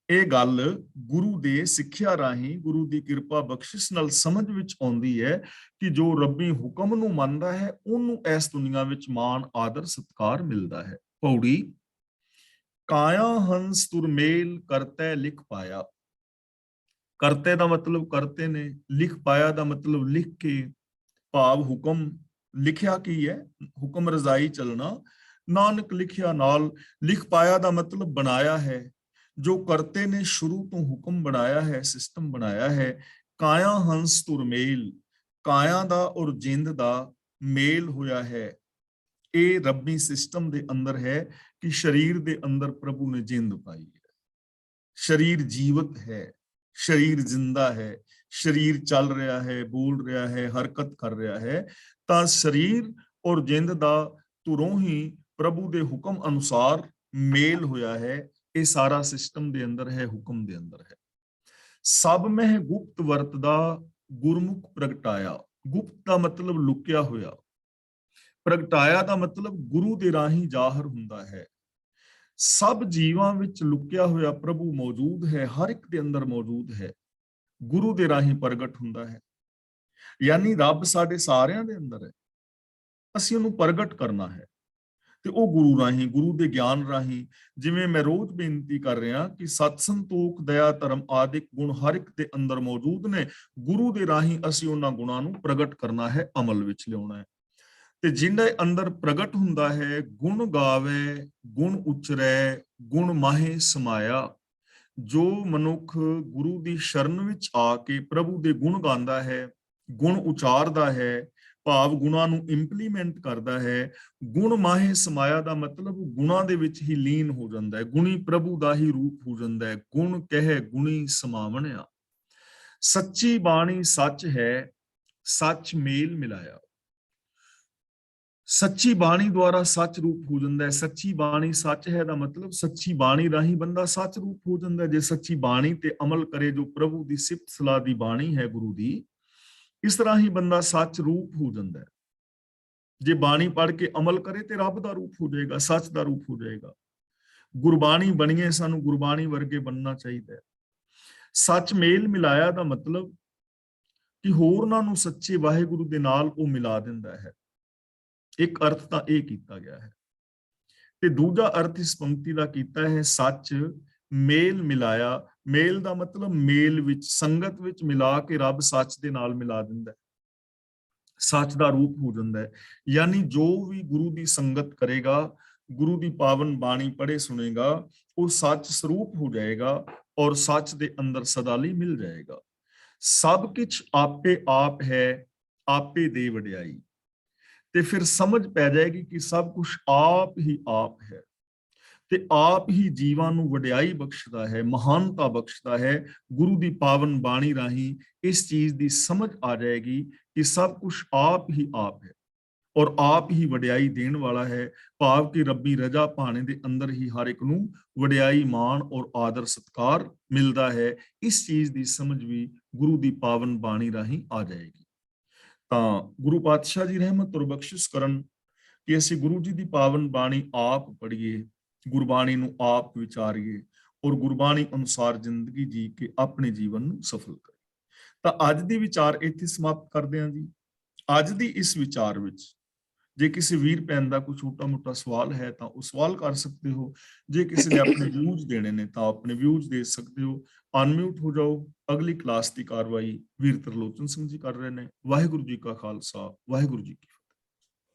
ਇਹ ਗੱਲ ਗੁਰੂ ਦੇ ਸਿੱਖਿਆ ਰਾਹੀਂ, ਗੁਰੂ ਦੀ ਕਿਰਪਾ ਬਖਸ਼ਿਸ਼ ਨਾਲ ਸਮਝ ਵਿੱਚ ਆਉਂਦੀ ਹੈ ਕਿ ਜੋ ਰੱਬੀ ਹੁਕਮ ਨੂੰ ਮੰਨਦਾ ਹੈ ਉਹਨੂੰ ਇਸ ਦੁਨੀਆ ਵਿੱਚ ਮਾਣ ਆਦਰ ਸਤਕਾਰ ਮਿਲਦਾ ਹੈ। ਪੌੜੀ, ਕਾਇਆ ਹੰਸ ਤੁਰਮੇਲ ਕਰਤੇ ਲਿਖ ਪਾਇਆ। ਕਰਤੇ ਦਾ ਮਤਲਬ ਕਰਤੇ ਨੇ, ਲਿਖ ਪਾਇਆ ਦਾ ਮਤਲਬ ਲਿਖ ਕੇ, ਭਾਵ ਹੁਕਮ। ਲਿਖਿਆ ਕੀ ਹੈ? ਹੁਕਮ ਰਜ਼ਾਈ ਚੱਲਣਾ। ਨਾਨਕ ਲਿਖਿਆ ਨਾਲ। ਲਿਖ ਪਾਇਆ ਦਾ ਮਤਲਬ ਬਣਾਇਆ ਹੈ। ਜੋ ਕਰਤੇ ਨੇ ਸ਼ੁਰੂ ਤੋਂ ਹੁਕਮ ਬਣਾਇਆ ਹੈ, ਸਿਸਟਮ ਬਣਾਇਆ ਹੈ। ਕਾਇਆ ਹੰਸ ਤੁਰ ਮੇਲ, ਕਾਇਆ ਦਾ ਔਰ ਜਿੰਦ ਦਾ ਮੇਲ ਹੋਇਆ ਹੈ। ਇਹ ਰੱਬੀ ਸਿਸਟਮ ਦੇ ਅੰਦਰ ਹੈ ਕਿ ਸਰੀਰ ਦੇ ਅੰਦਰ ਪ੍ਰਭੂ ਨੇ ਜਿੰਦ ਪਾਈ ਹੈ। ਸਰੀਰ ਜੀਵਤ ਹੈ, ਸਰੀਰ ਜ਼ਿੰਦਾ ਹੈ, ਸਰੀਰ ਚੱਲ ਰਿਹਾ ਹੈ, ਬੋਲ ਰਿਹਾ ਹੈ, ਹਰਕਤ ਕਰ ਰਿਹਾ ਹੈ। ਤਾਂ ਸਰੀਰ ਔਰ ਜਿੰਦ ਦਾ ਤੁਰੋਂ ਹੀ ਪ੍ਰਭੂ ਦੇ ਹੁਕਮ ਅਨੁਸਾਰ ਮੇਲ ਹੋਇਆ ਹੈ। ਇਹ ਸਾਰਾ ਸਿਸਟਮ ਦੇ ਅੰਦਰ ਹੈ, ਹੁਕਮ ਦੇ ਅੰਦਰ ਹੈ। ਸਭ ਮਹਿ ਗੁਪਤ ਵਰਤਦਾ ਗੁਰਮੁਖ ਪ੍ਰਗਟਾਇਆ। ਗੁਪਤ ਦਾ ਮਤਲਬ ਲੁਕਿਆ ਹੋਇਆ, ਪ੍ਰਗਟਾਇਆ ਦਾ ਮਤਲਬ ਗੁਰੂ ਦੇ ਰਾਹੀਂ ਜ਼ਾਹਰ ਹੁੰਦਾ ਹੈ। ਸਭ ਜੀਵਾਂ ਵਿੱਚ ਲੁਕਿਆ ਹੋਇਆ ਪ੍ਰਭੂ ਮੌਜੂਦ ਹੈ, ਹਰ ਇੱਕ ਦੇ ਅੰਦਰ ਮੌਜੂਦ ਹੈ, ਗੁਰੂ ਦੇ ਰਾਹੀਂ ਪ੍ਰਗਟ ਹੁੰਦਾ ਹੈ। ਯਾਨੀ ਰੱਬ ਸਾਡੇ ਸਾਰਿਆਂ ਦੇ ਅੰਦਰ ਹੈ, ਅਸੀਂ ਉਹਨੂੰ ਪ੍ਰਗਟ ਕਰਨਾ ਹੈ ਤੇ ਉਹ ਗੁਰੂ ਰਾਹੀਂ, ਗੁਰੂ ਦੇ ਗਿਆਨ ਰਾਹੀਂ। ਜਿਵੇਂ ਮੈਂ ਰੋਜ਼ ਬੇਨਤੀ ਕਰ ਰਿਹਾ ਕਿ ਸਤ ਸੰਤੋਖ ਦਇਆ ਧਰਮ ਆਦਿਕ ਗੁਣ ਹਰ ਇੱਕ ਦੇ ਅੰਦਰ ਮੌਜੂਦ ਨੇ। ਗੁਰੂ ਦੇ ਰਾਹੀਂ ਅਸੀਂ ਉਹਨਾਂ ਗੁਣਾਂ ਨੂੰ ਪ੍ਰਗਟ ਕਰਨਾ ਹੈ, ਅਮਲ ਵਿੱਚ ਲਿਆਉਣਾ ਹੈ। ਤੇ ਜਿਹਦੇ ਅੰਦਰ ਪ੍ਰਗਟ ਹੁੰਦਾ ਹੈ, ਗੁਣ ਗਾਵੇ ਗੁਣ ਉਚਰੈ ਗੁਣ ਮਾਹੇ ਸਮਾਇਆ। ਜੋ ਮਨੁੱਖ ਗੁਰੂ ਦੀ ਸ਼ਰਨ ਵਿੱਚ ਆ ਕੇ ਪ੍ਰਭੂ ਦੇ ਗੁਣ ਗਾਉਂਦਾ ਹੈ, ਗੁਣ ਉਚਾਰਦਾ ਹੈ, ਭਾਵ ਗੁਣਾਂ ਨੂੰ ਇੰਪਲੀਮੈਂਟ ਕਰਦਾ ਹੈ। ਗੁਣ ਮਾਹੇ ਸਮਾਇਆ ਦਾ ਮਤਲਬ ਗੁਣਾਂ ਦੇ ਵਿੱਚ ਹੀ ਲੀਨ ਹੋ ਜਾਂਦਾ ਹੈ, ਗੁਣੀ ਪ੍ਰਭੂ ਦਾ ਹੀ ਰੂਪ ਹੋ ਜਾਂਦਾ ਹੈ। ਗੁਣ ਕਹੇ ਗੁਣੀ ਸਮਾਵਣਿਆ। ਸੱਚੀ ਬਾਣੀ ਸੱਚ ਹੈ, ਸੱਚ ਮੇਲ ਮਿਲਾਇਆ। ਸੱਚੀ ਬਾਣੀ ਦੁਆਰਾ ਸੱਚ ਰੂਪ ਹੋ ਜਾਂਦਾ ਹੈ। ਸੱਚੀ ਬਾਣੀ ਸੱਚ ਹੈ ਦਾ ਮਤਲਬ ਸੱਚੀ ਬਾਣੀ ਰਾਹੀਂ ਬੰਦਾ ਸੱਚ ਰੂਪ ਹੋ ਜਾਂਦਾ ਹੈ। ਜੇ ਸੱਚੀ ਬਾਣੀ ਤੇ ਅਮਲ ਕਰੇ, ਜੋ ਪ੍ਰਭੂ ਦੀ ਸਿਫਤ ਸਲਾਹ ਦੀ ਬਾਣੀ ਹੈ ਗੁਰੂ ਦੀ, ਇਸ ਤਰ੍ਹਾਂ ਹੀ ਬੰਦਾ ਸੱਚ ਰੂਪ ਹੋ ਜਾਂਦਾ ਹੈ। ਜੇ ਬਾਣੀ ਪੜ੍ਹ ਕੇ ਅਮਲ ਕਰੇ ਤੇ ਰੱਬ ਦਾ ਰੂਪ ਹੋ ਜਾਏਗਾ, ਸੱਚ ਦਾ ਰੂਪ ਹੋ ਜਾਏਗਾ। ਗੁਰਬਾਣੀ ਬਣੀਏ, ਸਾਨੂੰ ਗੁਰਬਾਣੀ ਵਰਗੇ ਬਣਨਾ ਚਾਹੀਦਾ ਹੈ। ਸੱਚ ਮੇਲ ਮਿਲਾਇਆ ਦਾ ਮਤਲਬ ਕਿ ਹੋਰਨਾਂ ਨੂੰ ਸੱਚੇ ਵਾਹਿਗੁਰੂ ਦੇ ਨਾਲ ਉਹ ਮਿਲਾ ਦਿੰਦਾ ਹੈ। ਇੱਕ ਅਰਥ ਤਾਂ ਇਹ ਕੀਤਾ ਗਿਆ ਹੈ। ਤੇ ਦੂਜਾ ਅਰਥ ਇਸ ਪੰਕਤੀ ਦਾ ਕੀਤਾ ਹੈ, ਸੱਚ ਮੇਲ ਮਿਲਾਇਆ। ਮੇਲ ਦਾ ਮਤਲਬ ਮੇਲ ਵਿੱਚ, ਸੰਗਤ ਵਿੱਚ ਮਿਲਾ ਕੇ ਰੱਬ ਸੱਚ ਦੇ ਨਾਲ ਮਿਲਾ ਦਿੰਦਾ ਹੈ, ਸੱਚ ਦਾ ਰੂਪ ਹੋ ਜਾਂਦਾ ਹੈ। ਯਾਨੀ ਜੋ ਵੀ ਗੁਰੂ ਦੀ ਸੰਗਤ ਕਰੇਗਾ, ਗੁਰੂ ਦੀ ਪਾਵਨ ਬਾਣੀ ਪੜ੍ਹੇ ਸੁਣੇਗਾ, ਉਹ ਸੱਚ ਸਰੂਪ ਹੋ ਜਾਏਗਾ ਔਰ ਸੱਚ ਦੇ ਅੰਦਰ ਸਦਾ ਲਈ ਮਿਲ ਜਾਏਗਾ। ਸਭ ਕੁਛ ਆਪੇ ਆਪ ਹੈ, ਆਪੇ ਦੇ ਵਡਿਆਈ। ਤੇ ਫਿਰ ਸਮਝ ਪੈ ਜਾਏਗੀ ਕਿ ਸਭ ਕੁਝ ਆਪ ਹੀ ਆਪ ਹੈ ਤੇ ਆਪ ਹੀ ਜੀਵਾਂ ਨੂੰ ਵਡਿਆਈ ਬਖਸ਼ਦਾ ਹੈ, ਮਹਾਨਤਾ ਬਖਸ਼ਦਾ ਹੈ। ਗੁਰੂ ਦੀ ਪਾਵਨ ਬਾਣੀ ਰਾਹੀਂ ਇਸ ਚੀਜ਼ ਦੀ ਸਮਝ ਆ ਜਾਏਗੀ ਕਿ ਸਭ ਕੁਝ ਆਪ ਹੀ ਆਪ ਹੈ ਔਰ ਆਪ ਹੀ ਵਡਿਆਈ ਦੇਣ ਵਾਲਾ ਹੈ। ਭਾਵ ਕਿ ਰੱਬੀ ਰਜ਼ਾ ਭਾਣੇ ਦੇ ਅੰਦਰ ਹੀ ਹਰ ਇੱਕ ਨੂੰ ਵਡਿਆਈ, ਮਾਣ ਔਰ ਆਦਰ ਸਤਕਾਰ ਮਿਲਦਾ ਹੈ। ਇਸ ਚੀਜ਼ ਦੀ ਸਮਝ ਵੀ ਗੁਰੂ ਦੀ ਪਾਵਨ ਬਾਣੀ ਰਾਹੀਂ ਆ ਜਾਏਗੀ। ਤਾਂ ਗੁਰੂ ਪਾਤਸ਼ਾਹ ਜੀ ਰਹਿਮਤ ਔਰ ਬਖਸ਼ਿਸ਼ ਕਰਨ ਕਿ ਅਸੀਂ ਗੁਰੂ ਜੀ ਦੀ ਪਾਵਨ ਬਾਣੀ ਆਪ ਪੜ੍ਹੀਏ, ਗੁਰਬਾਣੀ ਨੂੰ ਆਪ ਵਿਚਾਰੀਏ ਔਰ ਗੁਰਬਾਣੀ ਅਨੁਸਾਰ ਜ਼ਿੰਦਗੀ ਜੀ ਕੇ ਆਪਣੇ ਜੀਵਨ ਨੂੰ ਸਫਲ ਕਰੀਏ। ਤਾਂ ਅੱਜ ਦੀ ਵਿਚਾਰ ਇੱਥੇ ਸਮਾਪਤ ਕਰਦੇ ਹਾਂ ਜੀ। ਅੱਜ ਦੀ ਇਸ ਵਿਚਾਰ ਵਿੱਚ ਜੇ ਕਿਸੇ ਵੀਰ ਭੈਣ ਦਾ ਕੋਈ ਛੋਟਾ ਮੋਟਾ ਸਵਾਲ ਹੈ ਤਾਂ ਉਹ ਸਵਾਲ ਕਰ ਸਕਦੇ ਹੋ। ਜੇ ਕਿਸੇ ਨੇ ਆਪਣੇ ਵਿਊਜ਼ ਦੇਣੇ ਨੇ ਤਾਂ ਆਪਣੇ ਵਿਊਜ਼ ਦੇ ਸਕਦੇ ਹੋ। ਅਨਮਿਊਟ ਹੋ ਜਾਓ। ਅਗਲੀ ਕਲਾਸ ਦੀ ਕਾਰਵਾਈ ਵੀਰ ਤਰਲੋਚਨ ਸਿੰਘ ਜੀ ਕਰ ਰਹੇ ਨੇ। ਵਾਹਿਗੁਰੂ ਜੀ ਕਾ ਖਾਲਸਾ, ਵਾਹਿਗੁਰੂ ਜੀ ਕੀ ਫਤਿਹ।